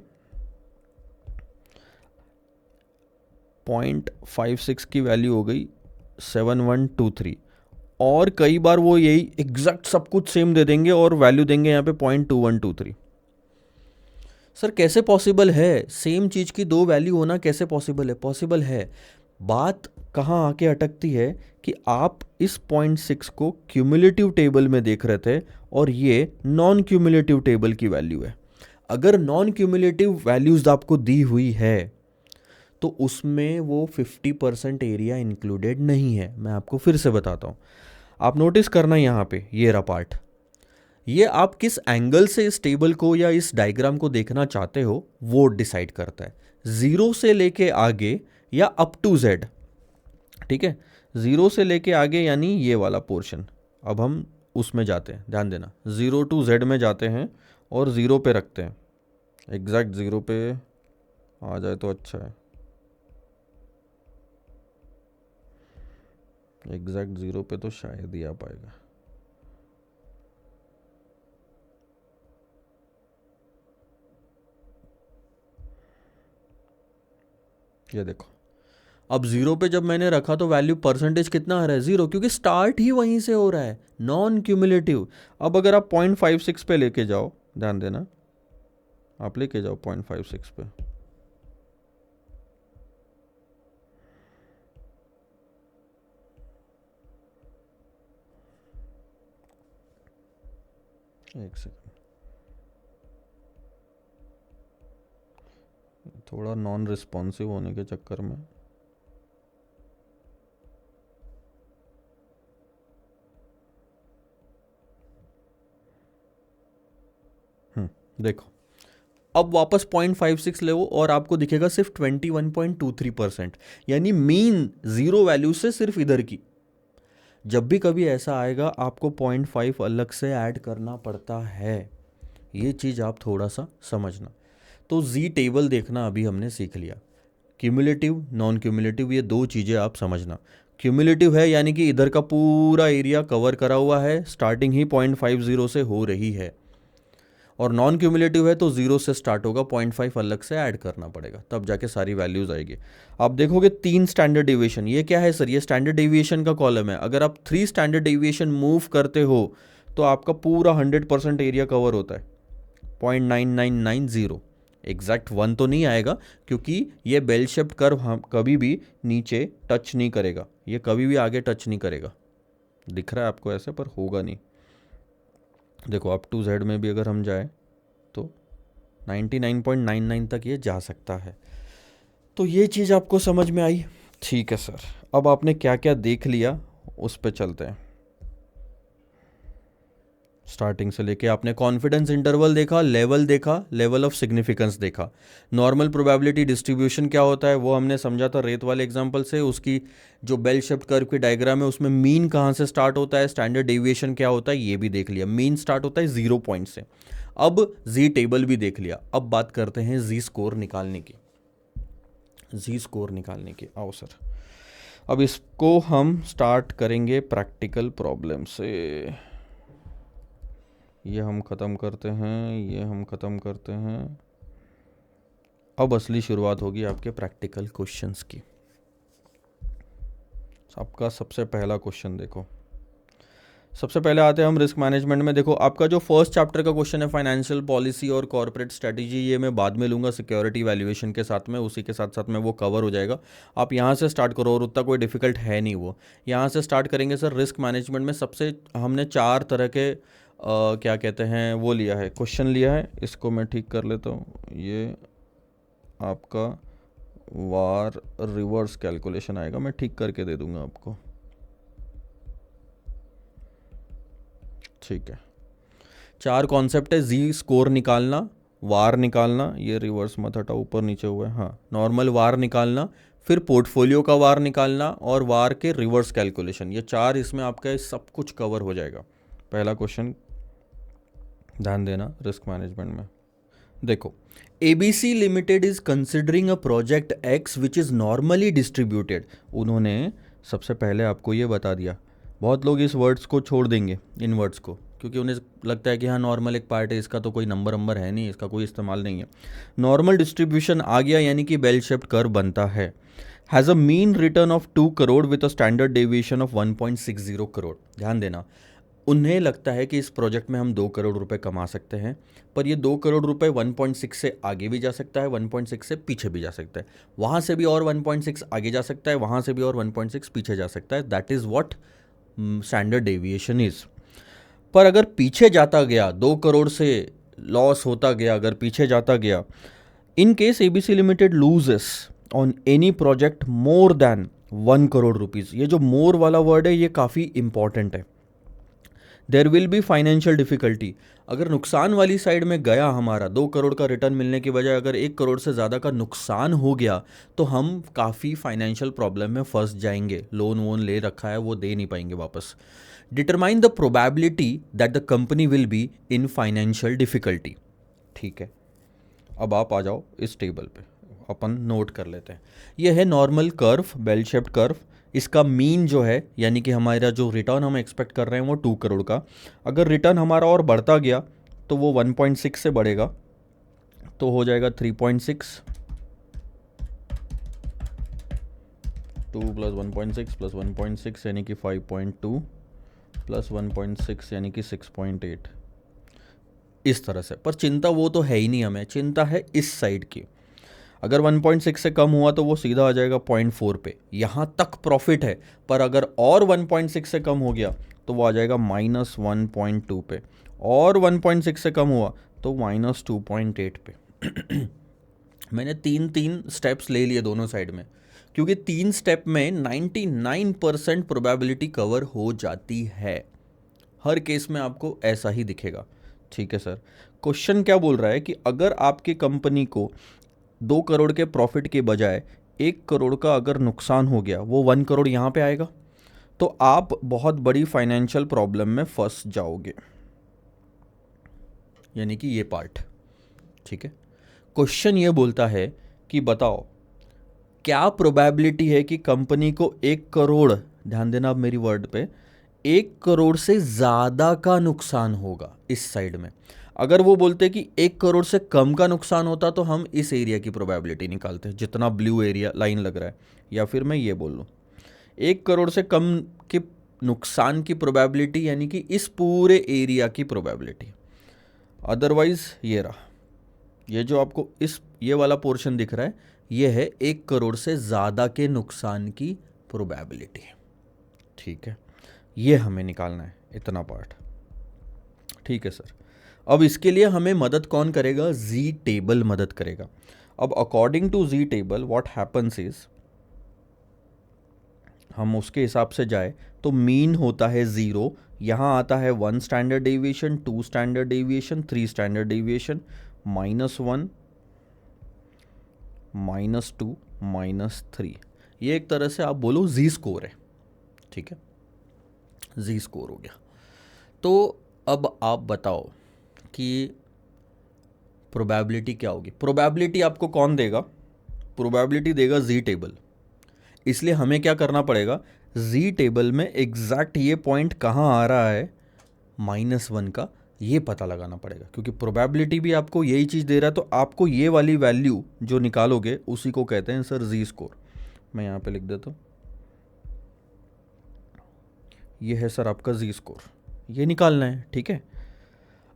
0.56 की वैल्यू हो गई 7123, और कई बार वो यही एग्जैक्ट सब कुछ सेम दे देंगे और वैल्यू देंगे यहाँ पे 0.2123। सर कैसे पॉसिबल है, सेम चीज़ की दो वैल्यू होना कैसे पॉसिबल है? पॉसिबल है। बात कहाँ आके अटकती है कि आप इस 0.6 को क्यूमुलेटिव टेबल में देख रहे थे और ये नॉन क्यूमुलेटिव टेबल की वैल्यू है। अगर नॉन क्यूमुलेटिव वैल्यूज आपको दी हुई है तो उसमें वो 50% एरिया इंक्लूडेड नहीं है। मैं आपको फिर से बताता हूँ, आप नोटिस करना यहाँ पे ये रहा पार्ट, ये आप किस एंगल से इस टेबल को या इस डायग्राम को देखना चाहते हो वो डिसाइड करता है, ज़ीरो से लेके आगे या अप टू जेड, ठीक है। ज़ीरो से लेके आगे यानी ये वाला पोर्शन, अब हम उसमें जाते हैं, ध्यान देना, ज़ीरो टू जेड में जाते हैं और ज़ीरो पे रखते हैं, एग्जैक्ट ज़ीरो पे आ जाए तो अच्छा है, एग्जैक्ट ज़ीरो पे तो शायद ही आ पाएगा। ये देखो, अब ज़ीरो पे जब मैंने रखा तो वैल्यू परसेंटेज कितना आ रहा है, ज़ीरो, क्योंकि स्टार्ट ही वहीं से हो रहा है, नॉन क्यूमुलेटिव। अब अगर आप 0.56 पे लेके जाओ, ध्यान देना, आप लेके जाओ 0.56 पे, एक सेकंड, थोड़ा नॉन रिस्पॉन्सिव होने के चक्कर में देखो, अब वापस 0.56 ले और आपको दिखेगा सिर्फ 21.23%, यानी मीन ज़ीरो वैल्यू से सिर्फ इधर की। जब भी कभी ऐसा आएगा आपको 0.5 अलग से ऐड करना पड़ता है, ये चीज़ आप थोड़ा सा समझना। तो जी टेबल देखना अभी हमने सीख लिया, क्यूमुलेटिव नॉन क्यूमुलेटिव ये दो चीज़ें आप समझना। क्यूमुलेटिव है यानी कि इधर का पूरा एरिया कवर करा हुआ है, स्टार्टिंग ही 0.50 से हो रही है, और नॉन क्यूमुलेटिव है तो ज़ीरो से स्टार्ट होगा, 0.5 अलग से ऐड करना पड़ेगा, तब जाके सारी वैल्यूज़ आएगी। आप देखोगे 3 स्टैंडर्ड डेविएशन, ये क्या है सर, ये स्टैंडर्ड डेविएशन का कॉलम है। अगर आप 3 स्टैंडर्ड डेविएशन मूव करते हो तो आपका पूरा 100% एरिया कवर होता है, 0.9990, एग्जैक्ट 1 तो नहीं आएगा क्योंकि ये बेल शेप्ड कर्व हम कभी भी नीचे टच नहीं करेगा, ये कभी भी आगे टच नहीं करेगा, दिख रहा है आपको ऐसे पर होगा नहीं। देखो अप टू जेड में भी अगर हम जाए तो 99.99 तक ये जा सकता है। तो ये चीज़ आपको समझ में आई? ठीक है सर, अब आपने क्या क्या देख लिया उस पे चलते हैं। स्टार्टिंग से लेके आपने कॉन्फिडेंस इंटरवल देखा, लेवल देखा, लेवल ऑफ सिग्निफिकेंस देखा, नॉर्मल प्रोबेबिलिटी डिस्ट्रीब्यूशन क्या होता है वो हमने समझा था रेत वाले एग्जांपल से, उसकी जो बेल शेप्ड कर्व की डायग्राम है उसमें मीन कहाँ से स्टार्ट होता है, स्टैंडर्ड डेविएशन क्या होता है ये भी देख लिया, मीन स्टार्ट होता है 0 पॉइंट से। अब जी टेबल भी देख लिया, अब बात करते हैं जी स्कोर निकालने की। जी स्कोर निकालने की आओ सर, अब इसको हम स्टार्ट करेंगे प्रैक्टिकल प्रॉब्लम से। ये हम ख़त्म करते हैं, ये हम ख़त्म करते हैं। अब असली शुरुआत होगी आपके प्रैक्टिकल क्वेश्चंस की। आपका सबसे पहला क्वेश्चन देखो, सबसे पहले आते हैं हम रिस्क मैनेजमेंट में। देखो आपका जो फर्स्ट चैप्टर का क्वेश्चन है फाइनेंशियल पॉलिसी और कॉर्पोरेट स्ट्रेटजी, ये मैं बाद में लूँगा सिक्योरिटी वैल्यूएशन के साथ में, उसी के साथ साथ में वो कवर हो जाएगा। आप यहाँ से स्टार्ट करो और उतना कोई डिफिकल्ट है नहीं वो। यहाँ से स्टार्ट करेंगे सर। रिस्क मैनेजमेंट में सबसे हमने 4 तरह के क्या कहते हैं वो लिया है, क्वेश्चन लिया है। इसको मैं ठीक कर लेता हूँ। ये आपका वार रिवर्स कैलकुलेशन आएगा, मैं ठीक करके दे दूंगा आपको। ठीक है, 4 कॉन्सेप्ट है। जी स्कोर निकालना, वार निकालना, ये रिवर्स मत हटाओ ऊपर नीचे हुआ है, हाँ, नॉर्मल वार निकालना, फिर पोर्टफोलियो का वार निकालना और वार के रिवर्स कैलकुलेशन। ये 4 इसमें आपका सब कुछ कवर हो जाएगा। पहला क्वेश्चन ध्यान देना रिस्क मैनेजमेंट में। देखो, ABC limited is considering a project x which is normally distributed. उन्होंने सबसे पहले आपको ये बता दिया। बहुत लोग इस वर्ड्स को छोड़ देंगे, इन वर्ड्स को, क्योंकि उन्हें लगता है कि हाँ नॉर्मल एक पार्ट है, इसका तो कोई नंबर है नहीं, इसका कोई इस्तेमाल नहीं है। नॉर्मल डिस्ट्रीब्यूशन आ गया यानी कि बेल शेप्ड कर्व बनता है। Has a mean return of 2 crore with a standard deviation of 1.60 crore. ध्यान देना, उन्हें लगता है कि इस प्रोजेक्ट में हम 2 करोड़ रुपए कमा सकते हैं, पर ये 2 करोड़ रुपए 1.6 से आगे भी जा सकता है, 1.6 से पीछे भी जा सकता है, वहाँ से भी और 1.6 आगे जा सकता है, वहाँ से भी और 1.6 पीछे जा सकता है। That is what standard deviation is. पर अगर पीछे जाता गया, 2 करोड़ से लॉस होता गया, अगर पीछे जाता गया, in case ABC limited loses on any project more than 1 crore rupees. ये जो मोर वाला वर्ड है ये काफ़ी इंपॉर्टेंट है। There will be financial difficulty. अगर नुकसान वाली साइड में गया हमारा, 2 करोड़ का रिटर्न मिलने की बजाय अगर 1 करोड़ से ज़्यादा का नुकसान हो गया, तो हम काफ़ी फाइनेंशियल प्रॉब्लम में फंस जाएंगे। लोन वोन ले रखा है वो दे नहीं पाएंगे वापस। Determine the probability that the company will be in financial difficulty. ठीक है, अब आप आ जाओ इस टेबल पे, अपन नोट कर लेते हैं। ये है normal curve, bell shaped curve. इसका मीन जो है यानी कि हमारा जो रिटर्न हम एक्सपेक्ट कर रहे हैं वो 2 करोड़ का, अगर रिटर्न हमारा और बढ़ता गया तो वो 1.6 से बढ़ेगा, तो हो जाएगा 3.6, 2 + 1.6 + 1.6 यानी कि 5.2 + 1.6 यानी कि 6.8, इस तरह से। पर चिंता वो तो है ही नहीं, हमें चिंता है इस साइड की। अगर 1.6 से कम हुआ तो वो सीधा आ जाएगा 0.4 पे, यहाँ तक प्रॉफिट है। पर अगर और 1.6 से कम हो गया तो वो आ जाएगा -1.2 पे, और 1.6 से कम हुआ तो -2.8 पे। मैंने 3 स्टेप्स ले लिए दोनों साइड में, क्योंकि 3 स्टेप में 99% प्रोबेबिलिटी कवर हो जाती है। हर केस में आपको ऐसा ही दिखेगा। ठीक है सर, क्वेश्चन क्या बोल रहा है कि अगर आपकी कंपनी को 2 करोड़ के प्रॉफिट के बजाय 1 करोड़ का अगर नुकसान हो गया, वो 1 करोड़ यहाँ पे आएगा, तो आप बहुत बड़ी फाइनेंशियल प्रॉब्लम में फंस जाओगे, यानी कि ये पार्ट। ठीक है, क्वेश्चन ये बोलता है कि बताओ क्या प्रोबेबिलिटी है कि कंपनी को 1 करोड़, ध्यान देना अब मेरी वर्ड पे, 1 करोड़ से ज़्यादा का नुकसान होगा इस साइड में। अगर वो बोलते कि 1 करोड़ से कम का नुकसान होता तो हम इस एरिया की प्रोबेबिलिटी निकालते हैं, जितना ब्लू एरिया लाइन लग रहा है। या फिर मैं ये बोल लूँ 1 करोड़ से कम के नुकसान की प्रोबेबिलिटी यानी कि इस पूरे एरिया की प्रोबेबिलिटी। अदरवाइज ये रहा, ये जो आपको ये वाला पोर्शन दिख रहा है, ये है 1 करोड़ से ज़्यादा के नुकसान की प्रोबेबिलिटी। ठीक है, ये हमें निकालना है, इतना पार्ट। ठीक है सर, अब इसके लिए हमें मदद कौन करेगा? जी टेबल मदद करेगा। अब according to Z table what happens is, हम उसके हिसाब से जाए तो मीन होता है 0, यहाँ आता है 1 standard deviation, 2 standard deviation, 3 standard deviation, -1, -2, -3। ये एक तरह से आप बोलो जी स्कोर है, ठीक है, जी स्कोर हो गया। तो अब आप बताओ कि प्रोबेबिलिटी क्या होगी? प्रोबेबिलिटी आपको कौन देगा? प्रोबेबिलिटी देगा जी टेबल। इसलिए हमें क्या करना पड़ेगा? जी टेबल में एग्जैक्ट ये पॉइंट कहाँ आ रहा है -1 का, ये पता लगाना पड़ेगा, क्योंकि प्रोबेबिलिटी भी आपको यही चीज़ दे रहा है। तो आपको ये वाली वैल्यू जो निकालोगे उसी को कहते हैं सर जी स्कोर। मैं यहाँ पे लिख देता हूँ, ये है सर आपका जी स्कोर, ये निकालना है, ठीक है।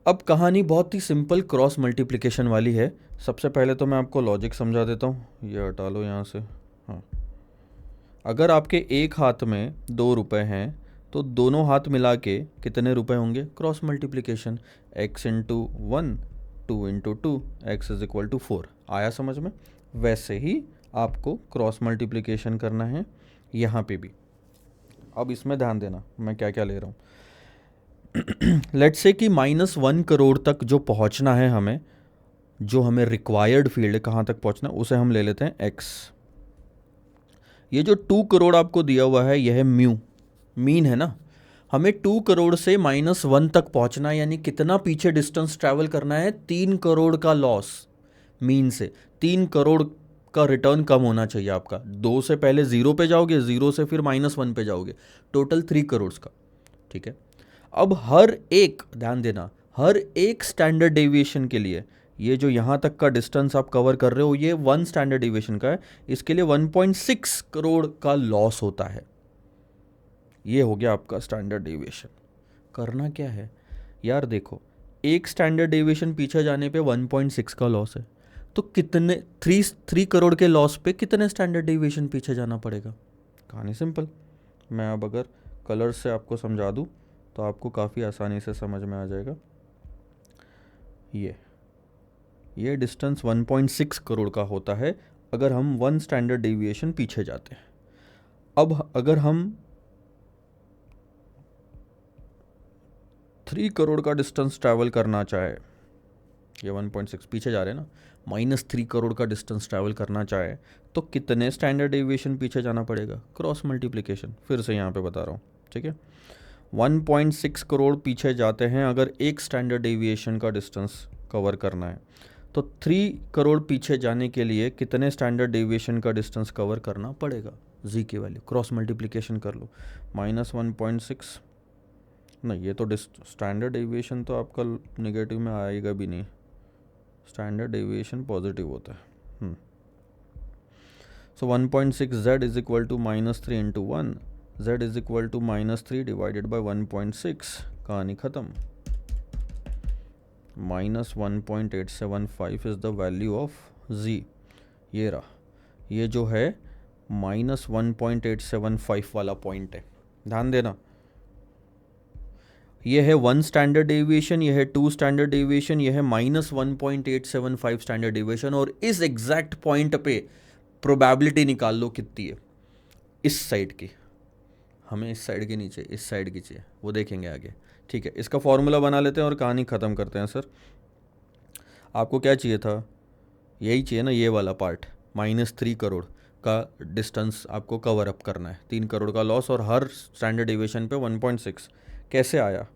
अब कहानी बहुत ही सिंपल क्रॉस मल्टीप्लिकेशन वाली है। सबसे पहले तो मैं आपको लॉजिक समझा देता हूँ, ये हटा लो यहाँ से। हाँ, अगर आपके एक हाथ में 2 रुपए हैं तो दोनों हाथ मिला के कितने रुपए होंगे? Cross multiplication, x into 1, 2 into 2, X is equal to 4। आया समझ में? वैसे ही आपको क्रॉस मल्टीप्लिकेशन करना है यहाँ पे भी। अब इसमें ध्यान देना मैं क्या क्या ले रहा हूँ। लेट्स से कि -1 करोड़ तक जो पहुँचना है हमें, जो हमें रिक्वायर्ड फील्ड कहाँ तक पहुँचना, उसे हम ले लेते हैं x। ये जो 2 करोड़ आपको दिया हुआ है यह है म्यू, मीन है ना। हमें 2 करोड़ से -1 तक पहुंचना है, यानी कितना पीछे डिस्टेंस ट्रैवल करना है? 3 करोड़ का लॉस मीन से। 3 करोड़ का रिटर्न कम होना चाहिए आपका। 2 से पहले 0 पे जाओगे, 0 से फिर -1 पे जाओगे, टोटल 3 करोड़ का, ठीक है। अब हर एक, ध्यान देना, हर एक स्टैंडर्ड डेविएशन के लिए, ये जो यहाँ तक का डिस्टेंस आप कवर कर रहे हो ये 1 स्टैंडर्ड डेविएशन का है, इसके लिए 1.6 करोड़ का लॉस होता है। ये हो गया आपका स्टैंडर्ड डेविएशन। करना क्या है यार? देखो, एक स्टैंडर्ड डेविएशन पीछे जाने पे 1.6 का लॉस है, तो कितने 3 करोड़ के लॉस पे कितने स्टैंडर्ड डेविएशन पीछे जाना पड़ेगा? कहानी सिंपल। मैं अब अगर कलर से आपको समझा दूँ तो आपको काफ़ी आसानी से समझ में आ जाएगा। ये डिस्टेंस 1.6 करोड़ का होता है अगर हम 1 स्टैंडर्ड डेविएशन पीछे जाते हैं। अब अगर हम 3 करोड़ का डिस्टेंस ट्रैवल करना चाहे, ये 1.6 पीछे जा रहे हैं ना, -3 करोड़ का डिस्टेंस ट्रैवल करना चाहे तो कितने स्टैंडर्ड डेविएशन पीछे जाना पड़ेगा? क्रॉस मल्टीप्लिकेशन, फिर से यहाँ पे बता रहा हूँ, ठीक है। 1.6 करोड़ पीछे जाते हैं अगर एक स्टैंडर्ड डेविएशन का डिस्टेंस कवर करना है, तो 3 करोड़ पीछे जाने के लिए कितने स्टैंडर्ड डेविएशन का डिस्टेंस कवर करना पड़ेगा? जी की वैल्यू क्रॉस मल्टीप्लिकेशन कर लो, -1.6, नहीं ये तो स्टैंडर्ड डेविएशन तो आपका नेगेटिव में आएगा भी नहीं, स्टैंडर्ड डेविएशन पॉजिटिव होता है। So 1.6 z is equal to -3 into 1, z is equal to -3 divided by 1.6, कहानी ख़त्म। -1.875 is the value of z। ये रहा, ये जो है -1.875 वाला पॉइंट है, ध्यान देना। ये है 1 स्टैंडर्ड डेविएशन, ये है 2 स्टैंडर्ड डेविएशन, ये है -1.875 स्टैंडर्ड डेविएशन, और इस एग्जैक्ट पॉइंट पे प्रोबेबिलिटी निकाल लो कितनी है इस साइड की। हमें इस साइड की नीचे, इस साइड की चाहिए, वो देखेंगे आगे, ठीक है। इसका फॉर्मूला बना लेते हैं और कहानी ख़त्म करते हैं। सर आपको क्या चाहिए था? यही चाहिए ना, ये वाला पार्ट, -3 करोड़ का डिस्टेंस आपको कवर अप करना है, 3 करोड़ का लॉस और हर स्टैंडर्ड डेविएशन पे 1.6। कैसे आया?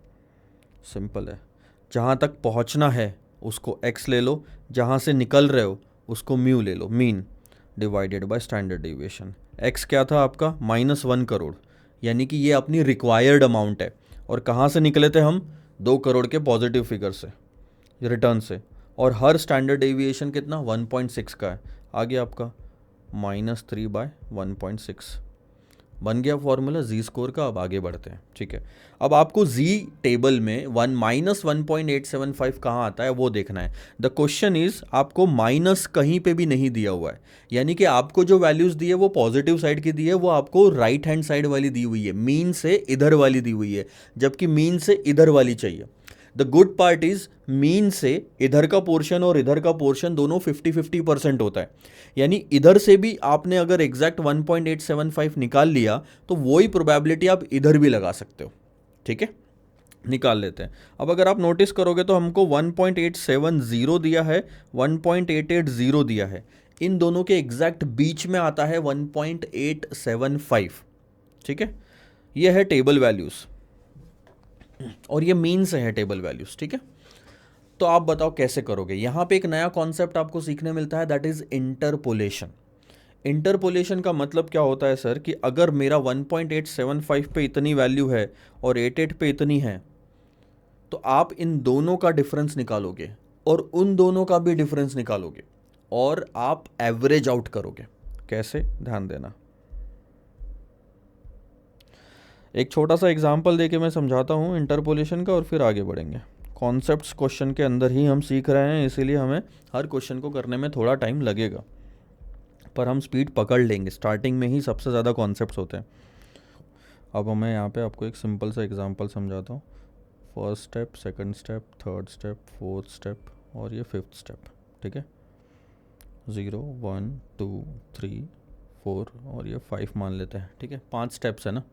सिंपल है, जहाँ तक पहुँचना है उसको x ले लो, जहाँ से निकल रहे हो उसको म्यू ले लो, mean, divided by standard deviation. x क्या था आपका? -1 करोड़, यानी कि ये अपनी रिक्वायर्ड अमाउंट है। और कहाँ से निकले थे हम? 2 करोड़ के पॉजिटिव फिगर से, रिटर्न से। और हर स्टैंडर्ड डेविएशन कितना? 1.6 का है। आ गया आपका -3 बाय 1.6, बन गया फॉर्मूला जी स्कोर का। अब आगे बढ़ते हैं, ठीक है। अब आपको जी टेबल में -1.875 कहाँ आता है वो देखना है। द क्वेश्चन इज, आपको माइनस कहीं पे भी नहीं दिया हुआ है, यानी कि आपको जो वैल्यूज दी है वो पॉजिटिव साइड की दी है, वो आपको राइट हैंड साइड वाली दी हुई है, मीन से इधर वाली दी हुई है, जबकि मीन से इधर वाली चाहिए। The good part is mean से इधर का पोर्शन और इधर का पोर्शन दोनों 50-50% होता है, यानी इधर से भी आपने अगर एग्जैक्ट 1.875 निकाल लिया तो वही प्रोबेबिलिटी आप इधर भी लगा सकते हो। ठीक है, निकाल लेते हैं। अब अगर आप नोटिस करोगे तो हमको 1.870 दिया है, 1.880 दिया है, इन दोनों के एग्जैक्ट बीच में आता है 1.875। ठीक है, ये है टेबल वैल्यूज और ये मीन से है टेबल वैल्यूज। ठीक है, तो आप बताओ कैसे करोगे। यहां पे एक नया कॉन्सेप्ट आपको सीखने मिलता है, दैट इज इंटरपोलेशन। इंटरपोलेशन का मतलब क्या होता है सर, कि अगर मेरा 1.875 पे इतनी वैल्यू है और 88 पे इतनी है, तो आप इन दोनों का डिफरेंस निकालोगे और उन दोनों का भी डिफरेंस निकालोगे और आप एवरेज आउट करोगे। कैसे, ध्यान देना। एक छोटा सा एग्जांपल देके मैं समझाता हूँ इंटरपोलेशन का और फिर आगे बढ़ेंगे। कॉन्सेप्ट्स क्वेश्चन के अंदर ही हम सीख रहे हैं, इसीलिए हमें हर क्वेश्चन को करने में थोड़ा टाइम लगेगा, पर हम स्पीड पकड़ लेंगे। स्टार्टिंग में ही सबसे ज़्यादा कॉन्सेप्ट्स होते हैं। अब मैं यहाँ पे आपको एक सिंपल सा एग्जांपल समझाता हूँ। First step, second step, third step, fourth step और ये फिफ्थ स्टेप। ठीक है, 0 1 2 3 4 और ये 5 मान लेते हैं। ठीक है, 5 स्टेप्स है ना।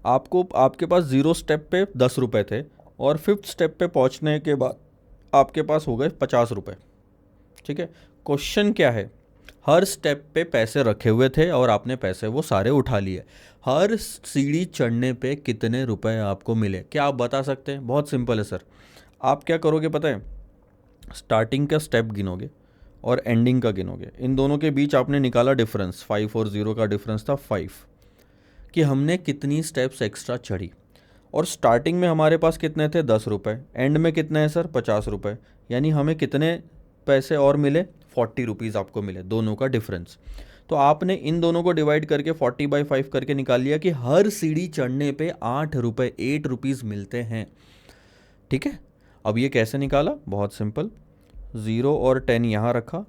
आपके पास 0 स्टेप पे 10 रुपये थे और फिफ्थ स्टेप पे पहुंचने के बाद आपके पास हो गए 50 रुपये। ठीक है, क्वेश्चन क्या है, हर स्टेप पे पैसे रखे हुए थे और आपने पैसे वो सारे उठा लिए। हर सीढ़ी चढ़ने पे कितने रुपए आपको मिले, क्या आप बता सकते हैं? बहुत सिंपल है सर। आप क्या करोगे पता है, स्टार्टिंग का स्टेप गिनोगे और एंडिंग का गिनोगे। इन दोनों के बीच आपने निकाला डिफरेंस, 5 और 0 का डिफरेंस था 5, कि हमने कितनी स्टेप्स एक्स्ट्रा चढ़ी। और स्टार्टिंग में हमारे पास कितने थे, 10 रुपये, एंड में कितने हैं सर, 50 रुपये, यानी हमें कितने पैसे और मिले, 40 रुपीज़ आपको मिले, दोनों का डिफरेंस। तो आपने इन दोनों को डिवाइड करके 40/5 करके निकाल लिया कि हर सीढ़ी चढ़ने पे 8 रुपये, 8 रुपीज़ मिलते हैं। ठीक है, अब ये कैसे निकाला, बहुत सिंपल। 0 और 10 यहाँ रखा,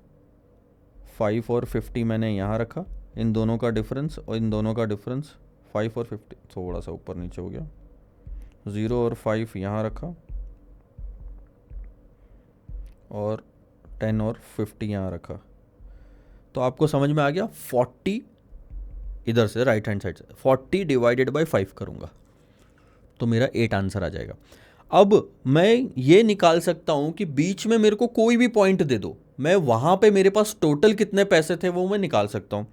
5 और 50 मैंने यहाँ रखा, इन दोनों का डिफरेंस और इन दोनों का डिफरेंस 5 और 50 थोड़ा सा ऊपर नीचे हो गया, 0 और 5 यहाँ रखा और 10 और 50 यहाँ रखा। तो आपको समझ में आ गया। 40 इधर से राइट हैंड साइड से 40 डिवाइडेड बाय 5 करूँगा तो मेरा 8 आंसर आ जाएगा। अब मैं ये निकाल सकता हूँ कि बीच में मेरे को कोई भी पॉइंट दे दो, मैं वहाँ पे मेरे पास टोटल कितने पैसे थे वो मैं निकाल सकता हूँ।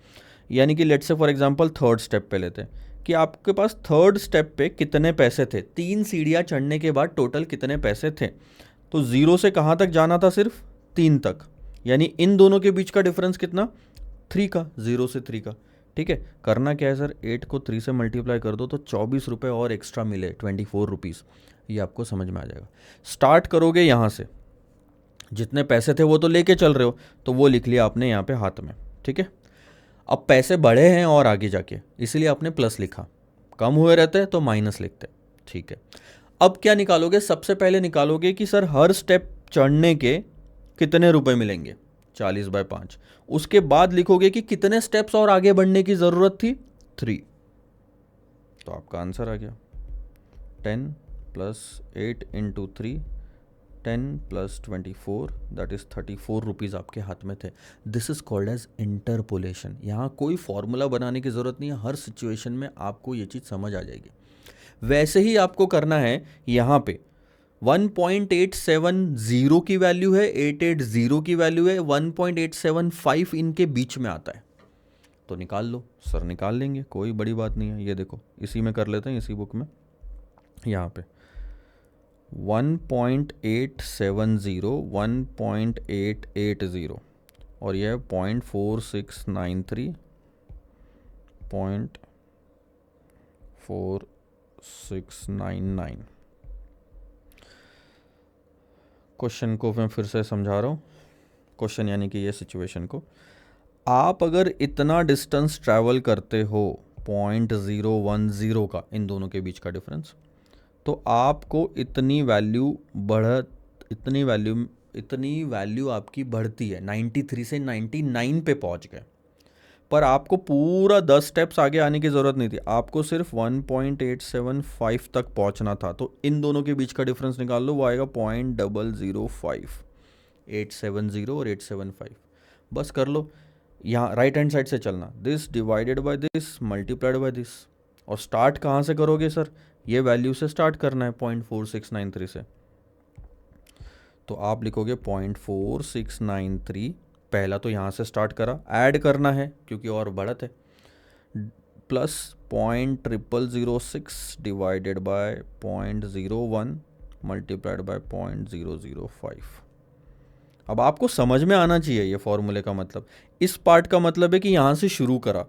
यानी कि let's say for example third step पे लेते हैं कि आपके पास थर्ड स्टेप पे कितने पैसे थे, 3 सीढ़ियाँ चढ़ने के बाद टोटल कितने पैसे थे। तो 0 से कहाँ तक जाना था, सिर्फ 3 तक, यानी इन दोनों के बीच का डिफरेंस कितना, 3 का, 0 से 3 का। ठीक है, करना क्या है सर, 8 को 3 से मल्टीप्लाई कर दो तो 24 रुपये और एक्स्ट्रा मिले, 24 रुपीज़। ये आपको समझ में आ जाएगा। स्टार्ट करोगे यहाँ से, जितने पैसे थे वो तो लेके चल रहे हो, तो वो लिख लिया आपने यहाँ पे हाथ में। ठीक है, अब पैसे बढ़े हैं और आगे जाके, इसलिए आपने प्लस लिखा, कम हुए रहते तो माइनस लिखते। ठीक है, अब क्या निकालोगे, सबसे पहले निकालोगे कि सर हर स्टेप चढ़ने के कितने रुपए मिलेंगे, 40/5। उसके बाद लिखोगे कि कितने स्टेप्स और आगे बढ़ने की ज़रूरत थी, 3। तो आपका आंसर आ गया 10 + 8 × 3, 10 + 24, दैट इज़ 34 रुपीज़ आपके हाथ में थे। This is called as interpolation. यहाँ कोई फॉर्मूला बनाने की ज़रूरत नहीं है, हर सिचुएशन में आपको ये चीज़ समझ आ जाएगी। वैसे ही आपको करना है यहाँ पे, 1.870 की वैल्यू है, 880 की वैल्यू है, 1.875 इनके बीच में आता है, तो निकाल लो। सर निकाल लेंगे, कोई बड़ी बात नहीं है। ये देखो, इसी में कर लेते हैं, इसी बुक में, यहाँ पे 1.870, 1.880 और यह 0.4693, 0.4699। क्वेश्चन को मैं फिर से समझा रहा हूँ। क्वेश्चन यानी कि ये सिचुएशन को, आप अगर इतना डिस्टेंस ट्रैवल करते हो 0.010 का, इन दोनों के बीच का डिफरेंस, तो आपको इतनी वैल्यू आपकी बढ़ती है, 93 से 99 पे पहुंच गए। पर आपको पूरा 10 स्टेप्स आगे आने की ज़रूरत नहीं थी, आपको सिर्फ 1.875 तक पहुंचना था। तो इन दोनों के बीच का डिफरेंस निकाल लो, वो आएगा 0.005, 870 और 875, बस कर लो। यहाँ राइट हैंड साइड से चलना, this divided by this multiplied by this. और स्टार्ट कहाँ से करोगे सर, ये वैल्यू से स्टार्ट करना है 0.4693 से। तो आप लिखोगे 0.4693, पहला तो यहाँ से स्टार्ट करा, ऐड करना है क्योंकि और बढ़त है, plus 0.0006 divided by 0.01 multiplied by 0.005। अब आपको समझ में आना चाहिए ये फॉर्मूले का मतलब। इस पार्ट का मतलब है कि यहाँ से शुरू करा,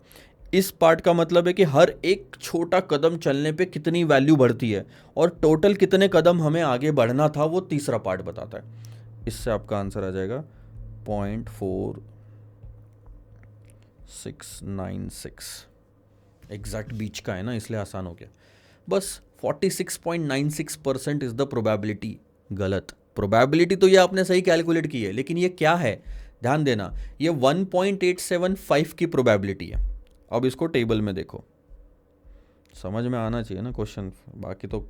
इस पार्ट का मतलब है कि हर एक छोटा कदम चलने पे कितनी वैल्यू बढ़ती है और टोटल कितने कदम हमें आगे बढ़ना था, वो तीसरा पार्ट बताता है। इससे आपका आंसर आ जाएगा 0.4696, एग्जैक्ट बीच का है ना, इसलिए आसान हो गया। बस 46.96% इज द प्रोबेबिलिटी। गलत, प्रोबेबिलिटी तो ये आपने सही कैलकुलेट की है, लेकिन ये क्या है ध्यान देना, ये 1.875 की प्रोबेबिलिटी है। अब इसको टेबल में देखो, समझ में आना चाहिए ना क्वेश्चन, बाकी तो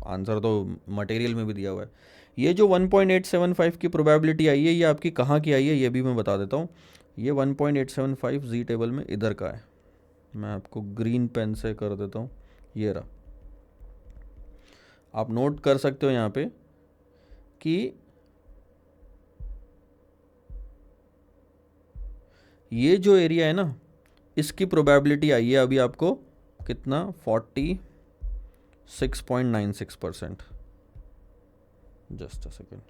आंसर तो मटेरियल में भी दिया हुआ है। ये जो 1.875 की प्रोबेबिलिटी आई है, ये आपकी कहाँ की आई है ये भी मैं बता देता हूँ। ये 1.875 जी टेबल में इधर का है, मैं आपको ग्रीन पेन से कर देता हूँ, ये रहा। आप नोट कर सकते हो यहाँ पे कि ये जो एरिया है ना, इसकी प्रोबेबिलिटी आई है अभी आपको कितना, 46.96%। जस्ट अ सेकेंड,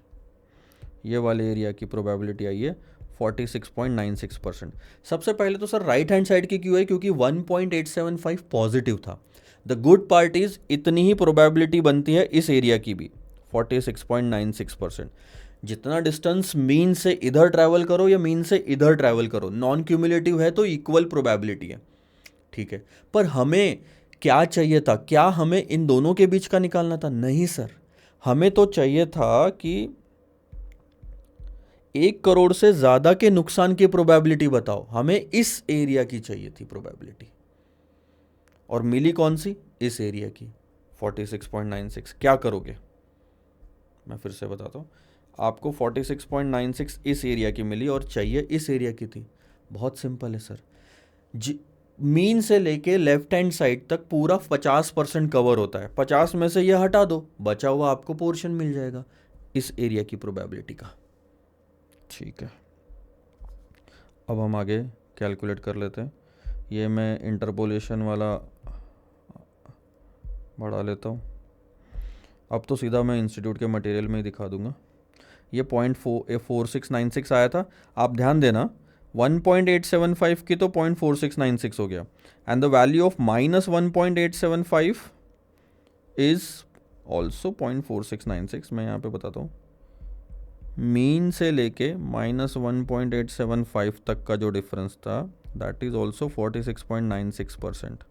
ये वाले एरिया की प्रोबेबिलिटी आई है 46.96%। सबसे पहले तो सर राइट हैंड साइड की क्यों है, क्योंकि 1.875 पॉजिटिव था। द गुड पार्ट इज इतनी ही प्रोबेबिलिटी बनती है इस एरिया की भी, 46.96%। जितना डिस्टेंस मीन से इधर ट्रैवल करो या मीन से इधर ट्रैवल करो, नॉन क्यूमुलेटिव है तो इक्वल प्रोबेबिलिटी है, ठीक है। पर हमें क्या चाहिए था, क्या हमें इन दोनों के बीच का निकालना था? नहीं सर, हमें तो चाहिए था कि 1 करोड़ से ज़्यादा के नुकसान की प्रोबेबिलिटी बताओ, हमें इस एरिया की चाहिए थी प्रोबेबिलिटी, और मिली कौन सी, इस एरिया की 46.96। क्या करोगे, मैं फिर से बताता हूँ, आपको 46.96 इस एरिया की मिली और चाहिए इस एरिया की थी। बहुत सिंपल है सर, मीन से लेके लेफ्ट हैंड साइड तक पूरा 50% कवर होता है, 50 में से ये हटा दो, बचा हुआ आपको पोर्शन मिल जाएगा इस एरिया की प्रोबेबिलिटी का, ठीक है। अब हम आगे कैलकुलेट कर लेते हैं। ये मैं इंटरपोलेशन वाला बढ़ा लेता हूँ। अब तो सीधा मैं इंस्टीट्यूट के मटेरियल में ही दिखा दूंगा। ये 0.4696 आया था, आप ध्यान देना 1.875 की तो 0.4696 हो गया, and the value of -1.875 is also 0.4696। मैं यहाँ पे बताता हूँ, मीन से लेके -1.875 तक का जो डिफरेंस था that is also 46.96%,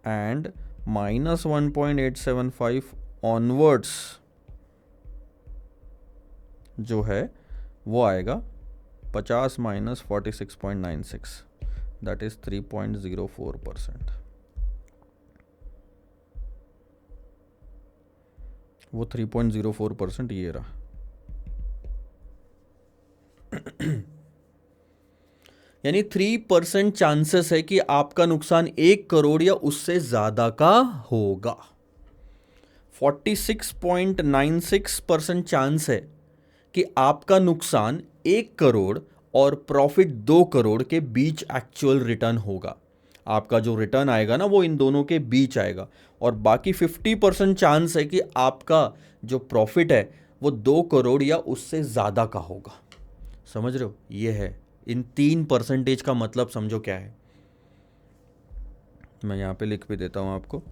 and -1.875 onwards जो है वो आएगा 50 माइनस 46.96, दैट इज 3.04%। वो 3.04% ये रहा। यानी 3% चांसेस है कि आपका नुकसान 1 करोड़ या उससे ज्यादा का होगा। 46.96% चांस है कि आपका नुकसान 1 करोड़ और प्रॉफिट 2 करोड़ के बीच एक्चुअल रिटर्न होगा। आपका जो रिटर्न आएगा ना वो इन दोनों के बीच आएगा, और बाकी 50% चांस है कि आपका जो प्रॉफिट है वो 2 करोड़ या उससे ज़्यादा का होगा। समझ रहे हो, ये है, इन 3% का मतलब समझो क्या है। मैं यहाँ पे लिख भी देता हूँ आपको,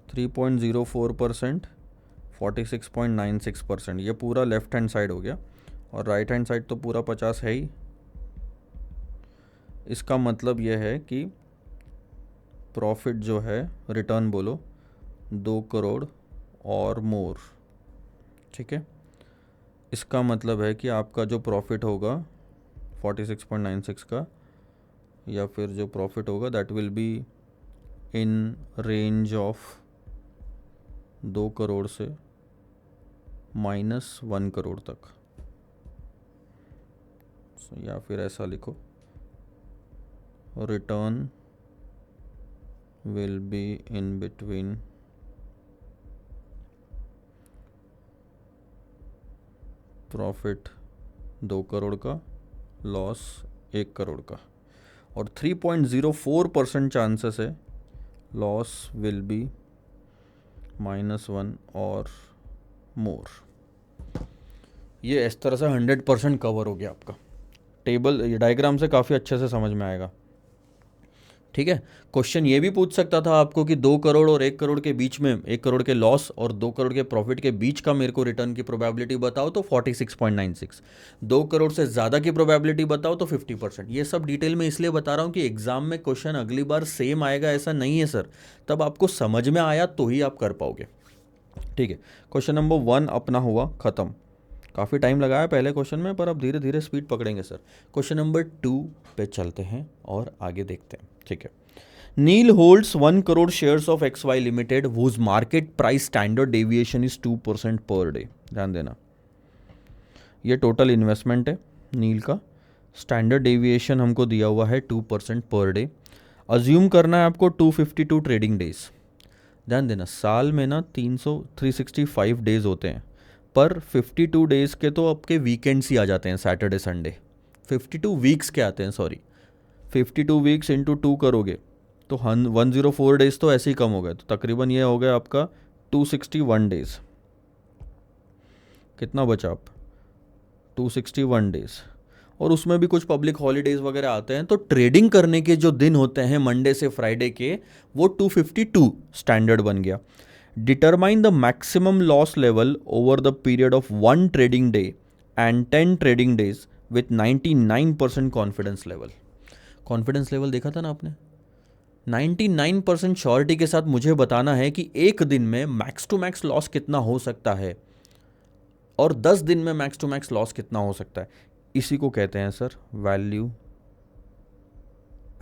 3.04%, 46.96%, ये पूरा लेफ्ट हैंड साइड हो गया, और राइट हैंड साइड तो पूरा 50 है ही। इसका मतलब ये है कि प्रॉफिट जो है, रिटर्न बोलो, 2 करोड़ और मोर, ठीक है। इसका मतलब है कि आपका जो प्रॉफिट होगा 46.96 का, या फिर जो प्रॉफिट होगा that will be in range of 2 crore से -1 करोड़ तक। या फिर ऐसा लिखो, return will be in between profit 2 crore का, लॉस 1 करोड़ का, और 3.04% चांसेस है लॉस विल बी -1 और मोर। ये इस तरह से 100% कवर हो गया आपका। टेबल ये डायग्राम से काफ़ी अच्छे से समझ में आएगा, ठीक है। क्वेश्चन ये भी पूछ सकता था आपको कि 2 करोड़ और 1 करोड़ के बीच में, 1 करोड़ के लॉस और 2 करोड़ के प्रॉफिट के बीच का मेरे को रिटर्न की प्रोबेबिलिटी बताओ, तो 46.96। 2 करोड़ से ज़्यादा की प्रोबेबिलिटी बताओ तो 50%। ये सब डिटेल में इसलिए बता रहा हूँ कि एग्जाम में क्वेश्चन अगली बार सेम आएगा ऐसा नहीं है सर, तब आपको समझ में आया तो ही आप कर पाओगे, ठीक है। क्वेश्चन नंबर 1 अपना हुआ ख़त्म। काफ़ी टाइम लगाया पहले क्वेश्चन में, पर अब धीरे धीरे स्पीड पकड़ेंगे सर। क्वेश्चन नंबर 2 पे चलते हैं और आगे देखते हैं, ठीक है। Neel holds 1 crore shares of XY limited whose market price standard deviation is 2% per day. ध्यान देना, ये टोटल इन्वेस्टमेंट है नील का, स्टैंडर्ड डेविएशन हमको दिया हुआ है 2% पर डे। अज्यूम करना है आपको 252 ट्रेडिंग डेज। ध्यान देना, साल में ना 365 डेज होते हैं, पर 52 डेज़ के तो आपके वीकेंड्स ही आ जाते हैं, सैटरडे संडे। 52 वीक्स के आते हैं, सॉरी। 52 वीक्स इंटू 2 करोगे तो 104 डेज़ तो ऐसे ही कम हो गए, तो तकरीबन ये हो गया आपका 261 डेज़। कितना बचा आप? 261 डेज़, और उसमें भी कुछ पब्लिक हॉलीडेज़ वगैरह आते हैं, तो ट्रेडिंग करने के जो दिन होते हैं मंडे से फ्राइडे के, वो 252 स्टैंडर्ड बन गया। Determine the maximum loss level over the period of 1 trading day and 10 trading days with 99% confidence level. Confidence level देखा था ना आपने? 99% श्योरिटी के साथ मुझे बताना है कि एक दिन में मैक्स टू मैक्स लॉस कितना हो सकता है और 10 दिन में मैक्स टू मैक्स लॉस कितना हो सकता है। इसी को कहते हैं sir value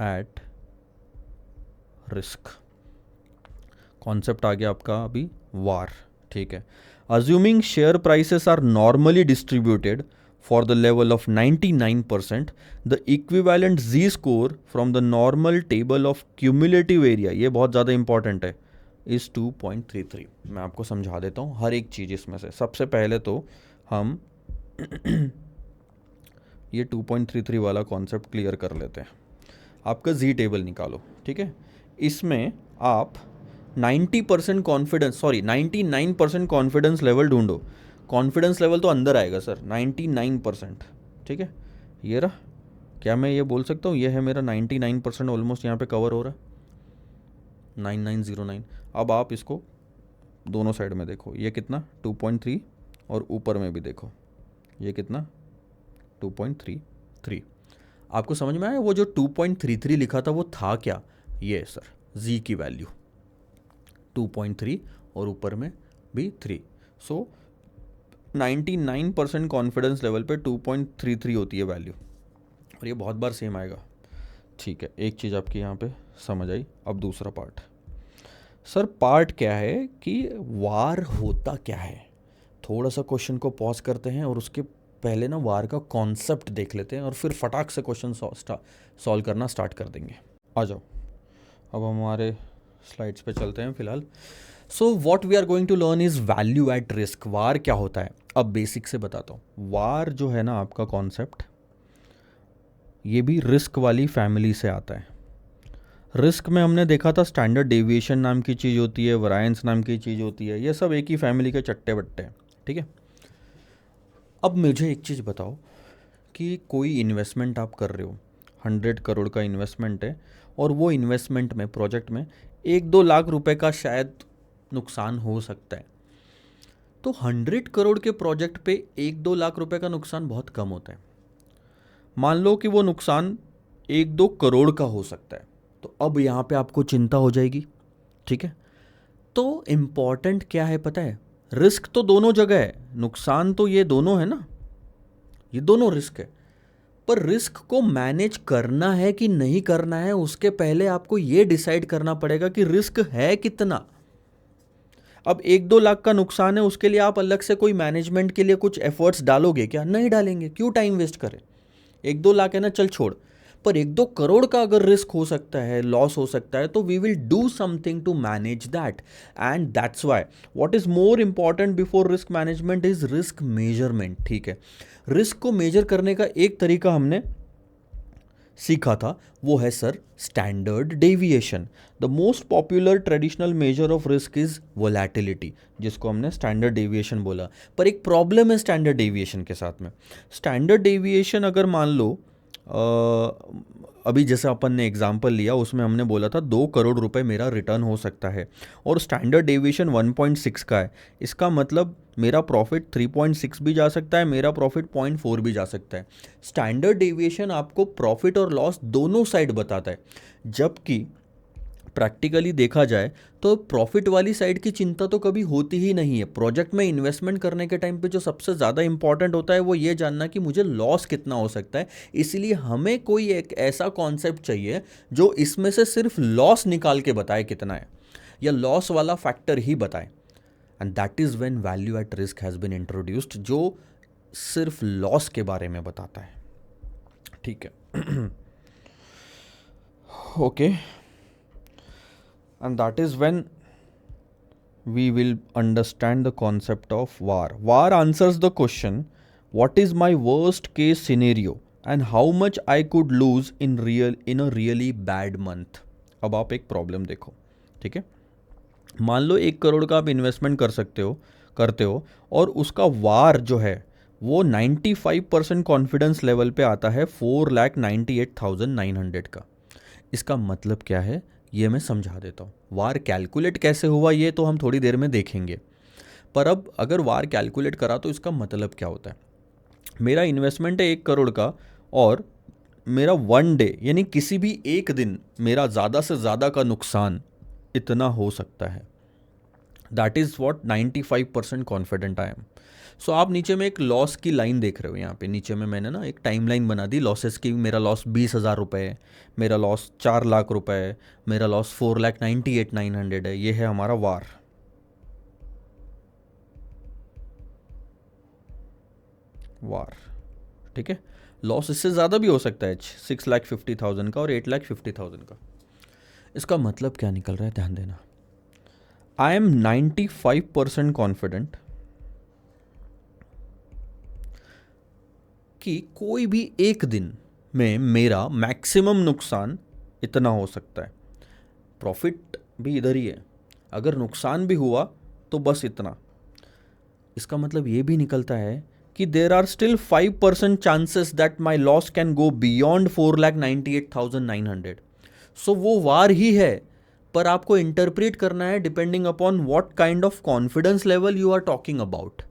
at risk. Concept आ गया आपका अभी वार, ठीक है। Assuming share prices are normally distributed for the level of 99%, the equivalent z-score from the normal table of cumulative area, ये बहुत ज़्यादा इंपॉर्टेंट है, इस 2.33। मैं आपको समझा देता हूँ हर एक चीज़ इसमें से। सबसे पहले तो हम ये 2.33 वाला कॉन्सेप्ट क्लियर कर लेते हैं। आपका जी टेबल निकालो, ठीक है। इसमें आप 90% कॉन्फिडेंस, सॉरी 99% कॉन्फिडेंस लेवल ढूंढो। कॉन्फिडेंस लेवल तो अंदर आएगा सर 99%, ठीक है। ये रहा, क्या मैं ये बोल सकता हूँ ये है मेरा 99% ऑलमोस्ट यहाँ पे कवर हो रहा है 9909। अब आप इसको दोनों साइड में देखो, ये कितना 2.3, और ऊपर में भी देखो ये कितना 2.33। आपको समझ में आया वो जो 2.33 लिखा था वो था क्या? ये सर जी की वैल्यू 2.3 और ऊपर में भी 3। सो 99% कॉन्फिडेंस लेवल पे 2.33 होती है वैल्यू, और ये बहुत बार सेम आएगा, ठीक है। एक चीज़ आपकी यहाँ पे समझ आई। अब दूसरा पार्ट सर, पार्ट क्या है कि वार होता क्या है। थोड़ा सा क्वेश्चन को पॉज करते हैं और उसके पहले ना वार का कॉन्सेप्ट देख लेते हैं, और फिर फटाक से क्वेश्चन सॉल्व करना स्टार्ट कर देंगे। आ जाओ, अब हमारे स्लाइड्स पे चलते हैं फिलहाल। So what we are going to learn is value at risk. VaR क्या होता है अब बेसिक से बताता हूँ। वार जो है ना आपका कॉन्सेप्ट, ये भी रिस्क वाली फैमिली से आता है। रिस्क में हमने देखा था स्टैंडर्ड डेविएशन नाम की चीज़ होती है, वरायंस नाम की चीज़ होती है, ये सब एक ही फैमिली के चट्टे बट्टे हैं, ठीक है। अब मुझे एक चीज़ बताओ कि कोई इन्वेस्टमेंट आप कर रहे हो, 100 करोड़ का इन्वेस्टमेंट है, और वो इन्वेस्टमेंट में, प्रोजेक्ट में 1-2 लाख रुपए का शायद नुकसान हो सकता है। तो 100 करोड़ के प्रोजेक्ट पे 1-2 लाख रुपए का नुकसान बहुत कम होता है। मान लो कि वो नुकसान 1-2 करोड़ का हो सकता है, तो अब यहाँ पे आपको चिंता हो जाएगी, ठीक है। तो इम्पॉर्टेंट क्या है पता है? रिस्क तो दोनों जगह है, नुकसान तो ये दोनों है ना, ये दोनों रिस्क है। पर रिस्क को मैनेज करना है कि नहीं करना है, उसके पहले आपको ये डिसाइड करना पड़ेगा कि रिस्क है कितना। अब 1-2 लाख का नुकसान है, उसके लिए आप अलग से कोई मैनेजमेंट के लिए कुछ एफर्ट्स डालोगे क्या? नहीं डालेंगे। क्यों टाइम वेस्ट करें? 1-2 लाख है ना, चल छोड़। पर 1-2 करोड़ का अगर रिस्क हो सकता है, लॉस हो सकता है, तो we will do something to manage that. And that's why what is more important before risk management is risk measurement. ठीक है, रिस्क को मेजर करने का एक तरीका हमने सीखा था, वो है sir standard deviation. The most popular traditional measure of risk is volatility, जिसको हमने स्टैंडर्ड डेविएशन बोला। पर एक प्रॉब्लम है स्टैंडर्ड डेविएशन के साथ में। स्टैंडर्ड डेविएशन अगर मान लो अभी जैसे अपन ने एग्जांपल लिया, उसमें हमने बोला था 2 करोड़ रुपए मेरा रिटर्न हो सकता है और स्टैंडर्ड डेविएशन 1.6 का है। इसका मतलब मेरा प्रॉफिट 3.6 भी जा सकता है, मेरा प्रॉफिट 0.4 भी जा सकता है। स्टैंडर्ड डेविएशन आपको प्रॉफिट और लॉस दोनों साइड बताता है, जबकि प्रैक्टिकली देखा जाए तो प्रॉफिट वाली साइड की चिंता तो कभी होती ही नहीं है। प्रोजेक्ट में इन्वेस्टमेंट करने के टाइम पे जो सबसे ज़्यादा इंपॉर्टेंट होता है वो ये जानना कि मुझे लॉस कितना हो सकता है। इसलिए हमें कोई एक ऐसा कॉन्सेप्ट चाहिए जो इसमें से सिर्फ लॉस निकाल के बताए कितना है, या लॉस वाला फैक्टर ही बताए। And that is when value at risk has been introduced, जो सिर्फ लॉस के बारे में बताता है। ठीक है okay and that is when we will understand the concept of VAR. VAR answers the question, what is my worst case scenario and how much I could lose in a really bad month. अब आप एक problem देखो, ठीक है। मान लो 1 करोड़ का आप investment करते हो और उसका वार जो है वो 95% कॉन्फिडेंस लेवल पे आता है 4,98,900 का। इसका मतलब क्या है ये मैं समझा देता हूँ। वार कैलकुलेट कैसे हुआ ये तो हम थोड़ी देर में देखेंगे, पर अब अगर वार कैलकुलेट करा तो इसका मतलब क्या होता है। मेरा इन्वेस्टमेंट है 1 करोड़ का और मेरा 1 डे यानी किसी भी एक दिन मेरा ज़्यादा से ज़्यादा का नुकसान इतना हो सकता है। That is what 95% confident I am. So आप नीचे में एक लॉस की लाइन देख रहे हो, यहाँ पे नीचे में मैंने ना एक टाइम लाइन बना दी लॉसेस की। मेरा लॉस 20,000 रुपये है, मेरा लॉस 4 लाख रुपए है, मेरा लॉस 4,98,900 है। ये है हमारा वार। ठीक है, लॉस इससे ज़्यादा भी हो सकता है 6,50,000 का और 8,50,000 का। इसका मतलब क्या निकल रहा है, ध्यान देना। आई एम 95% कॉन्फिडेंट कि कोई भी एक दिन में मेरा मैक्सिमम नुकसान इतना हो सकता है। प्रॉफिट भी इधर ही है, अगर नुकसान भी हुआ तो बस इतना। इसका मतलब ये भी निकलता है कि there are still 5% chances that my loss can go beyond 4,98,900। So वो वार ही है, पर आपको इंटरप्रेट करना है depending upon what kind of confidence level you are talking about.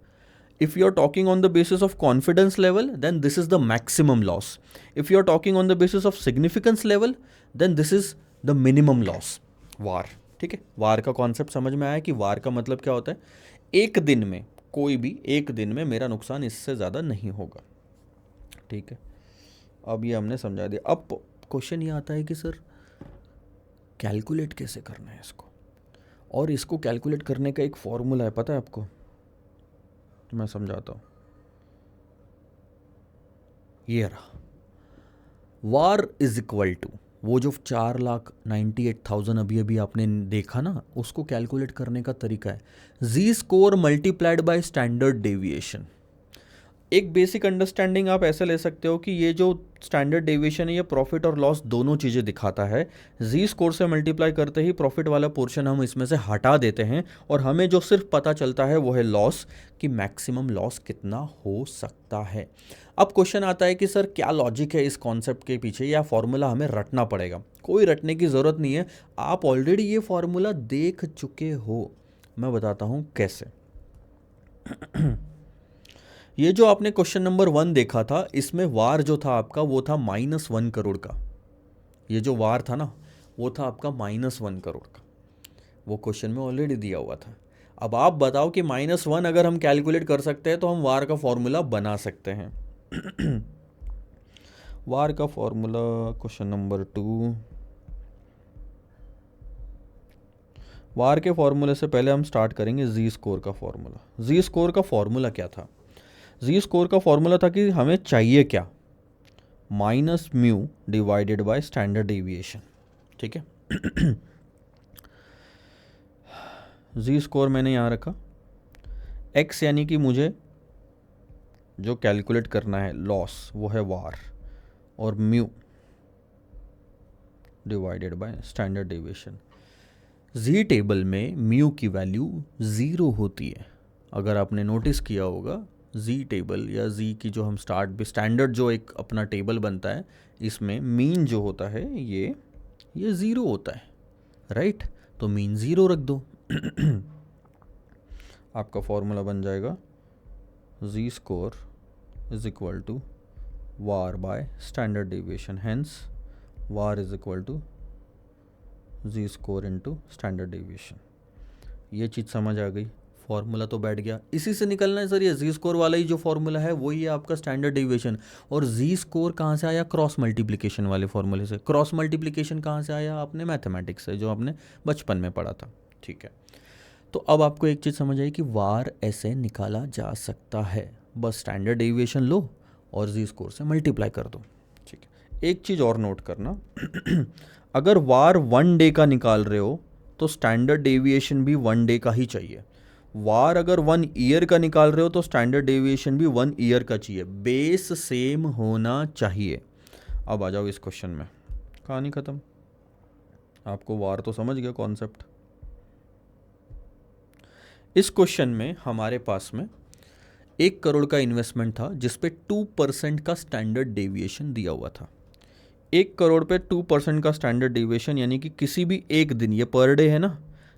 If you are talking on the basis of confidence level, then this is the maximum loss. If you are talking on the basis of significance level, then this is the minimum loss. वार, ठीक है। वार का concept समझ में आया कि वार का मतलब क्या होता है। एक दिन में, कोई भी एक दिन में मेरा नुकसान इससे ज़्यादा नहीं होगा, ठीक है। अब ये हमने समझा दिया। अब क्वेश्चन ये आता है कि सर कैलकुलेट कैसे करना है इसको, और इसको कैलकुलेट करने का एक फॉर्मूला है, पता है आपको? मैं समझाता हूँ। ये रहा, वार इज इक्वल टू वो जो 4,98,000 अभी आपने देखा ना, उसको कैलकुलेट करने का तरीका है Z score multiplied by standard deviation. एक बेसिक अंडरस्टैंडिंग आप ऐसे ले सकते हो कि ये जो स्टैंडर्ड डेविएशन है ये प्रॉफिट और लॉस दोनों चीज़ें दिखाता है। जी स्कोर से मल्टीप्लाई करते ही प्रॉफिट वाला पोर्शन हम इसमें से हटा देते हैं और हमें जो सिर्फ पता चलता है वो है लॉस, कि मैक्सिमम लॉस कितना हो सकता है। अब क्वेश्चन आता है कि सर क्या लॉजिक है इस कॉन्सेप्ट के पीछे, या फॉर्मूला हमें रटना पड़ेगा? कोई रटने की ज़रूरत नहीं है, आप ऑलरेडी ये फॉर्मूला देख चुके हो। मैं बताता हूँ कैसे। ये जो आपने क्वेश्चन नंबर 1 देखा था, इसमें वार जो था आपका वो था -1 करोड़ का। ये जो वार था ना वो था आपका -1 करोड़ का। वो क्वेश्चन में ऑलरेडी दिया हुआ था। अब आप बताओ कि -1 अगर हम कैलकुलेट कर सकते हैं तो हम वार का फॉर्मूला बना सकते हैं। वार का फॉर्मूला, क्वेश्चन नंबर 2। वार के फॉर्मूले से पहले हम स्टार्ट करेंगे जी स्कोर का फॉर्मूला। जी स्कोर का फॉर्मूला क्या था? जी स्कोर का फॉर्मूला था कि हमें चाहिए क्या, -μ डिवाइडेड बाय स्टैंडर्ड डेविएशन। ठीक है। जी स्कोर मैंने यहाँ रखा, x यानी कि मुझे जो कैलकुलेट करना है लॉस वो है वार, और mu divided by standard deviation. Z table में म्यू की वैल्यू 0 होती है। अगर आपने नोटिस किया होगा, जी टेबल या जी की जो हम स्टैंडर्ड जो एक अपना टेबल बनता है, इसमें मीन जो होता है ये 0 होता है, राइट? तो मीन 0 रख दो। आपका फॉर्मूला बन जाएगा Z score is equal to VaR by standard deviation, hence VaR is equal to Z score into standard deviation. ये चीज़ समझ आ गई, फॉर्मूला तो बैठ गया। इसी से निकलना है सर, ये जी स्कोर वाला ही जो फॉर्मूला है वही है आपका स्टैंडर्ड डेविएशन। और जी स्कोर कहाँ से आया? क्रॉस मल्टीप्लिकेशन वाले फॉर्मूले से। क्रॉस मल्टीप्लिकेशन कहाँ से आया? आपने मैथमेटिक्स से, जो आपने बचपन में पढ़ा था। ठीक है, तो अब आपको एक चीज़ समझ आई कि वार ऐसे निकाला जा सकता है, बस स्टैंडर्ड डेविएशन लो और जी स्कोर से मल्टीप्लाई कर दो। ठीक है, एक चीज़ और नोट करना, अगर वार 1 डे का निकाल रहे हो तो स्टैंडर्ड डेविएशन भी 1 डे का ही चाहिए। वार अगर 1 ईयर का निकाल रहे हो तो स्टैंडर्ड डेविएशन भी 1 ईयर का चाहिए। बेस सेम होना चाहिए। अब आ जाओ इस क्वेश्चन में, कहानी ख़त्म। आपको वार तो समझ गया कॉन्सेप्ट। इस क्वेश्चन में हमारे पास में 1 करोड़ का इन्वेस्टमेंट था जिस पे 2% का स्टैंडर्ड डेविएशन दिया हुआ था। 1 करोड़ पे 2% का स्टैंडर्ड डेविएशन यानी कि किसी भी एक दिन, ये पर डे है ना,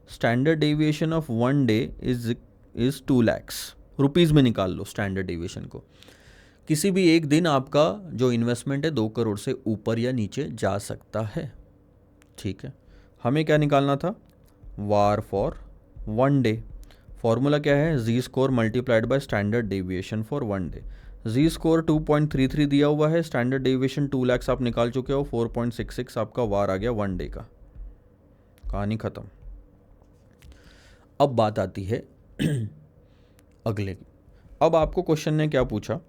standard deviation of 1 day is 2 lakhs rupees में निकाल लो स्टैंडर्ड डेविएशन को। किसी भी एक दिन आपका जो इन्वेस्टमेंट है 2 करोड़ से ऊपर या नीचे जा सकता है। ठीक है, हमें क्या निकालना था? वार फॉर 1 डे। फॉर्मूला क्या है? Z score multiplied by standard deviation for 1 day. Z score 2.33 दिया हुआ है, स्टैंडर्ड डेविएशन 2 lakhs आप निकाल चुके हो, 4.66 आपका वार आ गया 1 डे का। कहानी खत्म। अब बात आती है अगले की। अब आपको क्वेश्चन ने क्या पूछा?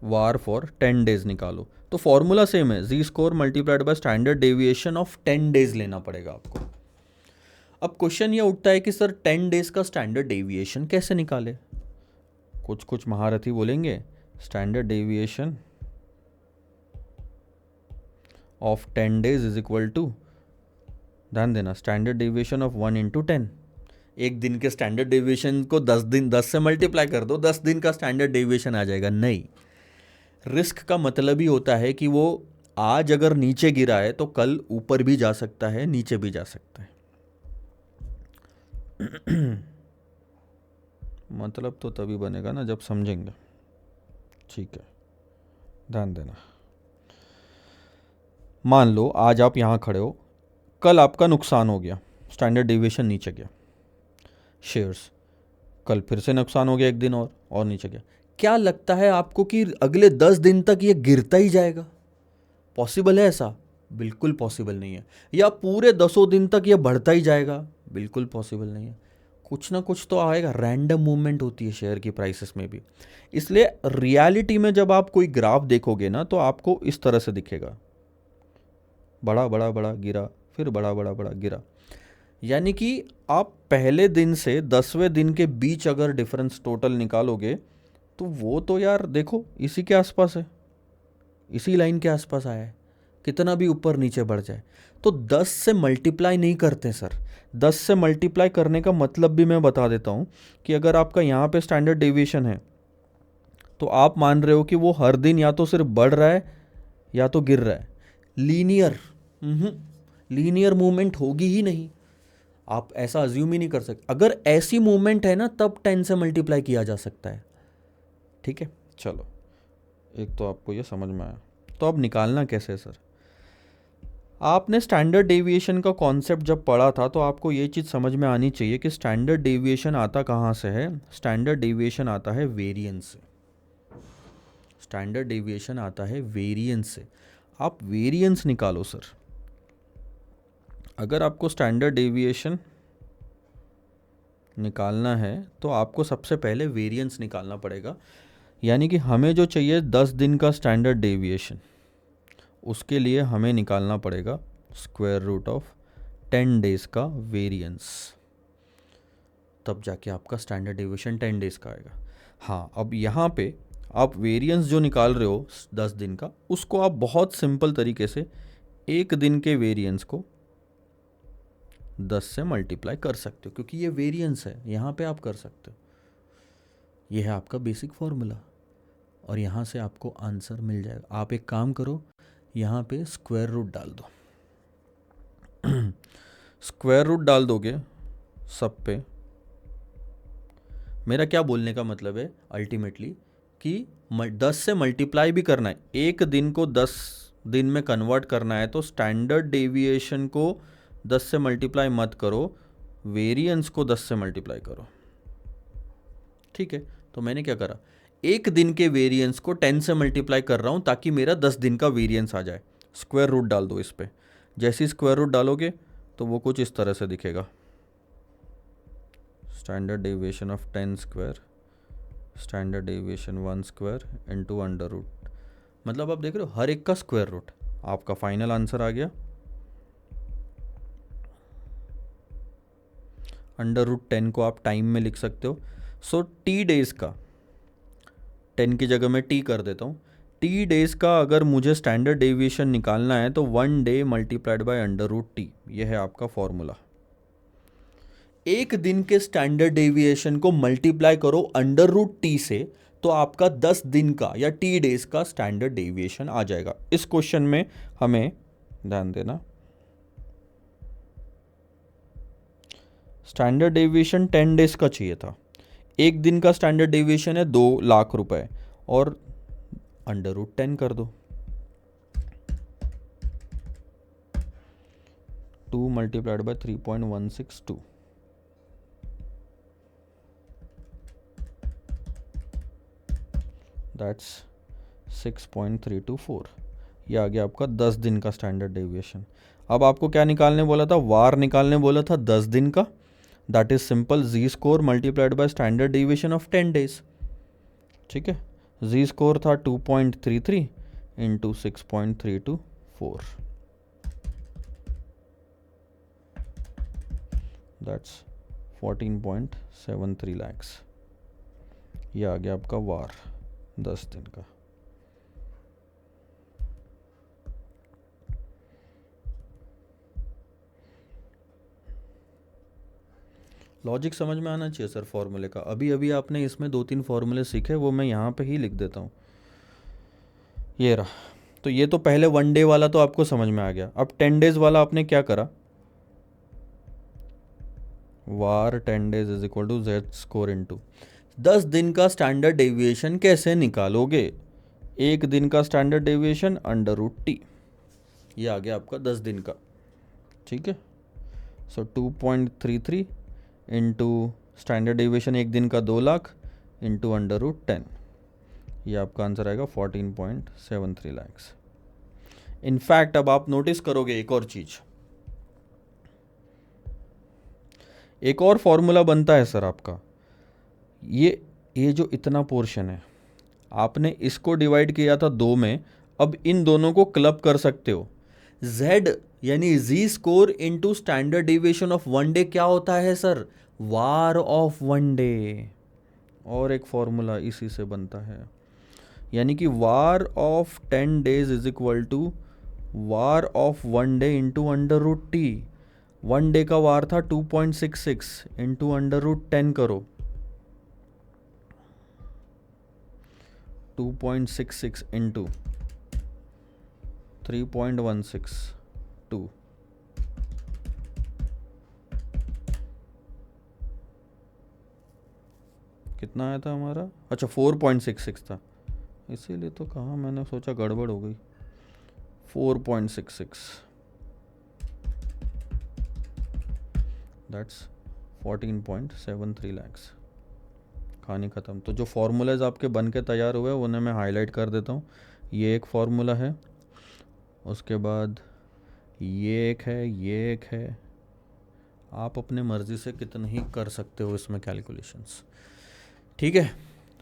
वार फॉर 10 डेज निकालो। तो फॉर्मूला सेम है, Z score multiplied by standard deviation of 10 days लेना पड़ेगा आपको। अब क्वेश्चन ये उठता है कि सर 10 डेज का स्टैंडर्ड डेविएशन कैसे निकाले? कुछ महारथी बोलेंगे standard deviation of 10 days is equal to, ध्यान देना, स्टैंडर्ड डेविएशन ऑफ 1 into 10। एक दिन के स्टैंडर्ड डेविएशन को 10 से मल्टीप्लाई कर दो, 10 दिन का स्टैंडर्ड डेविएशन आ जाएगा। नहीं, रिस्क का मतलब ही होता है कि वो आज अगर नीचे गिरा है तो कल ऊपर भी जा सकता है, नीचे भी जा सकता है। मतलब तो तभी बनेगा ना जब समझेंगे। ठीक है, ध्यान देना। मान लो आज आप यहाँ खड़े हो, कल आपका नुकसान हो गया, स्टैंडर्ड डेविएशन नीचे गया, शेयर्स कल फिर से नुकसान हो गया, एक दिन और नीचे गया। क्या लगता है आपको कि अगले 10 दिन तक ये गिरता ही जाएगा? पॉसिबल है ऐसा? बिल्कुल पॉसिबल नहीं है। या पूरे 10 दिन तक ये बढ़ता ही जाएगा? बिल्कुल पॉसिबल नहीं है। कुछ ना कुछ तो आएगा, रैंडम मूवमेंट होती है शेयर की प्राइसेस में भी। इसलिए रियलिटी में जब आप कोई ग्राफ देखोगे ना तो आपको इस तरह से दिखेगा, बड़ा बड़ा बड़ा गिरा, फिर बड़ा बड़ा बड़ा गिरा। यानी कि आप पहले दिन से 10वें दिन के बीच अगर डिफरेंस टोटल निकालोगे तो वो तो यार देखो इसी के आसपास है, इसी लाइन के आसपास आया है, कितना भी ऊपर नीचे बढ़ जाए। तो 10 से मल्टीप्लाई नहीं करते सर। 10 से मल्टीप्लाई करने का मतलब भी मैं बता देता हूँ कि अगर आपका यहाँ पे स्टैंडर्ड डेविएशन है तो आप मान रहे हो कि वो हर दिन या तो सिर्फ बढ़ रहा है या तो गिर रहा है। लीनियर मूवमेंट होगी ही नहीं, आप ऐसा अज्यूम ही नहीं कर सकते। अगर ऐसी मूवमेंट है ना तब 10 से मल्टीप्लाई किया जा सकता है। ठीक है, चलो एक तो आपको ये समझ में आया। तो अब निकालना कैसे है सर? आपने स्टैंडर्ड डेविएशन का कॉन्सेप्ट जब पढ़ा था तो आपको ये चीज़ समझ में आनी चाहिए कि स्टैंडर्ड डेविएशन आता कहाँ से है। स्टैंडर्ड डेविएशन आता है वेरिएंस से। स्टैंडर्ड डेविएशन आता है वेरिएंस से। आप वेरिएंस निकालो सर। अगर आपको स्टैंडर्ड डेविएशन निकालना है तो आपको सबसे पहले वेरिएंस निकालना पड़ेगा। यानी कि हमें जो चाहिए 10 दिन का स्टैंडर्ड डेविएशन, उसके लिए हमें निकालना पड़ेगा स्क्वायर रूट ऑफ 10 डेज़ का वेरिएंस, तब जाके आपका स्टैंडर्ड डेविएशन 10 डेज़ का आएगा। हाँ, अब यहाँ पे आप वेरिएंस जो निकाल रहे हो 10 दिन का, उसको आप बहुत सिंपल तरीके से एक दिन के वेरिएंस को 10 से मल्टीप्लाई कर सकते हो, क्योंकि ये वेरिएंस है, यहाँ पे आप कर सकते हो। ये है आपका बेसिक फॉर्मूला और यहाँ से आपको आंसर मिल जाएगा। आप एक काम करो, यहाँ पे स्क्वायर रूट डाल दो। स्क्वायर रूट डाल दोगे सब पे। मेरा क्या बोलने का मतलब है अल्टीमेटली कि 10 से मल्टीप्लाई भी करना है, एक दिन को 10 दिन में कन्वर्ट करना है, तो स्टैंडर्ड डेविएशन को 10 से मल्टीप्लाई मत करो, वेरिएंस को 10 से मल्टीप्लाई करो। ठीक है, तो मैंने क्या करा, एक दिन के वेरिएंस को 10 से मल्टीप्लाई कर रहा हूँ ताकि मेरा 10 दिन का वेरिएंस आ जाए। स्क्वायर रूट डाल दो इस पे। जैसे ही स्क्वायर रूट डालोगे तो वो कुछ इस तरह से दिखेगा, standard deviation of 10 square, standard deviation 1 square into under root. मतलब आप देख रहे हो हर एक का स्क्वायर रूट। आपका फाइनल आंसर आ गया अंडर रूट 10 को आप टाइम में लिख सकते हो। सो टी डेज़ का, 10 की जगह मैं टी कर देता हूँ। टी डेज़ का अगर मुझे स्टैंडर्ड डेविएशन निकालना है तो 1 day multiplied by under root T, यह है आपका फॉर्मूला। एक दिन के स्टैंडर्ड डेविएशन को मल्टीप्लाई करो अंडर रूट टी से, तो आपका 10 दिन का या टी डेज का स्टैंडर्ड डेविएशन आ जाएगा। इस क्वेश्चन में हमें ध्यान देना, स्टैंडर्ड डेविएशन 10 डेज का चाहिए था। एक दिन का स्टैंडर्ड डेविएशन है 2 लाख रुपए और अंडर रूट 10 कर दो। 2 मल्टीप्लाइड बाय 3.162, दैट्स 6.324। ये आ गया आपका 10 दिन का स्टैंडर्ड डेविएशन। अब आपको क्या निकालने बोला था, वार निकालने बोला था 10 दिन का। That is simple, Z score multiplied by standard deviation of 10 days. ठीक है, जी स्कोर था 2.33 इंटू 6.324, दैट्स 14.73 लैक्स। ये आ गया आपका वार 10 दिन का। लॉजिक समझ में आना चाहिए सर फॉर्मूले का। अभी अभी आपने इसमें 2-3 फॉर्मूले सीखे, वो मैं यहाँ पे ही लिख देता हूँ। ये रहा। तो ये तो पहले 1 डे वाला तो आपको समझ में आ गया। अब 10 डेज वाला आपने क्या करा, VaR 10 days is equal to Z score into 10 दिन का स्टैंडर्ड डेविएशन कैसे निकालोगे, एक दिन का standard deviation under root T. ये आ गया आपका 10 दिन का। ठीक है, सो 2.33 इंटू स्टैंडर्ड डेविएशन एक दिन का 2 लाख इंटू अंडर रूट 10, ये आपका आंसर आएगा 14.73 लैक्स। इनफैक्ट अब आप नोटिस करोगे एक और चीज, एक और फॉर्मूला बनता है सर आपका। ये जो इतना पोर्शन है, आपने इसको डिवाइड किया था 2 में, अब इन दोनों को क्लब कर सकते हो। z यानी z score into standard deviation of 1 day क्या होता है सर, वार ऑफ 1 डे। और एक फॉर्मूला इसी से बनता है, यानी कि VaR of 10 days is equal to VaR of 1 day into under root T. 1 day का वार था 2.66 इंटू अंडर रूट 10 करो, 2.66 इंटू 3.162, कितना आया था हमारा, अच्छा 4.66 था, इसीलिए तो कहा, मैंने सोचा गड़बड़ हो गई। 4.66 दैट्स 14.73 lakhs। कहानी ख़त्म। तो जो फार्मूलाज आपके बन के तैयार हुए उन्हें मैं हाईलाइट कर देता हूँ। ये एक फार्मूला है, उसके बाद ये एक है, ये एक है। आप अपने मर्ज़ी से कितना ही कर सकते हो इसमें कैलकुलेशंस। ठीक है,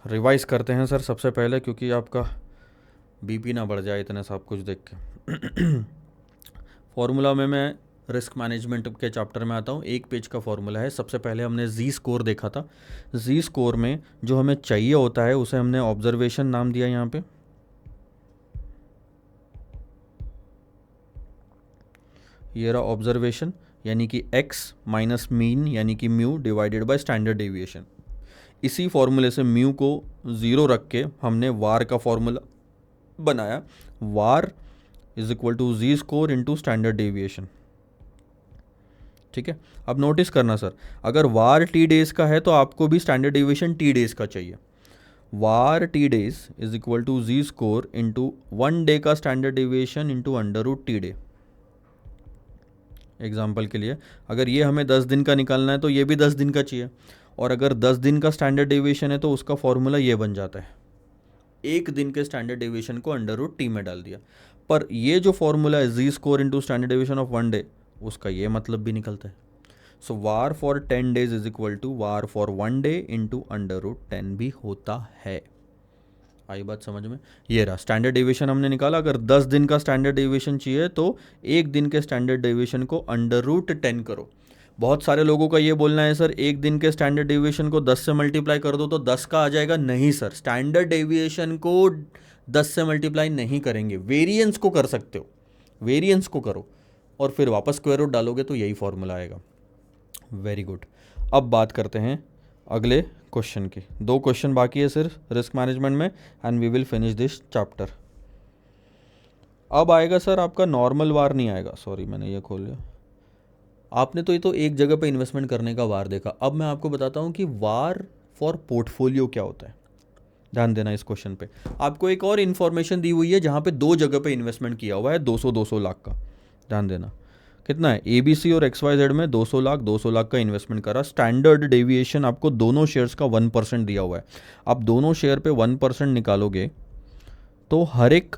रिवाइज करते हैं सर सबसे पहले, क्योंकि आपका बीपी ना बढ़ जाए इतने सब कुछ देख के। फॉर्मूला में मैं रिस्क मैनेजमेंट के चैप्टर में आता हूँ। एक पेज का फॉर्मूला है। सबसे पहले हमने जी स्कोर देखा था। जी स्कोर में जो हमें चाहिए होता है उसे हमने ऑब्जर्वेशन नाम दिया यहाँ पे। ये रहा ऑब्जर्वेशन, यानी कि x माइनस मीन यानी कि mu divided by standard deviation. इसी फॉर्मूले से म्यू को 0 रख के हमने वार का फॉर्मूला बनाया। VaR is equal to Z score into standard deviation. ठीक है, अब नोटिस करना सर, अगर वार टी डेज का है तो आपको भी स्टैंडर्ड डेविएशन टी डेज का चाहिए। VaR T days is equal to Z score into 1 day का standard deviation into under root T day. Example के लिए अगर ये हमें 10 दिन का निकालना है तो ये भी 10 दिन का चाहिए, और अगर 10 दिन का स्टैंडर्ड डेविएशन है तो उसका फॉर्मूला ये बन जाता है। एक दिन के स्टैंडर्ड डेविएशन को अंडर रूट टी में डाल दिया। पर ये जो फॉर्मूला है Z score into standard deviation of 1 day, उसका ये मतलब भी निकलता है। So VaR for 10 days is equal to VaR for 1 day into under root 10 भी होता है। आई बात समझ में? ये रहा स्टैंडर्ड डेविएशन हमने निकाला। अगर 10 दिन का स्टैंडर्ड डेविएशन चाहिए तो एक दिन के स्टैंडर्ड डेविएशन को अंडर रूट 10 करो। बहुत सारे लोगों का ये बोलना है सर एक दिन के स्टैंडर्ड डेविएशन को 10 से मल्टीप्लाई कर दो तो 10 का आ जाएगा। नहीं सर, स्टैंडर्ड डेविएशन को 10 से मल्टीप्लाई नहीं करेंगे, वेरिएंस को कर सकते हो। वेरिएंस को करो और फिर वापस स्क्वायर रूट डालोगे तो यही फॉर्मूला आएगा। Very good. अब बात करते हैं अगले क्वेश्चन की। 2 क्वेश्चन बाकी है सिर्फ रिस्क मैनेजमेंट में, and we will finish this chapter. अब आएगा सर आपका नॉर्मल वार नहीं आएगा, सॉरी मैंने ये खोल लिया। आपने तो ये तो एक जगह पे इन्वेस्टमेंट करने का वार देखा। अब मैं आपको बताता हूँ कि वार फॉर पोर्टफोलियो क्या होता है। ध्यान देना इस क्वेश्चन पे। आपको एक और इन्फॉर्मेशन दी हुई है जहाँ पे 2 जगह पे इन्वेस्टमेंट किया हुआ है 200-200 लाख का। ध्यान देना कितना है, ABC और XYZ में 200 लाख का इन्वेस्टमेंट करा। स्टैंडर्ड डेविएशन आपको दोनों शेयर्स का 1% दिया हुआ है। आप दोनों शेयर पे 1% निकालोगे तो हर एक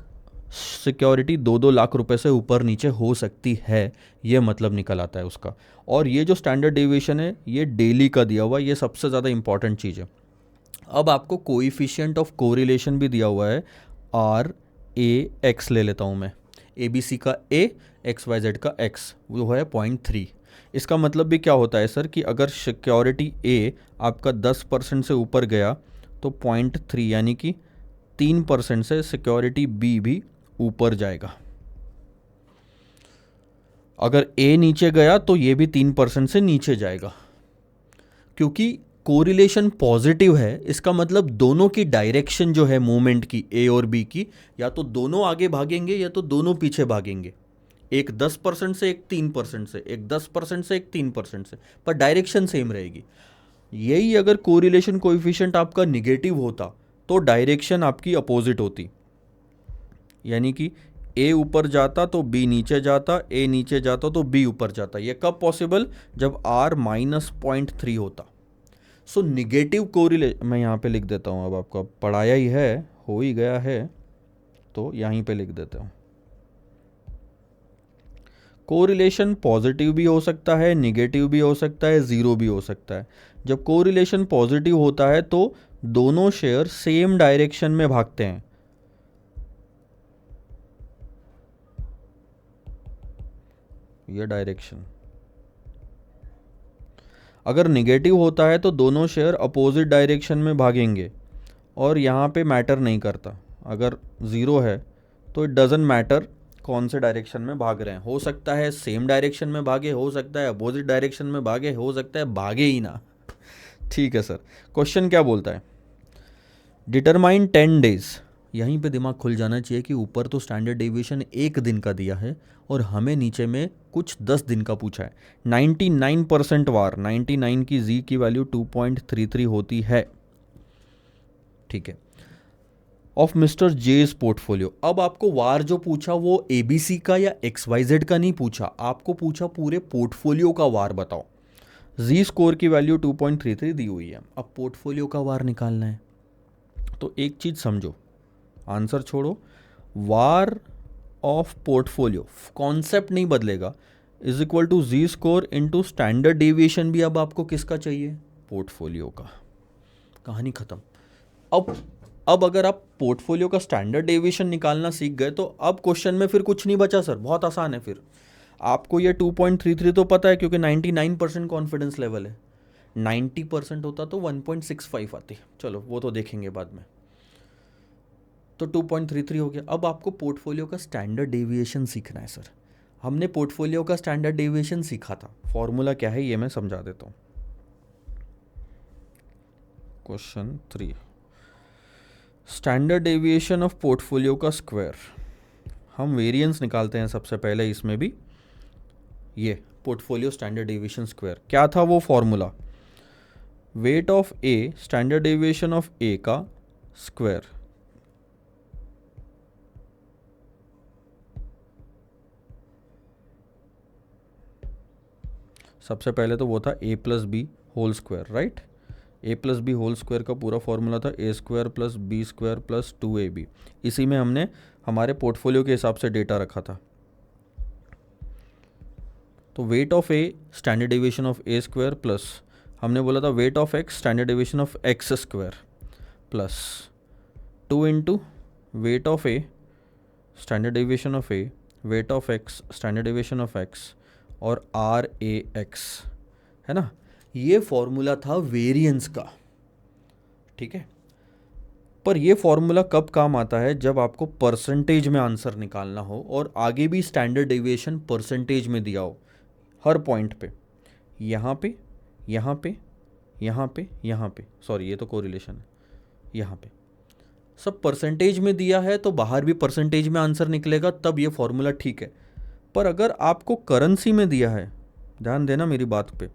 सिक्योरिटी 2-2 लाख रुपए से ऊपर नीचे हो सकती है, ये मतलब निकल आता है उसका। और ये जो स्टैंडर्ड डेविएशन है ये डेली का दिया हुआ है, ये सबसे ज़्यादा इंपॉर्टेंट चीज़ है। अब आपको कोएफिशिएंट ऑफ कोरिलेशन भी दिया हुआ है, RAX ले लेता हूँ मैं। ABC का A, XYZ का X, वो है 0.3। इसका मतलब भी क्या होता है सर कि अगर सिक्योरिटी A आपका 10% से ऊपर गया तो 0.3 यानी कि 3% से सिक्योरिटी B भी ऊपर जाएगा। अगर A नीचे गया तो ये भी 3% से नीचे जाएगा। क्योंकि कोरिलेशन पॉजिटिव है, इसका मतलब दोनों की डायरेक्शन जो है मूवमेंट की A और B की, या तो दोनों आगे भागेंगे या तो दोनों पीछे भागेंगे। एक 10% से एक 3% से, एक 10% से एक 3% से, पर डायरेक्शन सेम रहेगी। यही अगर कोरिलेशन कोएफिशिएंट आपका निगेटिव होता तो डायरेक्शन आपकी अपोजिट होती, यानी कि A ऊपर जाता तो B नीचे जाता, A नीचे जाता तो B ऊपर जाता। ये कब पॉसिबल? जब R -0.3 होता। सो निगेटिव कोरिलेशन मैं यहाँ पे लिख देता हूँ। अब आपको पढ़ाया ही है, हो ही गया है, तो यहीं पे लिख देता हूँ। कोरिलेशन पॉजिटिव भी हो सकता है, निगेटिव भी हो सकता है, ज़ीरो भी हो सकता है। जब कोरिलेशन पॉजिटिव होता है तो दोनों शेयर सेम डायरेक्शन में भागते हैं। ये डायरेक्शन। अगर निगेटिव होता है तो दोनों शेयर अपोजिट डायरेक्शन में भागेंगे, और यहाँ पे मैटर नहीं करता। अगर ज़ीरो है तो इट डजेंट मैटर कौन से डायरेक्शन में भाग रहे हैं। हो सकता है सेम डायरेक्शन में भागे, हो सकता है अपोजिट डायरेक्शन में भागे, हो सकता है भागे ही ना। ठीक है सर, क्वेश्चन क्या बोलता है? Determine 10 days. यहीं पे दिमाग खुल जाना चाहिए कि ऊपर तो स्टैंडर्ड डेविएशन एक दिन का दिया है और हमें नीचे में कुछ 10 दिन का पूछा है। 99% वार, 99 की जी की वैल्यू 2.33 होती है। ठीक है, ऑफ मिस्टर जेज पोर्टफोलियो। अब आपको वार जो पूछा वो ABC का या XYZ का नहीं पूछा, आपको पूछा पूरे पोर्टफोलियो का वार बताओ। जी स्कोर की वैल्यू 2.33 दी हुई है। अब पोर्टफोलियो का वार निकालना है, तो एक चीज़ समझो, आंसर छोड़ो, वार ऑफ पोर्टफोलियो कॉन्सेप्ट नहीं बदलेगा, is equal to Z score into standard deviation भी अब आपको किसका चाहिए, पोर्टफोलियो का। कहानी खत्म। अब अगर आप पोर्टफोलियो का स्टैंडर्ड डेविएशन निकालना सीख गए तो अब क्वेश्चन में फिर कुछ नहीं बचा सर, बहुत आसान है। फिर आपको ये 2.33 तो पता है क्योंकि 99% कॉन्फिडेंस लेवल है, 90% होता तो 1.65 आती, चलो वो तो देखेंगे बाद में। तो 2.33 हो गया। अब आपको पोर्टफोलियो का स्टैंडर्ड डेविएशन सीखना है सर। हमने पोर्टफोलियो का स्टैंडर्ड डेविएशन सीखा था, फॉर्मूला क्या है ये मैं समझा देता हूँ। Question 3, standard deviation of portfolio का स्क्वायर। हम वेरिएंस निकालते हैं सबसे पहले इसमें भी, ये पोर्टफोलियो स्टैंडर्ड डेविएशन स्क्वायर क्या था वो formula, weight of A standard deviation of A का स्क्वायर। सबसे पहले तो वो था A plus B whole square, right. A plus B whole square का पूरा फॉर्मूला था A square plus B square plus 2ab। इसी में हमने हमारे पोर्टफोलियो के हिसाब से डेटा रखा था। तो wait of A standard deviation of A square plus हमने बोला था wait of X standard deviation of X square plus 2 into weight of A standard deviation of A, wait of X standard deviation of x और are A x, है ना। ये formula था variance का, ठीक है। पर ये फॉर्मूला कब काम आता है, जब आपको परसेंटेज में आंसर निकालना हो और आगे भी स्टैंडर्ड डेविएशन परसेंटेज में दिया हो हर पॉइंट पे, यहाँ पे यहाँ पे यहाँ पे यहाँ पे, सॉरी ये तो कोरिलेशन है, यहाँ पे सब परसेंटेज में दिया है तो बाहर भी परसेंटेज में आंसर निकलेगा, तब ये फॉर्मूला ठीक है। पर अगर आपको करेंसी में दिया है, ध्यान देना मेरी बात पे,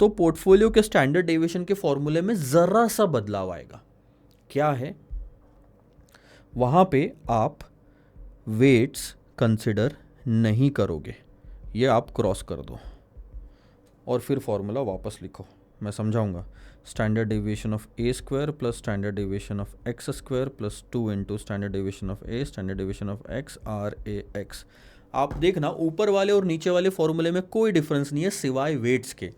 तो पोर्टफोलियो के स्टैंडर्ड डेविएशन के फॉर्मूले में ज़रा सा बदलाव आएगा। क्या है, वहाँ पे आप वेट्स कंसिडर नहीं करोगे, ये आप क्रॉस कर दो और फिर फॉर्मूला वापस लिखो, मैं समझाऊंगा। Standard deviation of A square plus standard deviation of X square plus 2 into standard deviation of A standard deviation of X R A X. आप देखना ऊपर वाले और नीचे वाले फॉर्मूले में कोई डिफरेंस नहीं है सिवाय वेट्स के।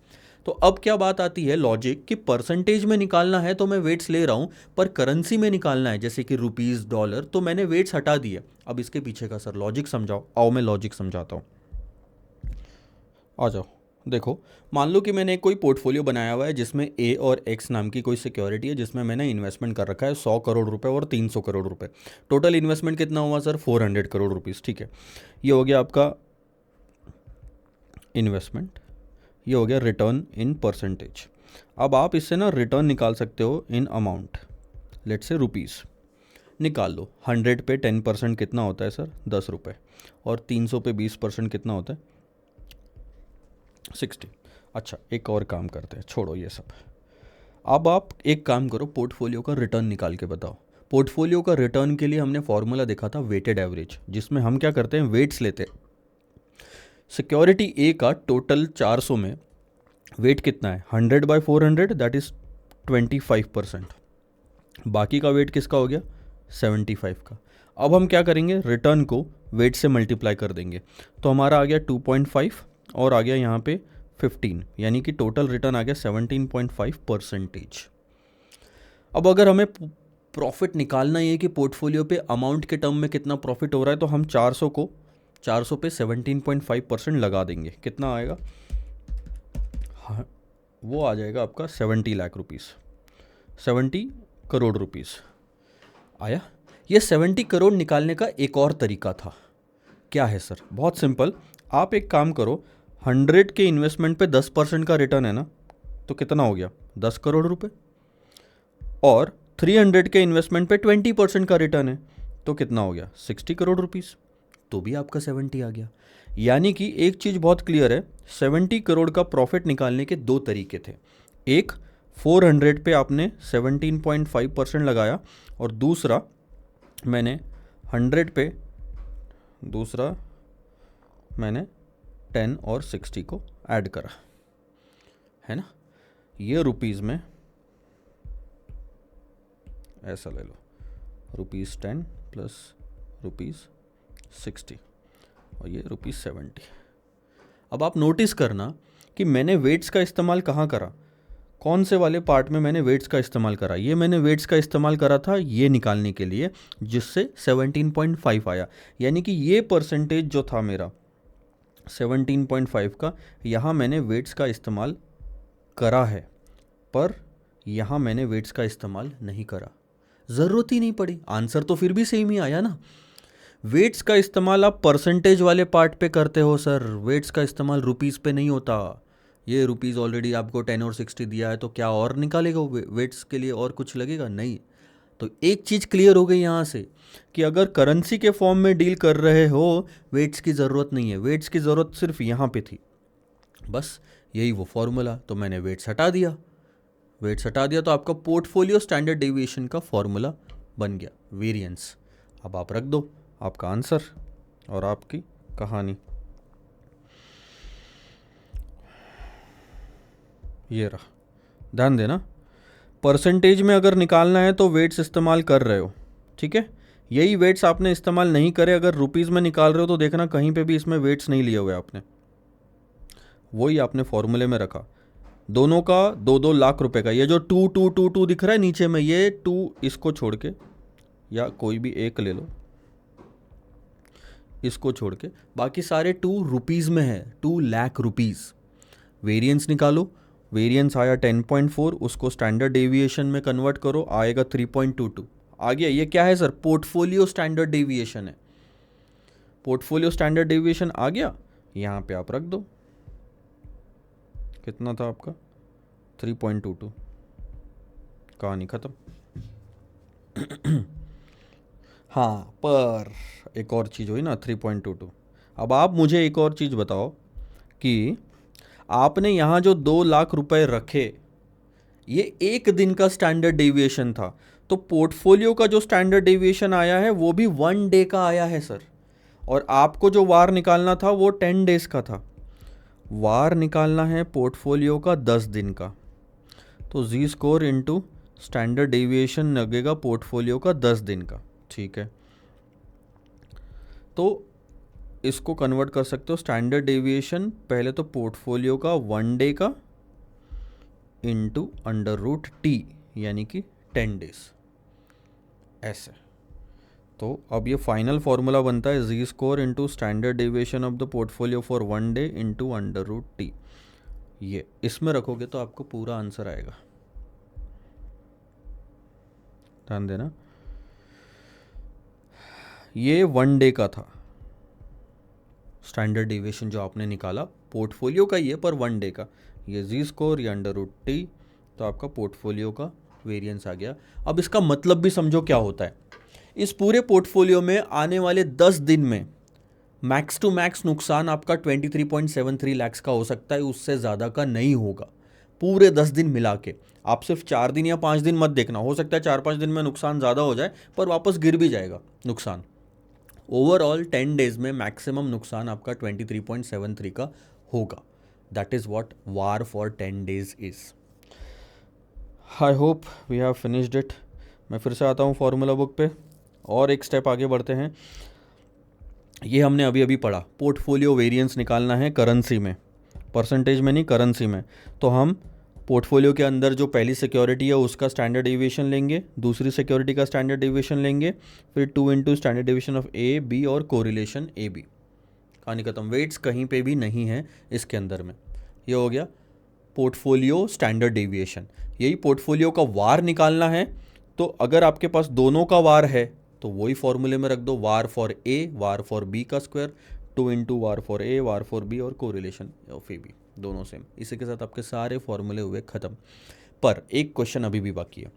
तो अब क्या बात आती है लॉजिक कि परसेंटेज में निकालना है तो मैं वेट्स ले रहा हूं, पर करेंसी में निकालना है जैसे कि रुपीस डॉलर, तो मैंने वेट्स हटा दिए। अब इसके पीछे का सर लॉजिक समझाओ, आओ मैं लॉजिक समझाता हूँ, आ जाओ। देखो, मान लो कि मैंने कोई पोर्टफोलियो बनाया हुआ है जिसमें ए और एक्स नाम की कोई सिक्योरिटी है, जिसमें मैंने इन्वेस्टमेंट कर रखा है 100 करोड़ रुपए और 300 करोड़ रुपए। टोटल इन्वेस्टमेंट कितना हुआ सर, 400 करोड़ रुपीस, ठीक है। ये हो गया आपका इन्वेस्टमेंट, ये हो गया रिटर्न इन परसेंटेज। अब आप इससे ना रिटर्न निकाल सकते हो इन अमाउंट, लेट से रुपीस निकाल लो। 100 पे 10% कितना होता है सर, 10 रुपये, और 300 पे 20% कितना होता है, 60। अच्छा, एक और काम करते हैं, छोड़ो ये सब। अब आप एक काम करो, पोर्टफोलियो का रिटर्न निकाल के बताओ। पोर्टफोलियो का रिटर्न के लिए हमने फॉर्मूला देखा था वेटेड एवरेज, जिसमें हम क्या करते हैं, वेट्स लेते हैं। सिक्योरिटी ए का टोटल 400 में वेट कितना है, 100/400, दैट इज 25%। बाकी का वेट किसका हो गया, 75 का। अब हम क्या करेंगे, रिटर्न को वेट से मल्टीप्लाई कर देंगे, तो हमारा आ गया 2.5 और आ गया यहाँ पे 15, यानी कि टोटल रिटर्न आ गया 17.5%। अब अगर हमें प्रॉफिट निकालना ही है कि पोर्टफोलियो पे अमाउंट के टर्म में कितना प्रॉफिट हो रहा है, तो हम 400 पे 17.5% लगा देंगे। कितना आएगा, हाँ, वो आ जाएगा आपका 70 लाख रुपीस, 70 करोड़ रुपीस आया। ये 70 करोड़ निकालने का एक और तरीका था, क्या है सर, बहुत सिंपल। आप एक काम करो, 100 के इन्वेस्टमेंट पे 10% का रिटर्न है ना, तो कितना हो गया, 10 करोड़ रुपए। और 300 के इन्वेस्टमेंट पे 20% का रिटर्न है, तो कितना हो गया, 60 करोड़ रुपीस, तो भी आपका 70 आ गया। यानी कि एक चीज़ बहुत क्लियर है, 70 करोड़ का प्रॉफिट निकालने के दो तरीके थे। एक, 400 पे आपने 17.5% लगाया, और दूसरा मैंने 100 पे, दूसरा मैंने 10 और 60 को ऐड करा। है ना। ये रुपीज़ में ऐसा ले लो, ₹10 प्लस ₹60 और ये ₹70। अब आप नोटिस करना कि मैंने वेट्स का इस्तेमाल कहाँ करा, कौन से वाले पार्ट में मैंने वेट्स का इस्तेमाल करा। ये मैंने वेट्स का इस्तेमाल करा था ये निकालने के लिए, जिससे 17.5 आया। यानी कि ये परसेंटेज जो था मेरा 17.5 का, यहाँ मैंने वेट्स का इस्तेमाल करा है, पर यहाँ मैंने वेट्स का इस्तेमाल नहीं करा, ज़रूरत ही नहीं पड़ी। आंसर तो फिर भी सेम ही आया ना। वेट्स का इस्तेमाल आप परसेंटेज वाले पार्ट पे करते हो सर, वेट्स का इस्तेमाल रुपीज़ पे नहीं होता। ये रुपीज़ ऑलरेडी आपको 10 और 60 दिया है, तो क्या और निकालेगा वेट्स के लिए, और कुछ लगेगा नहीं। तो एक चीज़ क्लियर हो गई यहाँ से कि अगर करेंसी के फॉर्म में डील कर रहे हो, वेट्स की ज़रूरत नहीं है। वेट्स की ज़रूरत सिर्फ यहाँ पे थी, बस यही वो फॉर्मूला। तो मैंने वेट्स हटा दिया, वेट्स हटा दिया तो आपका पोर्टफोलियो स्टैंडर्ड डेविएशन का फॉर्मूला बन गया, वेरिएंस। अब आप रख दो आपका आंसर और आपकी कहानी। ये रहा, ध्यान देना, परसेंटेज में अगर निकालना है तो वेट्स इस्तेमाल कर रहे हो, ठीक है। यही वेट्स आपने इस्तेमाल नहीं करे अगर रुपीज़ में निकाल रहे हो, तो देखना कहीं पे भी इसमें वेट्स नहीं लिए हुए आपने, वही आपने फॉर्मूले में रखा। दोनों का 2-2 लाख रुपए का, ये जो 2 दिख रहा है नीचे में, ये 2 इसको छोड़ के, या कोई भी एक ले लो, इसको छोड़ के बाकी सारे 2 रुपीज़ में है, 2 लाख रुपीज़। वेरिएंस निकालो, वेरिएंस आया 10.4, उसको स्टैंडर्ड डेविएशन में कन्वर्ट करो, आएगा 3.22। आ गया। ये क्या है सर, पोर्टफोलियो स्टैंडर्ड डेविएशन है। पोर्टफोलियो स्टैंडर्ड डेविएशन आ गया, यहाँ पे आप रख दो, कितना था आपका 3.22, कहानी ख़त्म। हाँ, पर एक और चीज़ हुई ना 3.22। अब आप मुझे एक और चीज़ बताओ कि आपने यहाँ जो 2 लाख रुपए रखे, ये एक दिन का स्टैंडर्ड डेविएशन था, तो पोर्टफोलियो का जो स्टैंडर्ड डेविएशन आया है वो भी 1 डे का आया है सर। और आपको जो वार निकालना था वो 10 डेज का था। वार निकालना है पोर्टफोलियो का 10 दिन का, तो जी स्कोर इंटू स्टैंडर्ड डेविएशन लगेगा पोर्टफोलियो का 10 दिन का, ठीक है। तो इसको कन्वर्ट कर सकते हो स्टैंडर्ड डेविएशन, पहले तो पोर्टफोलियो का 1 डे का इंटू √T, यानी कि 10 डेज, ऐसे। तो अब ये फाइनल फॉर्मूला बनता है Z score into standard deviation of the portfolio for 1 day into √T। ये इसमें रखोगे तो आपको पूरा आंसर आएगा, ध्यान देना। ये 1 डे का था स्टैंडर्ड डेविएशन जो आपने निकाला, पोर्टफोलियो का ये, पर 1 डे का। ये जी स्कोर या √T, तो आपका पोर्टफोलियो का वेरिएंस आ गया। अब इसका मतलब भी समझो क्या होता है। इस पूरे पोर्टफोलियो में आने वाले 10 दिन में मैक्स टू मैक्स नुकसान आपका 23.73 लाख का हो सकता है, उससे ज़्यादा का नहीं होगा पूरे 10 दिन मिला के। आप सिर्फ 4 दिन या 5 दिन मत देखना, हो सकता है 4-5 दिन में नुकसान ज़्यादा हो जाए, पर वापस गिर भी जाएगा नुकसान। ओवरऑल 10 डेज में मैक्सिमम नुकसान आपका 23.73 का होगा। That is what VaR for 10 days is. I hope we have finished it. मैं फिर से आता हूँ फॉर्मूला बुक पे और एक स्टेप आगे बढ़ते हैं। ये हमने अभी अभी पढ़ा, पोर्टफोलियो वेरिएंस निकालना है करेंसी में, परसेंटेज में नहीं, करेंसी में। तो हम पोर्टफोलियो के अंदर जो पहली सिक्योरिटी है उसका स्टैंडर्ड डेविएशन लेंगे, दूसरी सिक्योरिटी का स्टैंडर्ड डेविएशन लेंगे, फिर 2 into standard deviation of A B और कोरिलेशन ए बी, कहानी खत्म। वेट्स कहीं पे भी नहीं है इसके अंदर में। ये हो गया पोर्टफोलियो स्टैंडर्ड डेविएशन। यही पोर्टफोलियो का वार निकालना है, तो अगर आपके पास दोनों का वार है तो वही फॉर्मूले में रख दो, VaR for A VaR for B का square, 2 into VaR for A VaR for B और कोरिलेशन ऑफ ए बी, दोनों सेम। इसी के साथ आपके सारे फॉर्मूले हुए ख़त्म। पर एक क्वेश्चन अभी भी बाकी है।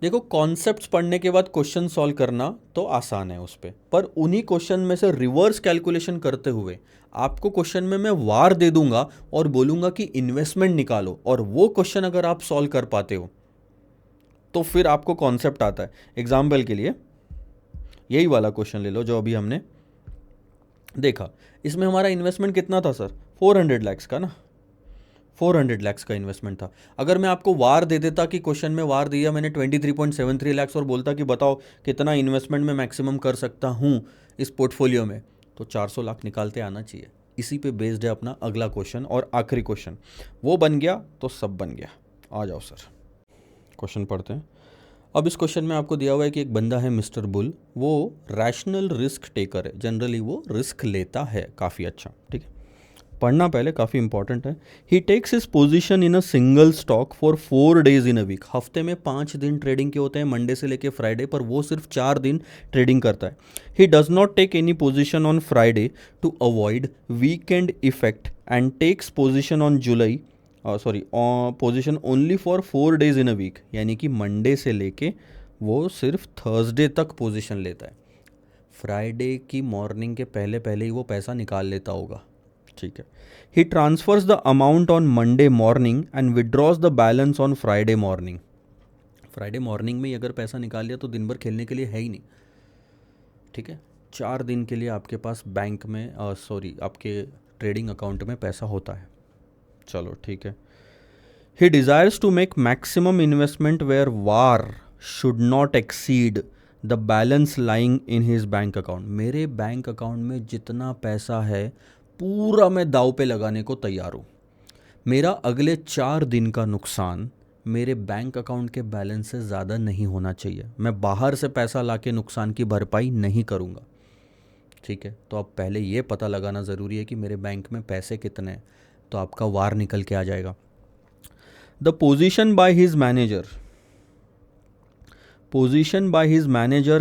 देखो, कॉन्सेप्ट्स पढ़ने के बाद क्वेश्चन सॉल्व करना तो आसान है उस पर उन्हीं क्वेश्चन में से रिवर्स कैलकुलेशन करते हुए आपको क्वेश्चन में मैं वार दे दूंगा और बोलूंगा कि इन्वेस्टमेंट निकालो, और वो क्वेश्चन अगर आप सॉल्व कर पाते हो तो फिर आपको कॉन्सेप्ट आता है। एग्जाम्पल के लिए यही वाला क्वेश्चन ले लो जो अभी हमने देखा। इसमें हमारा इन्वेस्टमेंट कितना था सर, 400 लाख का ना, 400 लैक्स का इन्वेस्टमेंट था। अगर मैं आपको वार दे देता कि क्वेश्चन में वार दिया मैंने 23.73 लैक्स और बोलता कि बताओ कितना इन्वेस्टमेंट में मैक्सिमम कर सकता हूँ इस पोर्टफोलियो में, तो 400 लाख निकालते आना चाहिए। इसी पे बेस्ड है अपना अगला क्वेश्चन और आखिरी क्वेश्चन। वो बन गया तो सब बन गया। आ जाओ सर, क्वेश्चन पढ़ते हैं। अब इस क्वेश्चन में आपको दिया हुआ है कि एक बंदा है मिस्टर बुल, वो रैशनल रिस्क टेकर है, जनरली वो रिस्क लेता है काफ़ी अच्छा, ठीक है। पढ़ना पहले, काफ़ी इंपॉर्टेंट है। He takes his position in a single stock for 4 days in a week. हफ्ते में 5 दिन ट्रेडिंग के होते हैं, मंडे से लेके फ्राइडे, पर वो सिर्फ 4 दिन ट्रेडिंग करता है। He does not take any position on Friday to avoid weekend effect and takes position on July position only for 4 days in a week, यानी कि मंडे से लेके वो सिर्फ थर्सडे तक पोजीशन लेता है। फ्राइडे की मॉर्निंग के पहले पहले ही वो पैसा निकाल लेता होगा, ठीक है। He transfers the amount on Monday morning and withdraws the balance on Friday morning. Friday morning में ही अगर पैसा निकाल लिया तो दिन भर खेलने के लिए है ही नहीं, ठीक है। 4 दिन के लिए आपके पास बैंक में आपके ट्रेडिंग अकाउंट में पैसा होता है। चलो ठीक है। He desires to make maximum investment where VaR should not exceed the balance lying in his bank account. मेरे बैंक अकाउंट में जितना पैसा है पूरा मैं दाव पे लगाने को तैयार हूँ। मेरा अगले 4 दिन का नुकसान मेरे बैंक अकाउंट के बैलेंस से ज़्यादा नहीं होना चाहिए। मैं बाहर से पैसा लाके नुकसान की भरपाई नहीं करूँगा, ठीक है। तो अब पहले ये पता लगाना ज़रूरी है कि मेरे बैंक में पैसे कितने हैं, तो आपका वार निकल के आ जाएगा। The position by his manager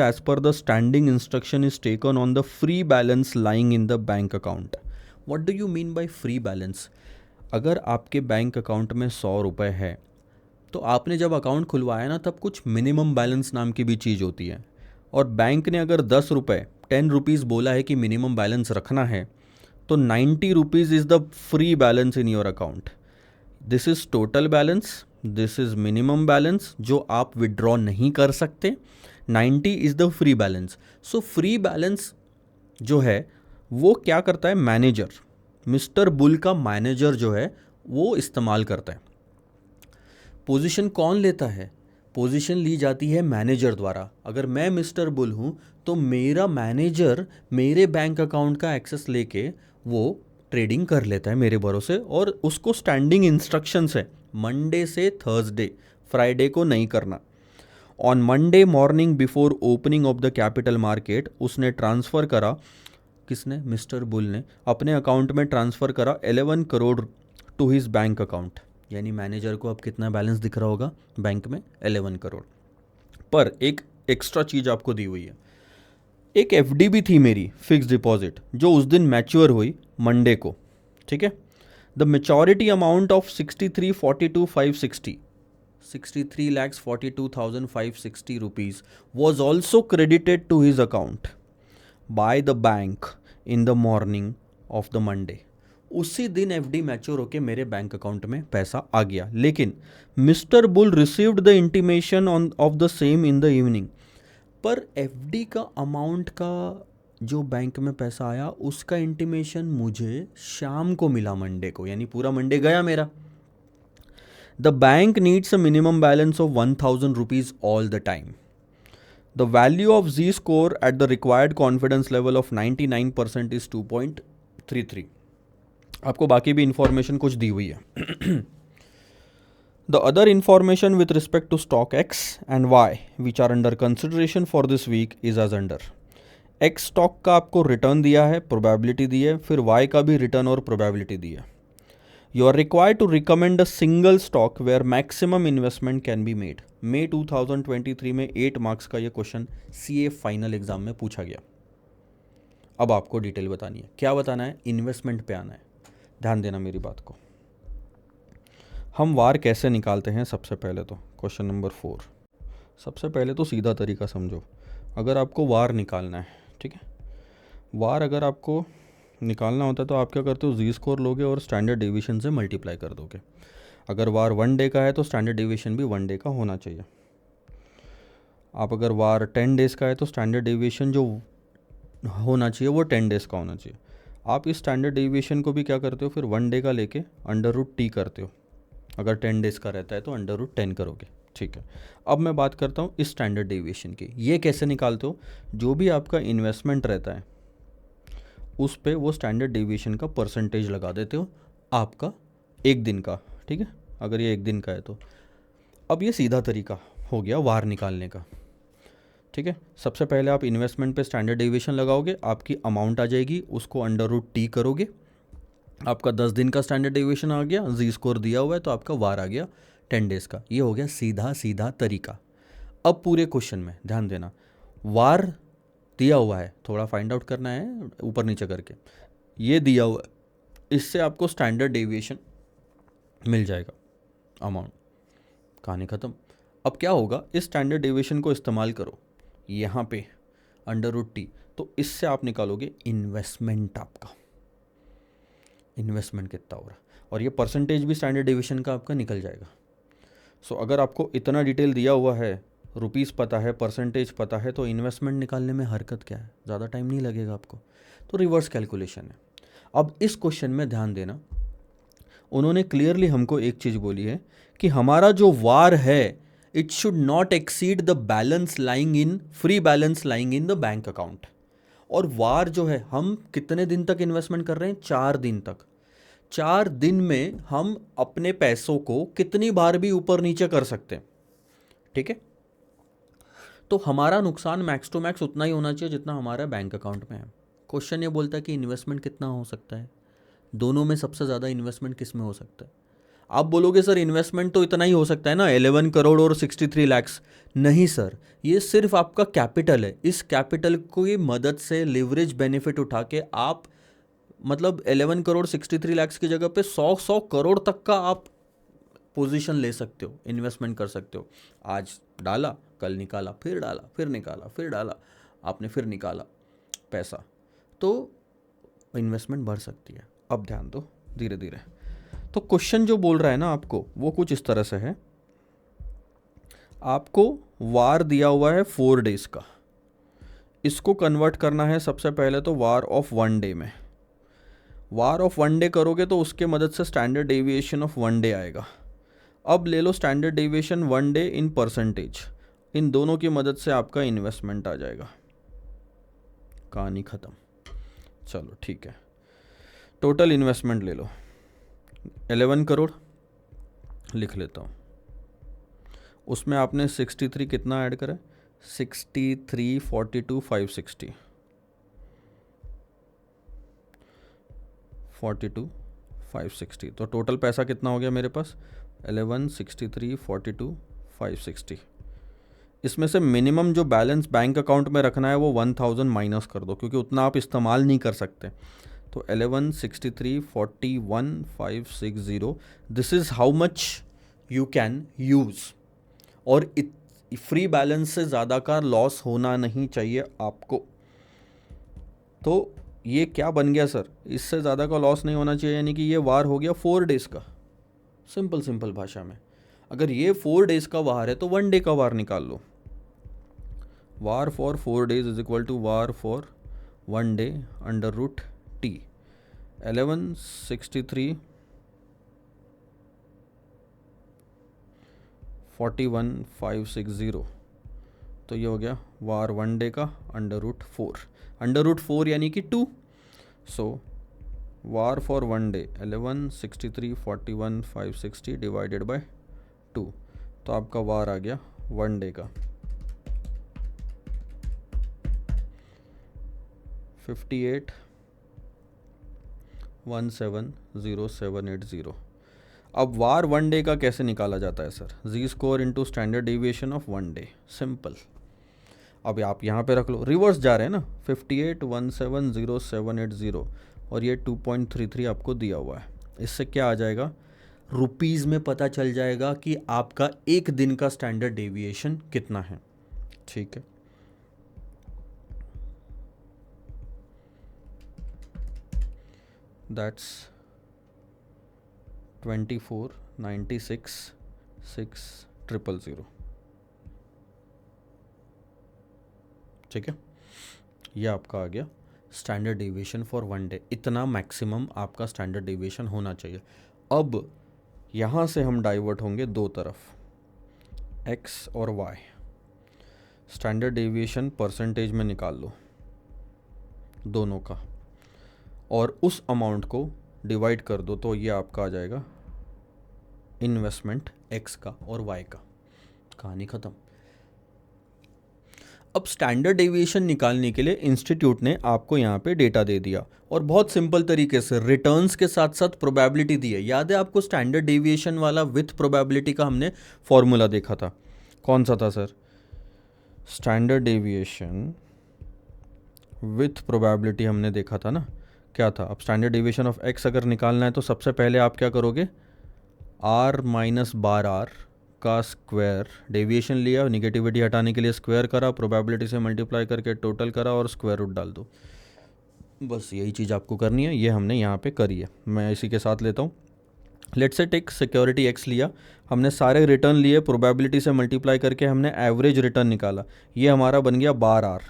as per the standing instruction is taken on the free balance lying in the bank account. What do you mean by free balance? अगर आपके बैंक अकाउंट में 100 रुपये है तो आपने जब अकाउंट खुलवाया ना तब कुछ मिनिमम बैलेंस नाम की भी चीज़ होती है, और बैंक ने अगर 10 रुपये 10 रुपीज़ बोला है कि मिनिमम बैलेंस रखना है, तो 90 rupees is the free balance in your account. This is total balance, this is minimum balance जो आप विड्रॉ नहीं कर सकते, 90 is the free balance. So free balance जो है वो क्या करता है, मैनेजर, मिस्टर बुल का मैनेजर जो है वो इस्तेमाल करता है। पोजीशन कौन लेता है? पोजीशन ली जाती है मैनेजर द्वारा। अगर मैं मिस्टर बुल हूँ तो मेरा मैनेजर मेरे बैंक अकाउंट का एक्सेस लेके वो ट्रेडिंग कर लेता है मेरे भरोसे, और उसको स्टैंडिंग इंस्ट्रक्शंस है मंडे से थर्सडे, फ्राइडे को नहीं करना। On Monday morning before opening of the capital market उसने ट्रांसफ़र करा, किसने? मिस्टर बुल ने अपने अकाउंट में ट्रांसफ़र करा 11 crore to his bank account. यानी मैनेजर को अब कितना बैलेंस दिख रहा होगा बैंक में? 11 करोड़। पर एक एक्स्ट्रा चीज़ आपको दी हुई है, एक एफडी भी थी मेरी फिक्स डिपॉजिट जो उस दिन मैच्योर हुई मंडे को, ठीक है। The maturity amount of 63,42,560 rupees was also credited to his account by the bank in the morning of the Monday. उसी दिन एफडी मैच्योर होके मेरे बैंक अकाउंट में पैसा आ गया, लेकिन mister bull received the intimation of the same in the evening. पर FD का अमाउंट का जो बैंक में पैसा आया उसका इंटीमेशन मुझे शाम को मिला, मंडे को, यानी पूरा मंडे गया मेरा। The bank needs a minimum balance of 1000 rupees all the time. The value of Z score at the required confidence level of 99% is 2.33। आपको बाकी भी इंफॉर्मेशन कुछ दी हुई है। The other information with respect to stock X and Y which are under consideration for this week is as under. X stock का आपको return दिया है, प्रोबेबिलिटी दी है, फिर Y का भी रिटर्न और प्रोबेबिलिटी दी है। You are required to recommend a single stock where maximum investment can be made. मई 2023 में 8 मार्क्स का ये क्वेश्चन CA फाइनल एग्जाम में पूछा गया। अब आपको डिटेल बतानी है। क्या बताना है? इन्वेस्टमेंट पे आना है। ध्यान देना मेरी बात को। हम वार कैसे निकालते हैं? सबसे पहले तो क्वेश्चन नंबर 4, सबसे पहले तो सीधा तरीका समझो। अगर आपको वार निकालना है, ठीक है, वार अगर आपको निकालना होता है तो आप क्या करते हो? जी स्कोर लोगे और स्टैंडर्ड डिवीजन से मल्टीप्लाई कर दोगे। अगर वार 1 डे का है तो स्टैंडर्ड डिवीजन भी 1 डे का होना चाहिए। आप अगर वार 10 डेज़ का है तो स्टैंडर्ड डिवीजन जो होना चाहिए वो 10 डेज़ का होना चाहिए। आप इस स्टैंडर्ड डेविएशन को भी क्या करते हो, फिर 1 डे का लेके √t करते हो। अगर 10 डेज़ का रहता है तो √10 करोगे, ठीक है। अब मैं बात करता हूँ इस स्टैंडर्ड डेविएशन की। ये कैसे निकालते हो, जो भी आपका इन्वेस्टमेंट रहता है उस पे वो स्टैंडर्ड डेविएशन का परसेंटेज लगा देते हो आपका एक दिन का, ठीक है, अगर ये एक दिन का है तो। अब ये सीधा तरीका हो गया वार निकालने का, ठीक है। सबसे पहले आप इन्वेस्टमेंट पे स्टैंडर्ड डेविएशन लगाओगे, आपकी अमाउंट आ जाएगी, उसको √t करोगे, आपका 10 दिन का स्टैंडर्ड डेविएशन आ गया, जी स्कोर दिया हुआ है तो आपका वार आ गया 10 डेज़ का। ये हो गया सीधा सीधा तरीका। अब पूरे क्वेश्चन में ध्यान देना, वार दिया हुआ है, थोड़ा फाइंड आउट करना है ऊपर नीचे करके, ये दिया हुआ है, इससे आपको स्टैंडर्ड डेविएशन मिल जाएगा, अमाउंट, कहानी ख़त्म। अब क्या होगा, इस स्टैंडर्ड डेविएशन को इस्तेमाल करो यहाँ पे √t, तो इससे आप निकालोगे इन्वेस्टमेंट, आपका इन्वेस्टमेंट कितना हो रहा है, और ये परसेंटेज भी स्टैंडर्ड डेविएशन का आपका निकल जाएगा। सो अगर आपको इतना डिटेल दिया हुआ है, रुपीज़ पता है, परसेंटेज पता है, तो इन्वेस्टमेंट निकालने में हरकत क्या है, ज़्यादा टाइम नहीं लगेगा आपको, तो रिवर्स कैलकुलेशन है। अब इस क्वेश्चन में ध्यान देना, उन्होंने क्लियरली हमको एक चीज़ बोली है कि हमारा जो वार है it should not exceed the balance lying in free balance lying in the bank account. और वार जो है, हम कितने दिन तक इन्वेस्टमेंट कर रहे हैं, 4 दिन तक। 4 दिन में हम अपने पैसों को कितनी बार भी ऊपर नीचे कर सकते हैं, ठीक है। तो हमारा नुकसान मैक्स टू मैक्स उतना ही होना चाहिए जितना हमारा बैंक अकाउंट में है। क्वेश्चन ये बोलता है कि इन्वेस्टमेंट कितना हो सकता है, दोनों में सबसे ज़्यादा इन्वेस्टमेंट किस में हो सकता है। आप बोलोगे सर इन्वेस्टमेंट तो इतना ही हो सकता है ना, 11 करोड़ और 63 लाख्स। नहीं सर, ये सिर्फ आपका कैपिटल है। इस कैपिटल की मदद से लिवरेज बेनिफिट उठा के आप मतलब 11 करोड़ 63 लाख्स की जगह पे 100 करोड़ तक का आप पोजीशन ले सकते हो, इन्वेस्टमेंट कर सकते हो। आज डाला, कल निकाला, फिर डाला, फिर निकाला, फिर डाला, आपने फिर निकाला पैसा, तो इन्वेस्टमेंट बढ़ सकती है। अब ध्यान दो धीरे धीरे। तो क्वेश्चन जो बोल रहा है ना आपको, वो कुछ इस तरह से है, आपको वार दिया हुआ है 4 डेज का, इसको कन्वर्ट करना है सबसे पहले तो वार ऑफ 1 डे में। वार ऑफ 1 डे करोगे तो उसके मदद से स्टैंडर्ड डेविएशन ऑफ 1 डे आएगा। अब ले लो standard deviation 1 day in percentage, इन दोनों की मदद से आपका इन्वेस्टमेंट आ जाएगा, कहानी ख़त्म। चलो ठीक है, टोटल इन्वेस्टमेंट ले लो 11 करोड़ लिख लेता हूँ, उसमें आपने 63 कितना ऐड करा, 63 42 560 42 560, तो टोटल पैसा कितना हो गया मेरे पास 11 63 42 560। इसमें से मिनिमम जो बैलेंस बैंक अकाउंट में रखना है वो 1000 माइनस कर दो, क्योंकि उतना आप इस्तेमाल नहीं कर सकते। तो 11 63 41 560, this is how much you can use. और फ्री बैलेंस से ज़्यादा का लॉस होना नहीं चाहिए आपको। तो ये क्या बन गया सर, इससे ज़्यादा का लॉस नहीं होना चाहिए, यानी कि ये वार हो गया 4 डेज़ का। सिंपल भाषा में, अगर ये 4 डेज़ का वार है तो 1 डे का वार निकाल लो। VaR for 4 days is equal to VaR for 1 day √t। 11 63 41 560, तो ये हो गया वार 1 डे का √4। √4 यानी कि 2। So VaR for 1 day 11 63 41 560 divided by 2, तो आपका वार आ गया 1 डे का 58 170780। अब वार 1 डे का कैसे निकाला जाता है sir, Z score into standard deviation of 1 day, simple. अब आप यहाँ पे रख लो, रिवर्स जा रहे हैं ना, 58 170780 और ये 2.33 आपको दिया हुआ है। इससे क्या आ जाएगा, रुपीज़ में पता चल जाएगा कि आपका एक दिन का स्टैंडर्ड डेविएशन कितना है, ठीक है। दैट्स 24,96,600, ठीक है। ये आपका आ गया स्टैंडर्ड डेविएशन फॉर 1 डे, इतना मैक्सिमम आपका स्टैंडर्ड डेविएशन होना चाहिए। अब यहाँ से हम डाइवर्ट होंगे दो तरफ, x और y। स्टैंडर्ड डेविएशन परसेंटेज में निकाल लो दोनों का, और उस अमाउंट को डिवाइड कर दो, तो ये आपका आ जाएगा इन्वेस्टमेंट x का और y का। कहानी ख़त्म। अब स्टैंडर्ड डेविएशन निकालने के लिए इंस्टीट्यूट ने आपको यहाँ पे डेटा दे दिया और बहुत सिंपल तरीके से रिटर्न्स के साथ साथ प्रोबेबिलिटी दी है। याद है आपको स्टैंडर्ड डेविएशन वाला विथ प्रोबेबिलिटी का हमने फॉर्मूला देखा था, कौन सा था sir? Standard deviation with probability हमने देखा था ना, क्या था? अब स्टैंडर्ड डेविएशन ऑफ x अगर निकालना है तो सबसे पहले आप क्या करोगे, r माइनस बार आर का स्क्वायर, डेविएशन लिया, निगेटिविटी हटाने के लिए स्क्वायर करा, प्रोबेबिलिटी से मल्टीप्लाई करके टोटल करा और स्क्वायर रूट डाल दो। बस यही चीज़ आपको करनी है, ये हमने यहाँ पे करी है। मैं इसी के साथ लेता हूँ। Let's say take security x लिया, हमने सारे रिटर्न लिए, प्रोबेबिलिटी से मल्टीप्लाई करके हमने एवरेज रिटर्न निकाला, ये हमारा बन गया बार आर।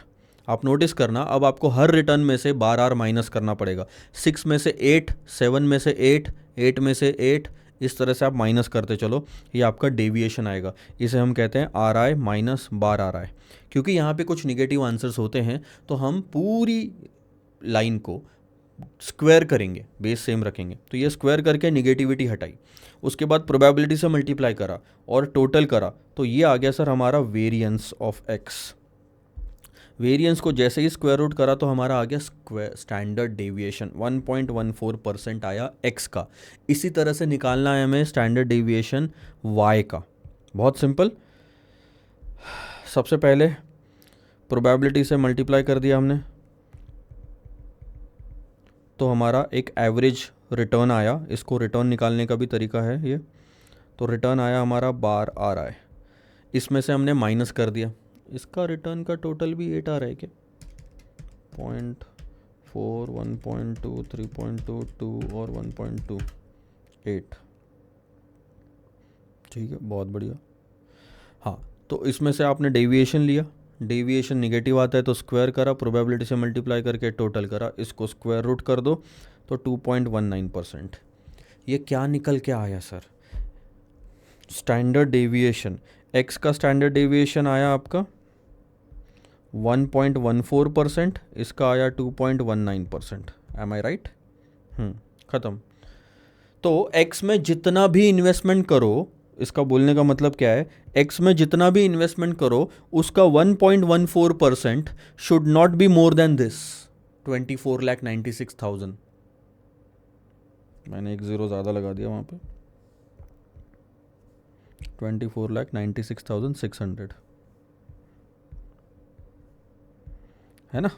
आप नोटिस करना, अब आपको हर रिटर्न में से बार आर माइनस करना पड़ेगा। 6 में से 8, 7 में से 8, 8 में से 8, इस तरह से आप माइनस करते चलो, ये आपका डेविएशन आएगा। इसे हम कहते हैं are I minus bar are आई। क्योंकि यहाँ पे कुछ निगेटिव आंसर्स होते हैं तो हम पूरी लाइन को स्क्वायर करेंगे, बेस सेम रखेंगे। तो ये स्क्वायर करके निगेटिविटी हटाई, उसके बाद प्रोबेबिलिटी से मल्टीप्लाई करा और टोटल करा, तो ये आ गया सर हमारा वेरिएंस ऑफ एक्स। वेरिएंस को जैसे ही स्क्वायर रूट करा तो हमारा आ गया स्टैंडर्ड डेविएशन 1.14% आया x का। इसी तरह से निकालना है हमें स्टैंडर्ड डेविएशन y का। बहुत सिंपल, सबसे पहले प्रोबेबिलिटी से मल्टीप्लाई कर दिया हमने तो हमारा एक एवरेज रिटर्न आया। इसको रिटर्न निकालने का भी तरीका है ये। तो रिटर्न आया हमारा बार आर आई, इसमें से हमने माइनस कर दिया, इसका रिटर्न का टोटल भी 8 आ रहा है क्या? 0.4, 1.2, 3.22 और 1.28। ठीक है, बहुत बढ़िया। हाँ, तो इसमें से आपने डेविएशन लिया, डेविएशन निगेटिव आता है तो स्क्वायर करा, प्रोबेबिलिटी से मल्टीप्लाई करके टोटल करा, इसको स्क्वायर रूट कर दो तो 2.19%। ये क्या निकल के आया सर? स्टैंडर्ड डेविएशन x का स्टैंडर्ड डेविएशन आया आपका 1.14%, इसका आया 2.19%। एम आई राइट? ख़त्म। तो x में जितना भी इन्वेस्टमेंट करो, इसका बोलने का मतलब क्या है, x में जितना भी इन्वेस्टमेंट करो उसका 1.14% should not be more than this 24,96,000। मैंने एक ज़ीरो ज़्यादा लगा दिया वहाँ पे, 24,96,600 है ना।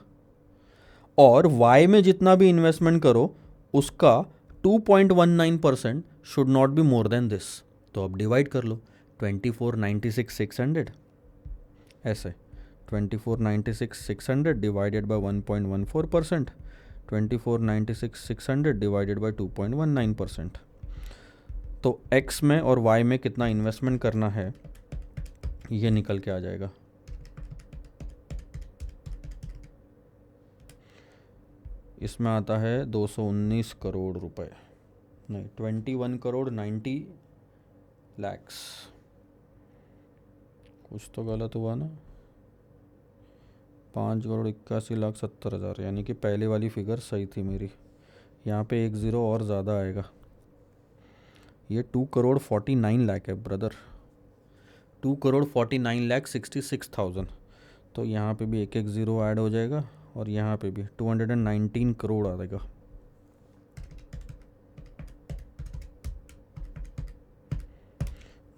और y में जितना भी इन्वेस्टमेंट करो उसका 2.19% should not be more than this. तो अब डिवाइड कर लो, 24,96,600 ऐसे, 24,96,600 डिवाइडेड बाय 1.14%, 24,96,600 डिवाइडेड बाय 2.19%। तो x में और y में कितना इन्वेस्टमेंट करना है ये निकल के आ जाएगा। इसमें आता है 219 करोड़ रुपए, नहीं 21 करोड़ 90 लैक्स। कुछ तो गलत हुआ ना, 5,81,70,000, यानी कि पहले वाली फिगर सही थी मेरी, यहाँ पे एक ज़ीरो और ज़्यादा आएगा। ये 2,49 लाख है ब्रदर, 2,49,66,000। तो यहाँ पे भी एक एक ज़ीरो ऐड हो जाएगा और यहाँ पे भी 219 करोड़ आ जाएगा।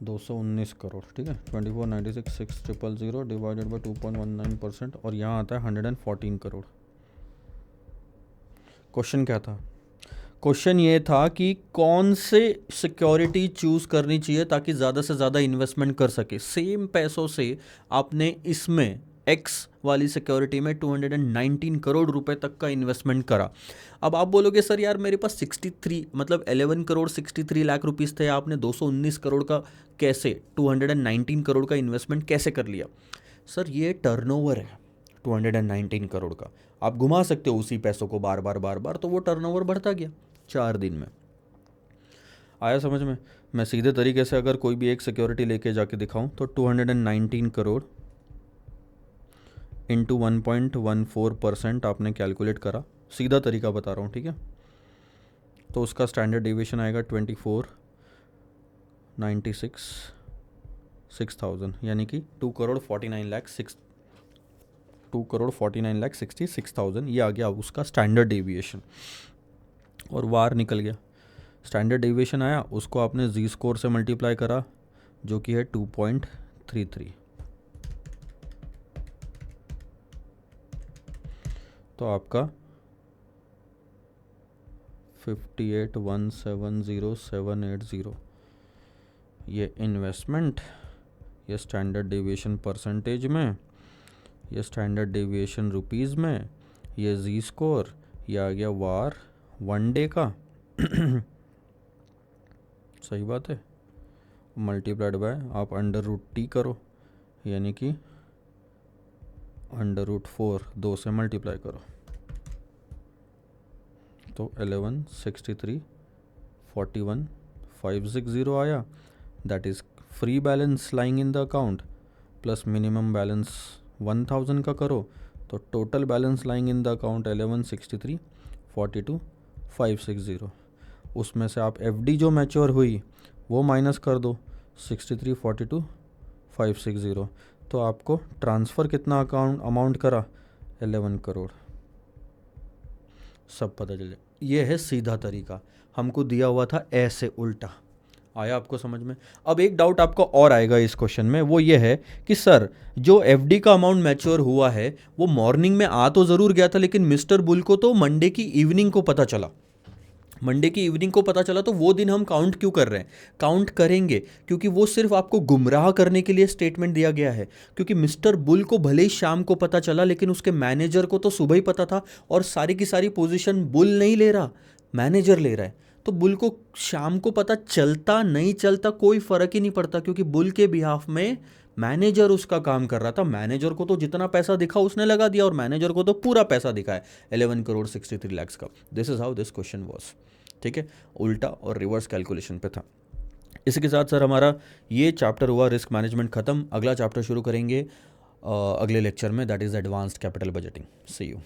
$219 करोड़, ठीक है। 24,96,600 डिवाइडेड बाई 2.19% और यहाँ आता है 114 करोड़। क्वेश्चन क्या था? क्वेश्चन ये था कि कौन से सिक्योरिटी चूज़ करनी चाहिए ताकि ज़्यादा से ज़्यादा इन्वेस्टमेंट कर सके। सेम पैसों से आपने इसमें एक्स वाली सिक्योरिटी में 219 करोड़ रुपए तक का इन्वेस्टमेंट करा। अब आप बोलोगे सर यार मेरे पास 63 मतलब 11 करोड़ 63 लाख रुपीस थे, आपने 219 करोड़ का कैसे 219 करोड़ का इन्वेस्टमेंट कैसे कर लिया? सर ये टर्नओवर है 219 करोड़ का। आप घुमा सकते हो उसी पैसों को बार बार बार बार, तो वो टर्नओवर बढ़ता गया 4 दिन में। आया समझ में? मैं सीधे तरीके से अगर कोई भी एक सिक्योरिटी लेके जाके दिखाऊं तो 219 करोड़ इंटू 1.14% आपने कैलकुलेट करा, सीधा तरीका बता रहा हूँ, ठीक है? तो उसका स्टैंडर्ड डेविएशन आएगा 24,96,6,000, यानी कि 2,49,66,000 ये आ गया उसका स्टैंडर्ड डेविएशन। और वार निकल गया, स्टैंडर्ड डेविएशन आया, उसको आपने जी स्कोर से मल्टीप्लाई करा जो कि है 2.33, तो आपका 58,170,780 ये इन्वेस्टमेंट, ये स्टैंडर्ड डेविएशन परसेंटेज में, ये स्टैंडर्ड डेविएशन रुपीज़ में, ये जी स्कोर, ये आ गया वार 1 डे का सही बात है, मल्टीप्लाइड बाय आप √T करो, यानी कि √4 2 से मल्टीप्लाई करो, तो 1163,41,560 आया। That is free balance lying in the account plus minimum balance 1000 का करो, तो total balance lying in the account 1163,42,560। उसमें से आप FD जो मैच्योर हुई वो माइनस कर दो 63,42,560, तो आपको ट्रांसफ़र कितना अमाउंट करा 11 करोड़। सब पता चले, ये है सीधा तरीका, हमको दिया हुआ था ऐसे उल्टा। आया आपको समझ में? अब एक डाउट आपको और आएगा इस क्वेश्चन में, वो ये है कि सर जो FD का अमाउंट मैच्योर हुआ है वो मॉर्निंग में आ तो ज़रूर गया था, लेकिन मिस्टर बुल को तो मंडे की इवनिंग को पता चला, मंडे की इवनिंग को पता चला, तो वो दिन हम काउंट क्यों कर रहे हैं? काउंट करेंगे क्योंकि वो सिर्फ आपको गुमराह करने के लिए स्टेटमेंट दिया गया है, क्योंकि मिस्टर बुल को भले ही शाम को पता चला, लेकिन उसके मैनेजर को तो सुबह ही पता था, और सारी की सारी पोजीशन बुल नहीं ले रहा, मैनेजर ले रहा है। तो बुल को शाम को पता चलता नहीं चलता कोई फ़र्क ही नहीं पड़ता, क्योंकि बुल के बिहाफ में मैनेजर उसका काम कर रहा था। मैनेजर को तो जितना पैसा दिखा उसने लगा दिया, और मैनेजर को तो पूरा पैसा दिखा है 11,63,00,000 का। This is how this question was, ठीक है? उल्टा और रिवर्स कैलकुलेशन पे था। इसी के साथ सर हमारा ये चैप्टर हुआ रिस्क मैनेजमेंट ख़त्म। अगला चैप्टर शुरू करेंगे अगले लेक्चर में, that is advanced capital budgeting. See you.